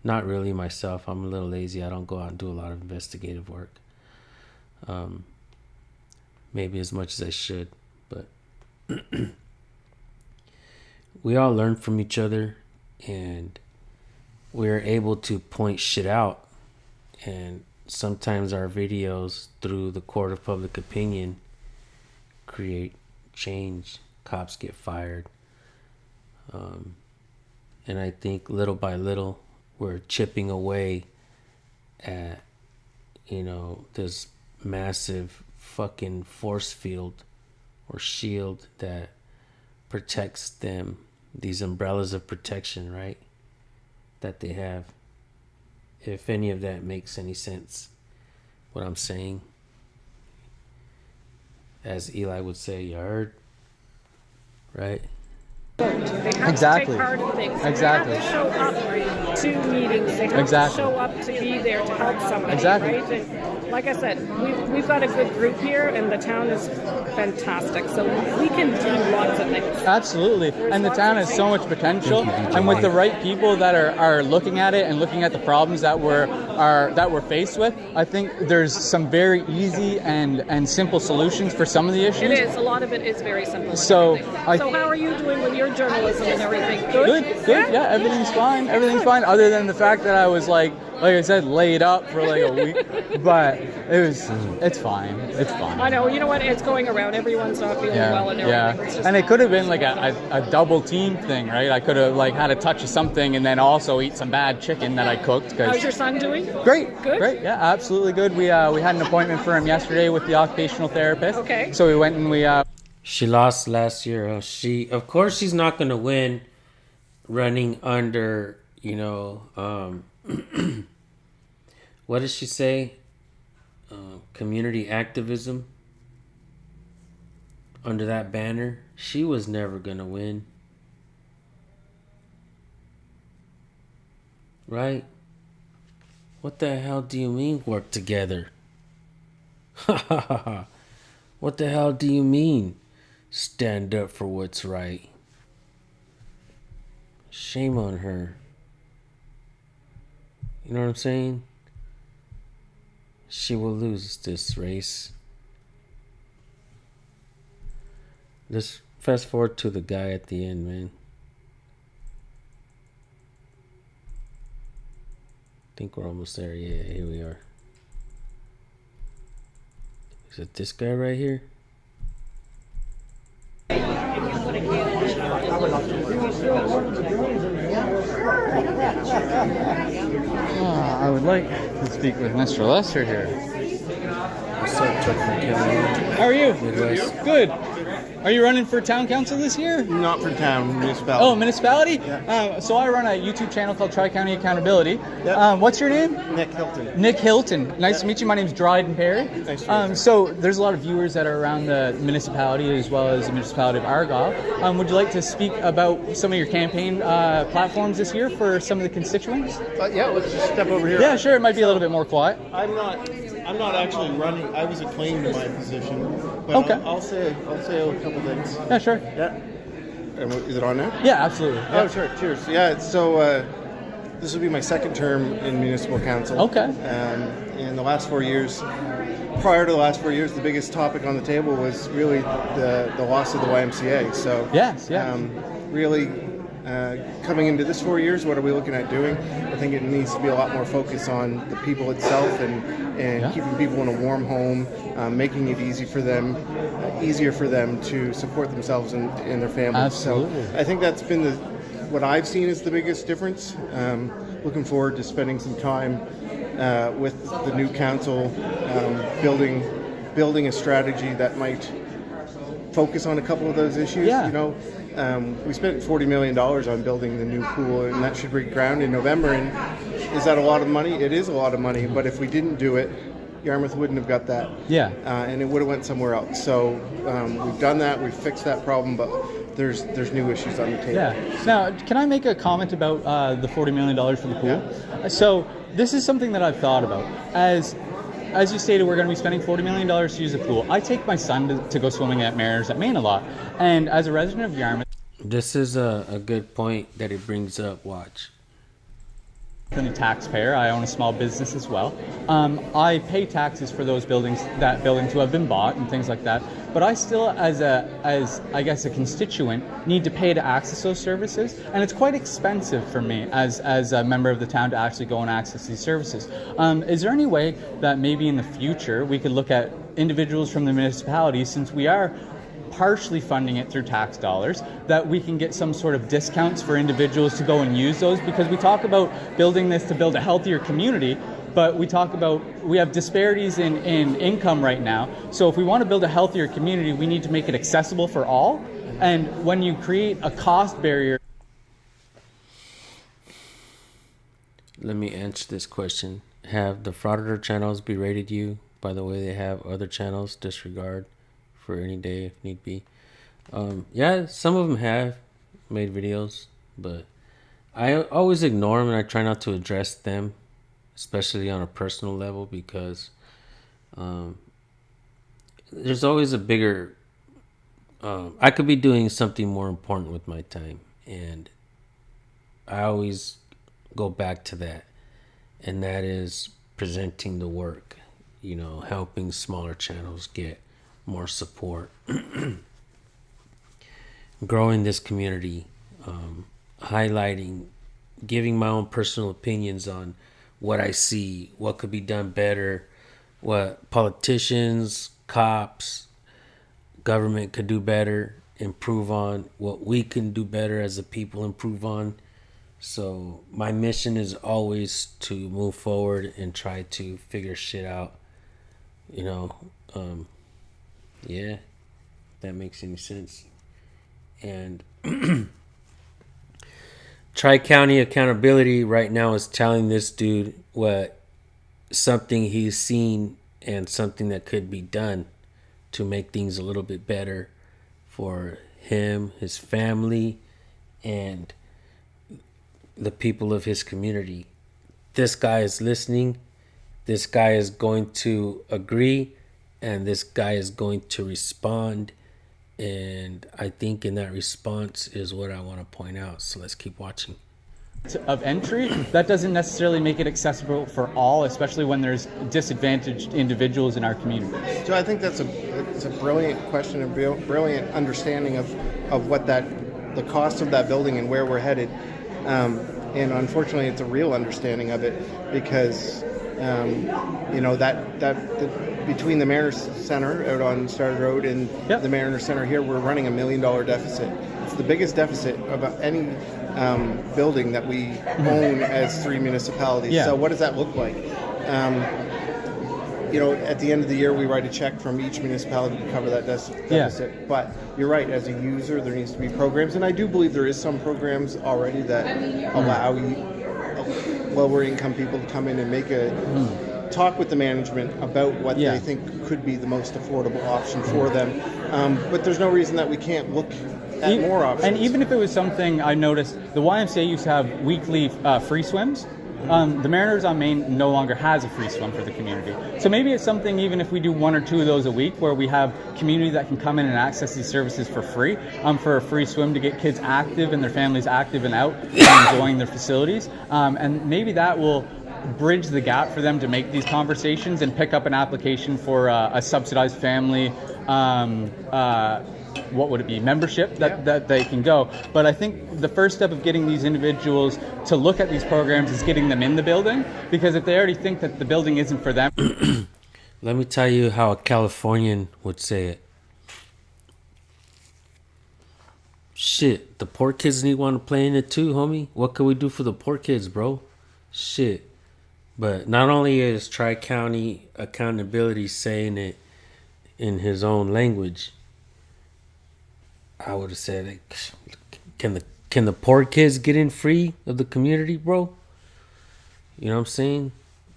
Speaker 3: Not really myself. I'm a little lazy. I don't go out and do a lot of investigative work. Maybe as much as I should, but we all learn from each other, and we're able to point shit out. And sometimes our videos, through the court of public opinion, create change. Cops get fired. And I think little by little, we're chipping away at, you know, this massive fucking force field or shield that protects them, these umbrellas of protection, right, that they have. If any of that makes any sense, what I'm saying. As Eli would say, you heard, right?
Speaker 7: They have to take part in things.
Speaker 1: Exactly.
Speaker 7: They have to show up to meetings. They have to show up to be there to help somebody.
Speaker 1: Exactly.
Speaker 7: Right? And like I said, we've got a good group here, and the town is fantastic. So we can do lots of things.
Speaker 1: Absolutely. And the town has so much potential. And with the right people that are looking at it and looking at the problems that we're faced with, I think there's some very easy and simple solutions for some of the issues.
Speaker 7: It is. A lot of it is very simple.
Speaker 1: So
Speaker 7: So how are you doing with your journalism and everything? Good?
Speaker 1: Good. Yeah, everything's fine. Everything's fine. Other than the fact that I was like I said, laid up for like a week. But it's fine. It's fine.
Speaker 7: I know. You know what? It's going around. Everyone's not feeling well and everything. It's just
Speaker 1: And it could have been like a double team thing, right? I could have like had a touch of something and then also eat some bad chicken that I cooked.
Speaker 7: How's your son doing?
Speaker 1: Great.
Speaker 7: Good?
Speaker 1: Great. Yeah, absolutely good. We had an appointment for him yesterday with the occupational therapist.
Speaker 7: Okay.
Speaker 1: So we went and we
Speaker 3: She lost last year. Of course she's not going to win running under, you know, what does she say? Community activism. Under that banner. She was never going to win. Right? What the hell do you mean work together? What the hell do you mean stand up for what's right? Shame on her. You know what I'm saying? She will lose this race. Let's fast forward to the guy at the end, man. I think we're almost there. Yeah, here we are. Is it this guy right here?
Speaker 1: I would like to speak with Mr. Lester here.
Speaker 3: What's up, Chuck McKinley?
Speaker 1: How are you?
Speaker 3: Midwest.
Speaker 1: Good. Are you running for town council this year?
Speaker 6: Not for town, municipality.
Speaker 1: Oh, municipality?
Speaker 6: Yeah.
Speaker 1: So I run a YouTube channel called Tri-County Accountability.
Speaker 6: Yep.
Speaker 1: What's your name?
Speaker 6: Nick Hilton.
Speaker 1: Nick Hilton. Nice to meet you. My name's Dryden Perry.
Speaker 6: Nice to meet you.
Speaker 1: So there's a lot of viewers that are around the municipality as well as the municipality of Argyle. Would you like to speak about some of your campaign platforms this year for some of the constituents?
Speaker 6: Yeah, let's just step over here.
Speaker 1: Yeah, sure. It might be a little bit more quiet.
Speaker 6: I'm not actually running. I was acclaimed to my position. But
Speaker 1: Okay.
Speaker 6: I'll say a couple things.
Speaker 1: Yeah, sure.
Speaker 6: Yeah. And is it on now?
Speaker 1: Yeah, absolutely.
Speaker 6: Oh, sure. Cheers. Yeah. So this will be my second term in municipal council.
Speaker 1: Okay.
Speaker 6: In the last 4 years, prior to the last 4 years, the biggest topic on the table was really the loss of the YMCA. So
Speaker 1: yes, yeah.
Speaker 6: Really. Coming into this 4 years, what are we looking at doing? I think it needs to be a lot more focus on the people itself and keeping people in a warm home, making it easier for them to support themselves and their families.
Speaker 1: Absolutely.
Speaker 6: So I think that's been what I've seen is the biggest difference. Looking forward to spending some time with the new council, building a strategy that might focus on a couple of those issues.
Speaker 1: Yeah.
Speaker 6: You know, we spent $40 million on building the new pool, and that should break ground in November. And is that a lot of money? It is a lot of money, but if we didn't do it, Yarmouth wouldn't have got that.
Speaker 1: Yeah.
Speaker 6: And it would have went somewhere else. So we've done that. We've fixed that problem. But there's new issues on the table.
Speaker 1: Yeah. Now, can I make a comment about the $40 million for the pool? So this is something that I've thought about. As you stated, we're going to be spending $40 million to use the pool. I take my son to go swimming at Mariners at Maine a lot. And as a resident of Yarmouth...
Speaker 3: This is a good point that it brings up. Watch.
Speaker 1: I'm a taxpayer. I own a small business as well. I pay taxes for those buildings who have been bought and things like that. But I still, as I guess a constituent, need to pay to access those services, and it's quite expensive for me as a member of the town to actually go and access these services. Is there any way that maybe in the future we could look at individuals from the municipality, since we are partially funding it through tax dollars, that we can get some sort of discounts for individuals to go and use those? Because we talk about building this to build a healthier community, but we have disparities in income right now. So if we want to build a healthier community, we need to make it accessible for all. And when you create a cost barrier...
Speaker 3: Let me answer this question. Have the frauditor channels berated you by the way they have other channels? Disregard for any day if need be. Yeah, some of them have made videos, but I always ignore them and I try not to address them, especially on a personal level, because there's always a bigger... I could be doing something more important with my time, and I always go back to that, and that is presenting the work, helping smaller channels get more support, growing this community, highlighting, giving my own personal opinions on what I see, what could be done better, what politicians, cops, government could do better, improve on, what we can do better as a people, improve on. So my mission is always to move forward and try to figure shit out, yeah, if that makes any sense. And Tri-County Accountability right now is telling this dude something he's seen and something that could be done to make things a little bit better for him, his family, and the people of his community. This guy is listening. This guy is going to agree. And this guy is going to respond. And I think in that response is what I want to point out. So let's keep watching.
Speaker 1: Of entry, that doesn't necessarily make it accessible for all, especially when there's disadvantaged individuals in our community.
Speaker 6: So I think it's a brilliant question, a brilliant understanding of what the cost of that building and where we're headed. And unfortunately, it's a real understanding of it, because between the Mariners Center out on Started Road and the Mariners Center here, we're running $1 million deficit. It's the biggest deficit of any building that we own as three municipalities. So what does that look like? At the end of the year, we write a check from each municipality to cover that deficit. But you're right, as a user, there needs to be programs. And I do believe there is some programs already that allow lower income people to come in and talk with the management about what they think could be the most affordable option for them. But there's no reason that we can't look at more options.
Speaker 1: And even if it was something, I noticed the YMCA used to have weekly free swims. The Mariners on Main no longer has a free swim for the community. So maybe it's something, even if we do 1 or 2 of those a week, where we have community that can come in and access these services for free, for a free swim to get kids active and their families active and out and enjoying their facilities. And maybe that will bridge the gap for them to make these conversations and pick up an application for a subsidized family what would it be, membership that they can go. But I think the first step of getting these individuals to look at these programs is getting them in the building, because if they already think that the building isn't for them.
Speaker 3: Let me tell you how a Californian would say it. Shit, the poor kids need one to play in it too, homie. What can we do for the poor kids, bro? Shit. But not only is Tri-County Accountability saying it in his own language, I would have said, can the poor kids get in free of the community, bro? You know what I'm saying?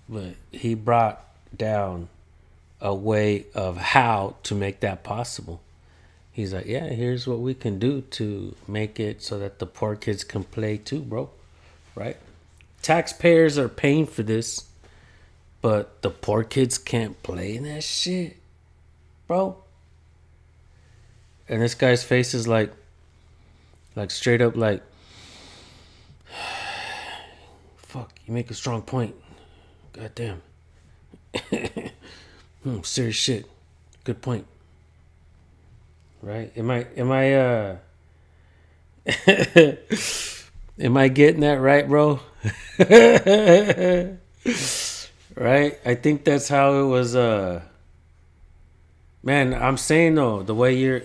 Speaker 3: But he brought down a way of how to make that possible. he's like, yeah, here's what we can do to make it so that the poor kids can play too, bro. Right? Taxpayers are paying for this, but the poor kids can't play in that shit, bro. And this guy's face is like straight up like, fuck, you make a strong point. God damn. Serious shit. Good point. Right? Am I am I getting that right, bro? Right? I think that's how it was. Man, I'm saying though, the way you're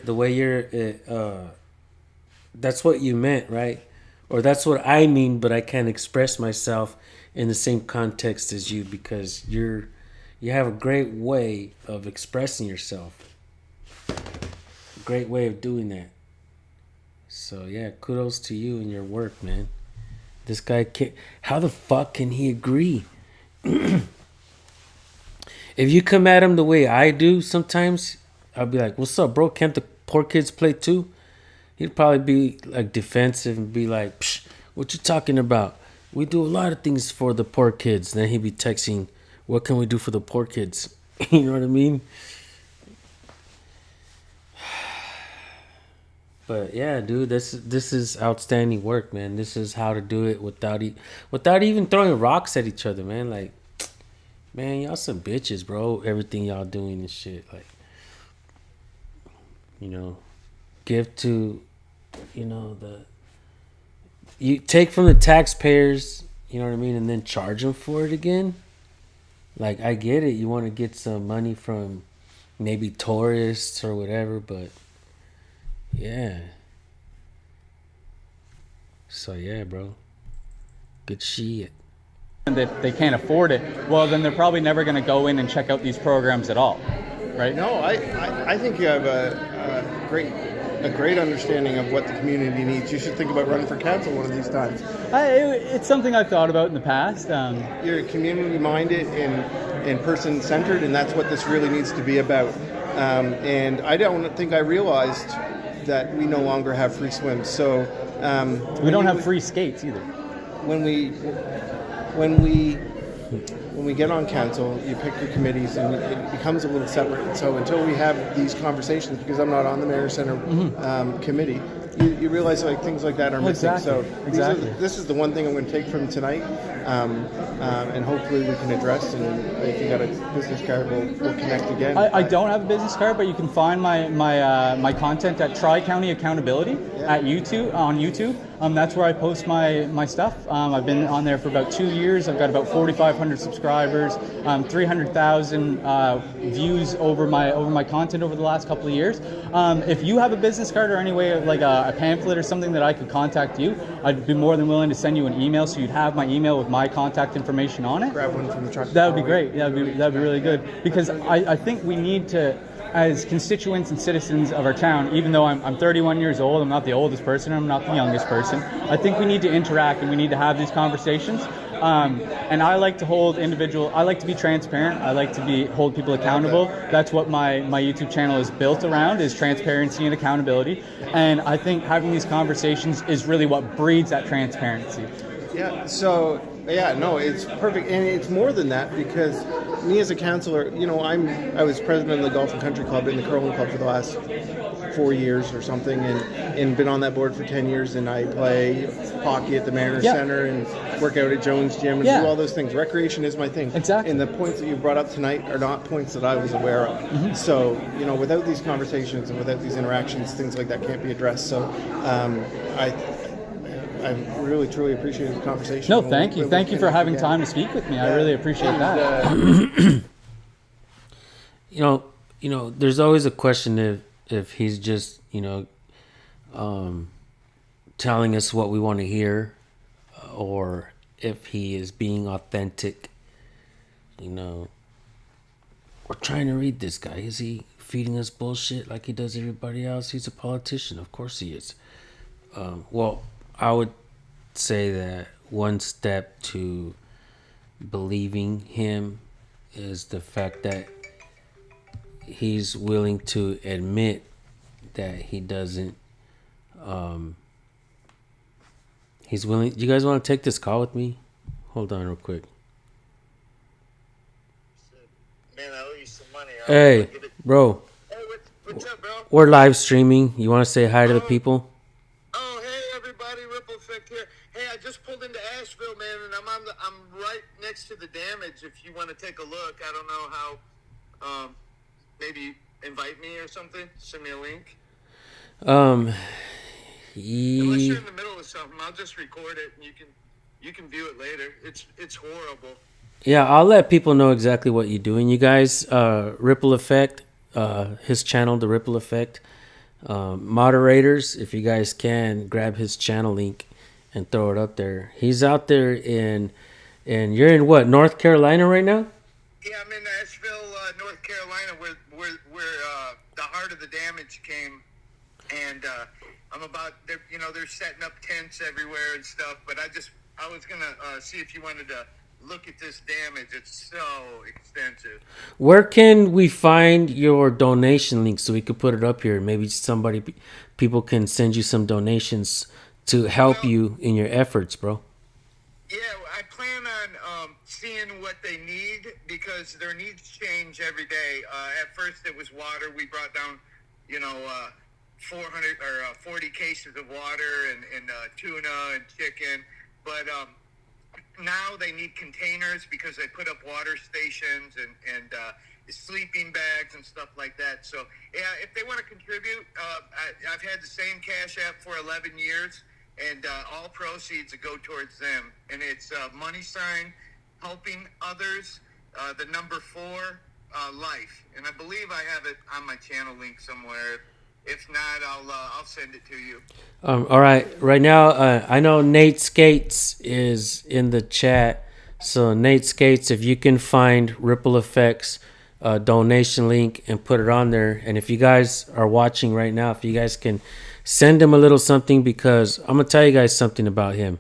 Speaker 3: that's what you meant, right? Or that's what I mean, but I can't express myself in the same context as you because you have a great way of expressing yourself. Great way of doing that. So yeah, kudos to you and your work, man. This guy can't. How the fuck can he agree? If you come at him the way I do sometimes, I'll be like, "What's up, bro? Can't the poor kids play too?" He'd probably be like defensive and be like, "Psh, what you talking about? We do a lot of things for the poor kids." Then he'd be texting, "What can we do for the poor kids?" You know what I mean? But yeah, dude, this is outstanding work, man. This is how to do it without even throwing rocks at each other, man. Like, man, y'all some bitches, bro. Everything y'all doing and shit, like, you know, give to, you know, you take from the taxpayers, you know what I mean, and then charge them for it again. Like, I get it. You want to get some money from maybe tourists or whatever, but yeah. So yeah, bro. Good shit.
Speaker 1: And they can't afford it, well, then they're probably never going to go in and check out these programs at all, right?
Speaker 6: No, I think you have a great understanding of what the community needs. You should think about running for council one of these times.
Speaker 1: It's something I've thought about in the past.
Speaker 6: You're community-minded and person-centered, and that's what this really needs to be about. And I don't think I realized that we no longer have free swims. So
Speaker 1: we don't have free skates either.
Speaker 6: When we get on council, you pick your committees, and it becomes a little separate. So until we have these conversations, because I'm not on the Mayor Center committee, you realize like things like that are missing.
Speaker 1: Exactly.
Speaker 6: So this is the one thing I'm going to take from tonight, and hopefully we can address. And if you got a business card, we'll connect again.
Speaker 1: I don't have a business card, but you can find my content at Tri-County Accountability at YouTube on YouTube. That's where I post my stuff. I've been on there for about 2 years. I've got about 4,500 subscribers, 300,000 views over my content over the last couple of years. If you have a business card or any way like a pamphlet or something that I could contact you, I'd be more than willing to send you an email so you'd have my email with my contact information on it.
Speaker 6: Grab one from the truck.
Speaker 1: That would be great. That'd be really good, because I think we need to, as constituents and citizens of our town, even though I'm 31 years old, I'm not the oldest person, I'm not the youngest person, I think we need to interact and we need to have these conversations. And I like to I like to be transparent. I like to hold people accountable. That's what my YouTube channel is built around, is transparency and accountability. And I think having these conversations is really what breeds that transparency.
Speaker 6: Yeah, so, yeah, no, it's perfect. And it's more than that, because me as a councillor, you know, I was president of the Golf and Country Club and the Curling Club for the last 4 years or something, and been on that board for 10 years, and I play hockey at the Mariner Center and work out at Jones Gym and do all those things. Recreation is my thing.
Speaker 1: Exactly.
Speaker 6: And the points that you brought up tonight are not points that I was aware of. So, you know, without these conversations and without these interactions, things like that can't be addressed. So I really, truly appreciate the conversation.
Speaker 1: No, thank you. Thank you for having time to speak with me. I really appreciate that.
Speaker 3: You know, there's always a question if he's just, you know, telling us what we want to hear, or if he is being authentic. You know, we're trying to read this guy. Is he feeding us bullshit like he does everybody else? He's a politician. Of course he is. Well, I would say that one step to believing him is the fact that he's willing to admit that he doesn't. He's willing. You guys want to take this call with me? Hold on, real quick.
Speaker 14: Man, I owe you some money.
Speaker 3: Hey, bro.
Speaker 14: Hey, what's up, bro?
Speaker 3: We're live streaming. You want to say hi to the people?
Speaker 14: Oh, hey, everybody. Ripple Effect here. Hey, I just pulled into Asheville, man, and I'm right next to the damage. If you want to take a look, I don't know how. Maybe invite me or something. Send me a link. Unless you're in the middle of something, I'll just record it and you can view it later. It's horrible.
Speaker 3: Yeah, I'll let people know exactly what you're doing. You guys, Ripple Effect, his channel, The Ripple Effect. Moderators, if you guys can, grab his channel link and throw it up there. He's out there in you're in what, North Carolina right now?
Speaker 14: Yeah, I'm in Asheville, North Carolina, where the heart of the damage came, and I'm about they're setting up tents everywhere and stuff. But I was gonna see if you wanted to look at this damage. It's so extensive.
Speaker 3: Where can we find your donation link so we could put it up here? Maybe people can send you some donations to help you in your efforts, bro.
Speaker 14: Yeah, I plan on seeing what they need because their needs change every day. At first it was water. We brought down, 400 or 40 cases of water and tuna and chicken. But now they need containers because they put up water stations and sleeping bags and stuff like that. So, yeah, if they want to contribute, I've had the same Cash App for 11 years. And all proceeds go towards them. And it's money sign, helping others, the number 4, life. And I believe I have it on my channel link somewhere. If not, I'll send it to you.
Speaker 3: All right. Right now, I know Nate Skates is in the chat. So Nate Skates, if you can find Ripple Effects donation link and put it on there. And if you guys are watching right now, if you guys can send him a little something, because I'm going to tell you guys something about him.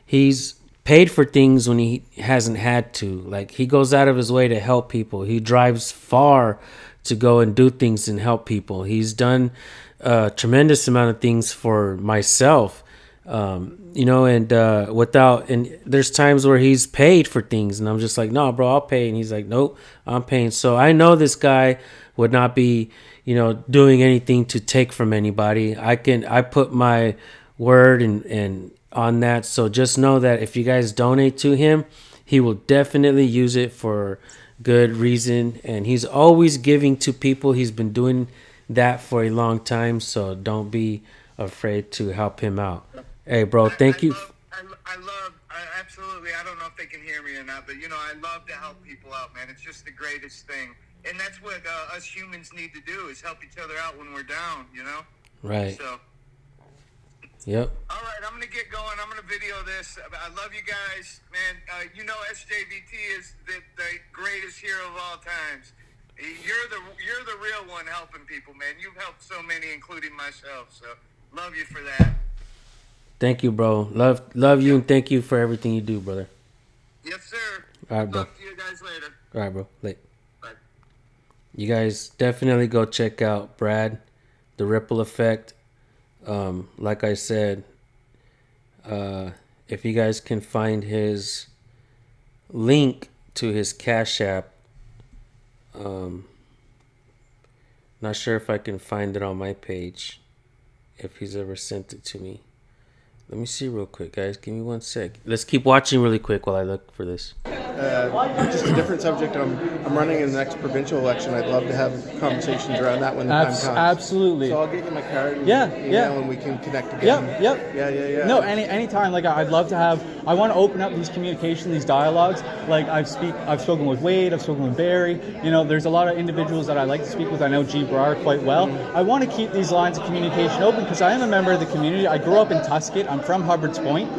Speaker 3: He's paid for things when he hasn't had to. Like, he goes out of his way to help people. He drives far to go and do things and help people. He's done a tremendous amount of things for myself. And there's times where he's paid for things and I'm just like, no, bro, I'll pay. And he's like, nope, I'm paying. So I know this guy would not be, doing anything to take from anybody. I put my word and on that. So just know that if you guys donate to him, he will definitely use it for good reason. And he's always giving to people. He's been doing that for a long time. So don't be afraid to help him out. Hey, bro, thank you.
Speaker 14: Absolutely. I don't know if they can hear me or not, but I love to help people out, man. It's just the greatest thing. And that's what us humans need to do is help each other out when we're down,
Speaker 3: Right.
Speaker 14: So.
Speaker 3: Yep.
Speaker 14: All right, I'm going to get going. I'm going to video this. I love you guys, man. SJVT is the greatest hero of all times. You're the real one helping people, man. You've helped so many, including myself. So love you for that.
Speaker 3: Thank you, bro. Love you, and thank you for everything you do, brother.
Speaker 14: Yes, sir.
Speaker 3: All right, bro.
Speaker 14: Talk to you guys later.
Speaker 3: All right, bro. Late.
Speaker 14: Bye.
Speaker 3: You guys definitely go check out Brad, The Ripple Effect. Like I said, if you guys can find his link to his Cash App, not sure if I can find it on my page, if he's ever sent it to me. Let me see real quick, guys. Give me 1 sec. Let's keep watching really quick while I look for this.
Speaker 6: Just a different subject. I'm running in the next provincial election. I'd love to have conversations around that when the time comes.
Speaker 1: Absolutely.
Speaker 6: So I'll get you my card and
Speaker 1: email
Speaker 6: and we can connect again.
Speaker 1: Yep.
Speaker 6: Yeah.
Speaker 1: No, anytime. Like, I'd love to have. I want to open up these communication, these dialogues. Like, I've spoken with Wade. I've spoken with Barry. There's a lot of individuals that I like to speak with. I know G. Brar quite well. I want to keep these lines of communication open because I am a member of the community. I grew up in Tuscott. I'm from Hubbard's Point.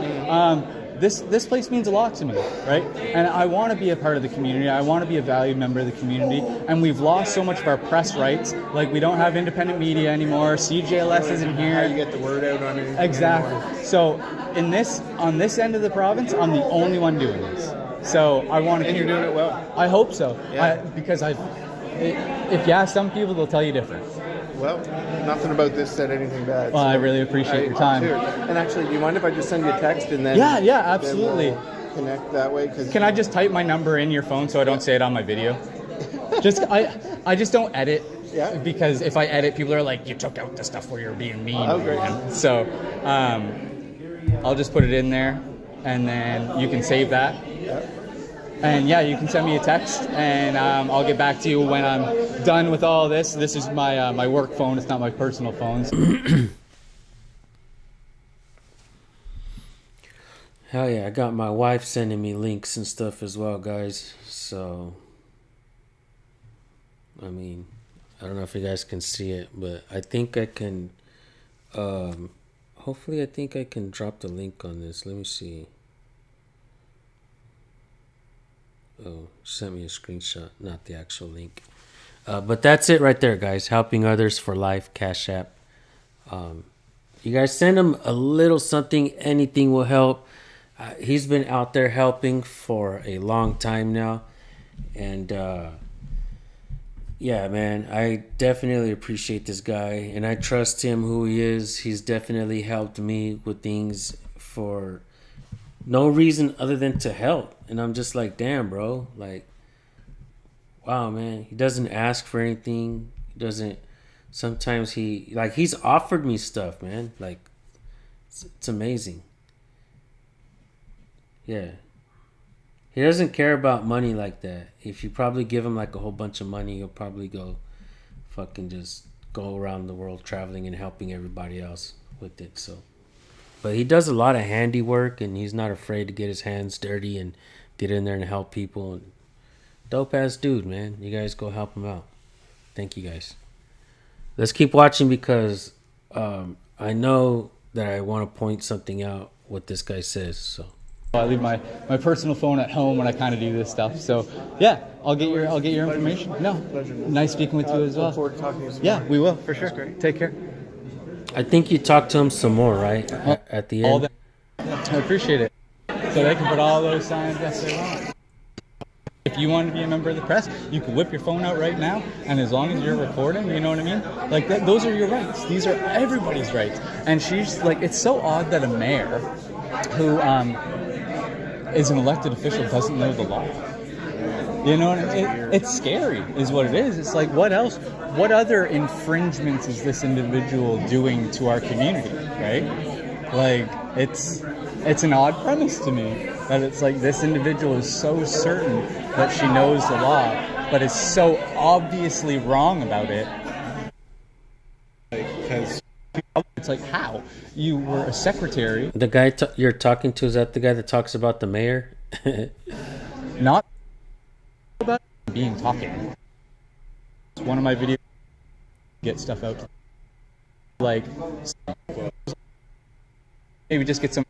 Speaker 1: This place means a lot to me, right? And I want to be a part of the community. I want to be a valued member of the community. And we've lost so much of our press rights. Like, we don't have independent media anymore. CJLS isn't here.
Speaker 6: How you get the word out on it?
Speaker 1: Exactly.
Speaker 6: Anymore.
Speaker 1: So on this end of the province, I'm the only one doing this. So I want to.
Speaker 6: And you're doing it well.
Speaker 1: I hope so.
Speaker 6: Yeah.
Speaker 1: Because if you ask some people, they'll tell you different.
Speaker 6: Well, nothing about this said anything bad.
Speaker 1: Well, I really appreciate your time.
Speaker 6: Cheers. And actually, do you mind if I just send you a text and then?
Speaker 1: Yeah,
Speaker 6: then
Speaker 1: absolutely.
Speaker 6: we'll connect that way.
Speaker 1: Can I just type my number in your phone so I don't say it on my video? I just don't edit.
Speaker 6: Yeah.
Speaker 1: Because if I edit, people are like, you took out the stuff where you're being mean.
Speaker 6: Oh, great.
Speaker 1: Man. So I'll just put it in there, and then you can save that.
Speaker 6: Yeah.
Speaker 1: And yeah, you can send me a text, and I'll get back to you when I'm done with all this. This is my my work phone. It's not my personal phone.
Speaker 3: Hell yeah, I got my wife sending me links and stuff as well, guys. So, I mean, I don't know if you guys can see it, but I think I can, hopefully I think I can drop the link on this. Let me see. Oh, she sent me a screenshot, not the actual link. But that's it right there, guys. Helping Others for Life, Cash App. You guys send him a little something. Anything will help. He's been out there helping for a long time now. And yeah, man, I definitely appreciate this guy. And I trust him who he is. He's definitely helped me with things for no reason other than to help. And I'm just like, damn, bro. Like, wow, man. He doesn't ask for anything. He doesn't. Sometimes he's offered me stuff, man. Like, it's amazing. Yeah. He doesn't care about money like that. If you probably give him like a whole bunch of money, he'll probably go fucking just go around the world traveling and helping everybody else with it. So, but he does a lot of handiwork, and he's not afraid to get his hands dirty and get in there and help people. And dope ass dude, man. You guys go help him out. Thank you guys. Let's keep watching, because I know that I want to point something out what this guy says. So
Speaker 1: I leave my personal phone at home when I kind of do this stuff. So yeah, I'll get your information. No, nice speaking with you as well.
Speaker 6: Look forward to talking to you some
Speaker 1: Yeah,
Speaker 6: more.
Speaker 1: we will for sure.
Speaker 6: That's great.
Speaker 1: Take care.
Speaker 3: I think you talked to him some more, right? At the
Speaker 1: All
Speaker 3: end.
Speaker 1: that. I appreciate it. So they can put all those signs that they want. If you want to be a member of the press, you can whip your phone out right now, and as long as you're recording, you know what I mean? Like, those are your rights. These are everybody's rights. And she's like, it's so odd that a mayor who is an elected official doesn't know the law. You know what I mean? It's scary, is what it is. It's like, what else? What other infringements is this individual doing to our community, right? Like, it's an odd premise to me that it's like this individual is so certain that she knows the law, but is so obviously wrong about it. Because it's like, how? You were a secretary.
Speaker 3: The guy you're talking to, is that the guy that talks about the mayor?
Speaker 1: Not about being talking. It's one of my videos. Get stuff out. Like, maybe just get some.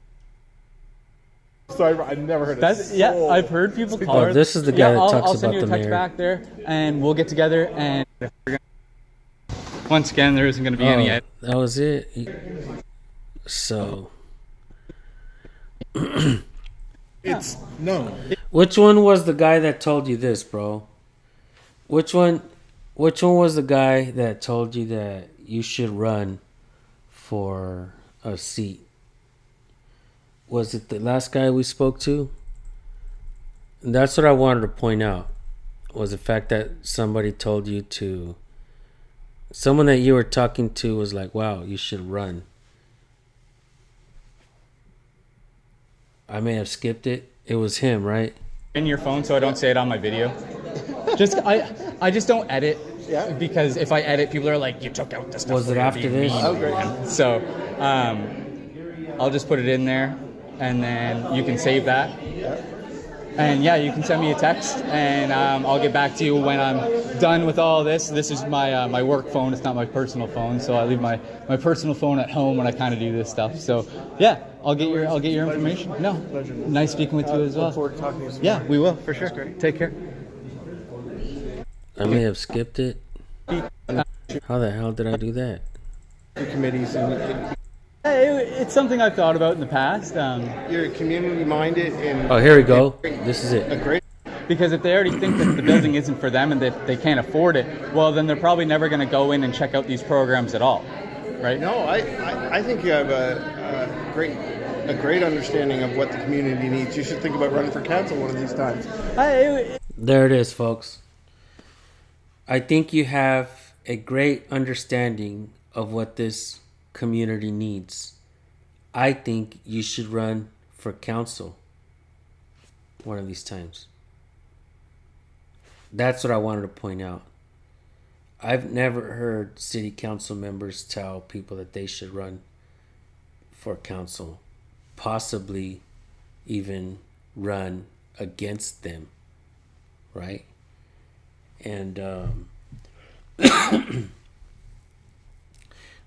Speaker 6: Sorry, I've never heard
Speaker 1: That's, yeah, I've heard people call her.
Speaker 3: This is the guy that talks
Speaker 1: I'll send
Speaker 3: about
Speaker 1: you a
Speaker 3: the
Speaker 1: text
Speaker 3: mayor.
Speaker 1: back there, and we'll get together. And once again, there isn't going to be any.
Speaker 3: That was it. So,
Speaker 9: It's no.
Speaker 3: which one was the guy that told you this, bro? Which one was the guy that told you that you should run for a seat? Was it the last guy we spoke to? And that's what I wanted to point out, was the fact that somebody told you to. Someone that you were talking to was like, wow, you should run. I may have skipped it. It was him, right?
Speaker 1: In your phone, so I don't say it on my video. I just don't edit.
Speaker 6: Yeah.
Speaker 1: Because if I edit, people are like, you took out the stuff.
Speaker 3: Was it
Speaker 1: where you're
Speaker 3: after
Speaker 1: being
Speaker 3: this?
Speaker 1: mean.
Speaker 6: Oh, great.
Speaker 1: So I'll just put it in there, and then you can save that. And yeah, you can send me a text, and I'll get back to you when I'm done with all this. This is my my work phone. It's not my personal phone, so I leave my personal phone at home when I kind of do this stuff. So yeah, I'll get your information. No, nice speaking with you as well.
Speaker 6: Look forward to talking to you some
Speaker 1: Yeah,
Speaker 6: more.
Speaker 1: we will for sure.
Speaker 6: That's great.
Speaker 1: Take care.
Speaker 3: I may have skipped it. How the hell did I do that?
Speaker 6: Your committees and
Speaker 1: It's something I've thought about in the past.
Speaker 6: you're community minded and
Speaker 3: Oh, here we go. This is
Speaker 6: a
Speaker 3: it.
Speaker 6: great
Speaker 1: Because if they already think that the building isn't for them and that they can't afford it, well, then they're probably never going to go in and check out these programs at all, right?
Speaker 6: No, I think you have a great understanding of what the community needs. You should think about running for council one of these times.
Speaker 3: There it is, folks. I think you have a great understanding of what this community needs. I think you should run for council one of these times. That's what I wanted to point out. I've never heard city council members tell people that they should run for council, possibly even run against them, right? And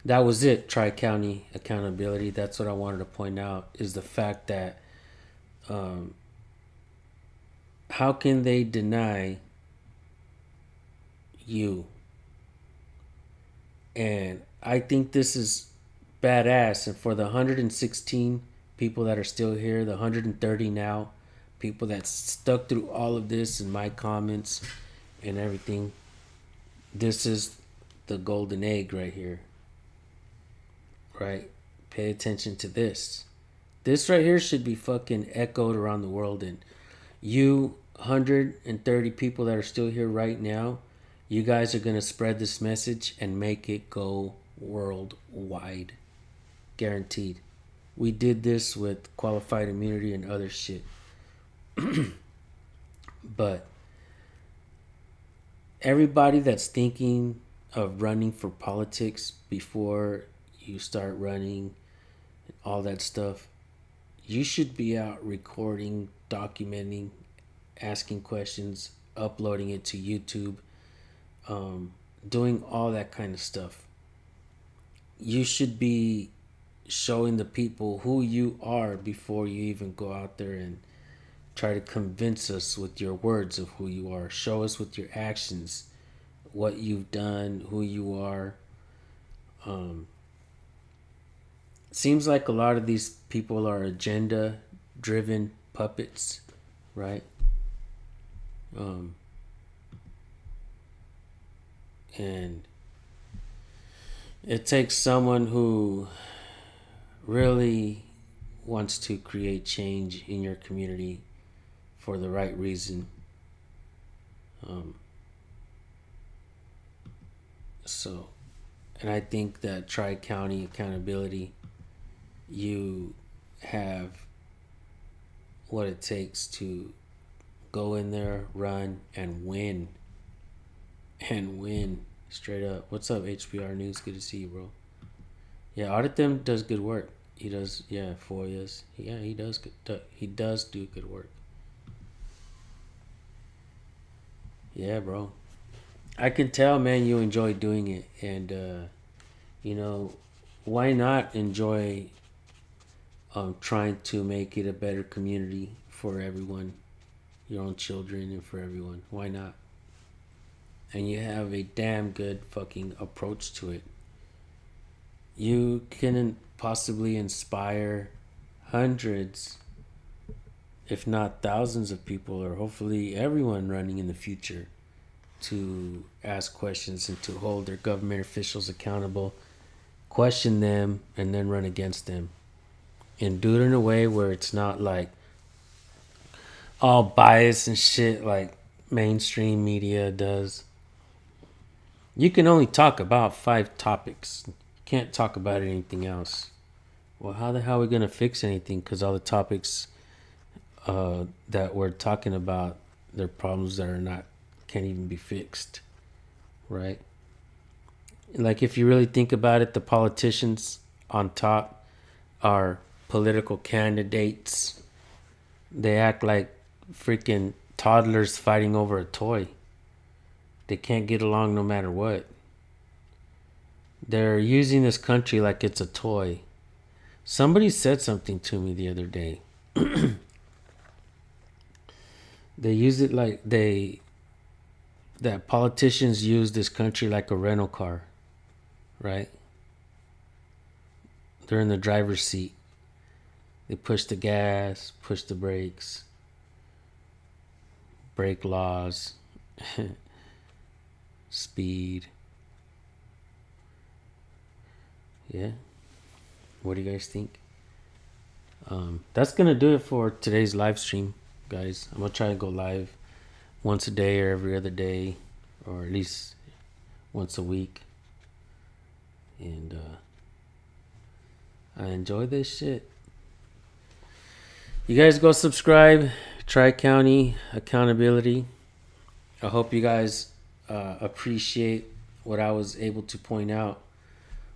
Speaker 3: that was it. Tri-County accountability. That's what I wanted to point out, is the fact that how can they deny you? And I think this is badass. And for the 116 people that are still here, the 130 now, people that stuck through all of this and my comments and everything, this is the golden egg right here. Right? Pay attention to this. This right here should be fucking echoed around the world. And you 130 people that are still here right now, you guys are going to spread this message and make it go worldwide. Guaranteed. We did this with qualified immunity and other shit. But everybody that's thinking of running for politics before you start running all that stuff, you should be out recording, documenting, asking questions, uploading it to YouTube, doing all that kind of stuff. You should be showing the people who you are before you even go out there and try to convince us with your words of who you are. Show us with your actions what you've done, who you are. Seems like a lot of these people are agenda-driven puppets, right? And it takes someone who really wants to create change in your community for the right reason. And I think that Tri-County accountability, you have what it takes to go in there, run, and win. And win. Straight up. What's up, HBR News? Good to see you, bro. Yeah, Audit Them does good work. He does, yeah, Foyas. Yeah, he does good. He does do good work. Yeah, bro. I can tell, man, you enjoy doing it. And, you know, why not enjoy trying to make it a better community for everyone, your own children, and for everyone? Why not? And you have a damn good fucking approach to it. You can possibly inspire hundreds, if not thousands of people, or hopefully everyone running in the future, to ask questions and to hold their government officials accountable, question them, and then run against them. And do it in a way where it's not like all biased and shit like mainstream media does. You can only talk about 5 topics. You can't talk about anything else. Well, how the hell are we going to fix anything? Because all the topics that we're talking about, they're problems that are not, can't even be fixed. Right? Like, if you really think about it, the politicians on top are political candidates. They act like freaking toddlers fighting over a toy. They can't get along no matter what. They're using this country like it's a toy. Somebody said something to me the other day. They use it like that politicians use this country like a rental car, right? They're in the driver's seat. They push the gas, push the brakes. break laws, speed. Yeah. What do you guys think? That's gonna do it for today's live stream, guys. I'm gonna try to go live once a day or every other day, or at least once a week. And I enjoy this shit. You guys go subscribe. Tri-County Accountability. I hope you guys appreciate what I was able to point out.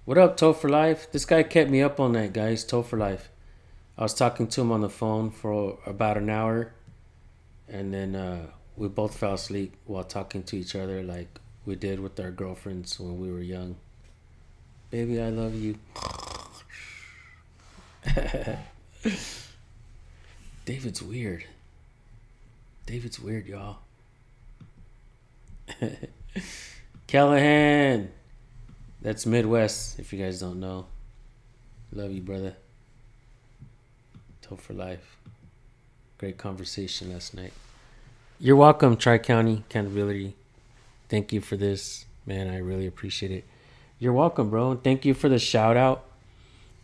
Speaker 3: What up, Toe for Life? This guy kept me up all night, guys. Toe for Life. I was talking to him on the phone for about an hour, and then we both fell asleep while talking to each other like we did with our girlfriends when we were young. Baby, I love you. David's weird. David's weird, y'all. Callahan. That's Midwest, if you guys don't know. Love you, brother. Toe for Life. Great conversation last night. You're welcome, Tri-County Accountability. Thank you for this. Man, I really appreciate it. You're welcome, bro. Thank you for the shout out.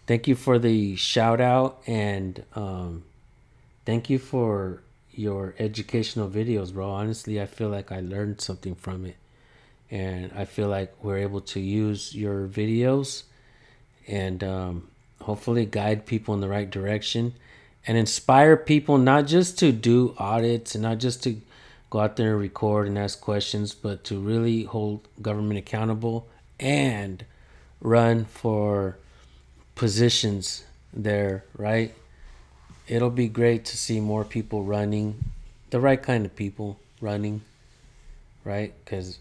Speaker 3: Thank you for the shout out, and thank you for your educational videos, bro. Honestly, I feel like I learned something from it, and I feel like we're able to use your videos and hopefully guide people in the right direction and inspire people not just to do audits and not just to go out there and record and ask questions, but to really hold government accountable and run for positions there, right? It'll be great to see more people running, the right kind of people running, right? Because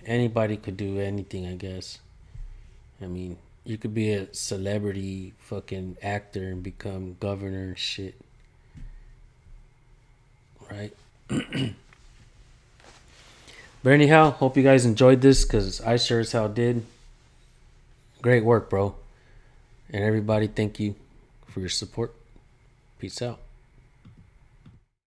Speaker 3: anybody could do anything, I guess. I mean, you could be a celebrity fucking actor and become governor and shit, right? But anyhow, hope you guys enjoyed this, because I sure as hell did. Great work, bro. And everybody, thank you for your support. Peace out.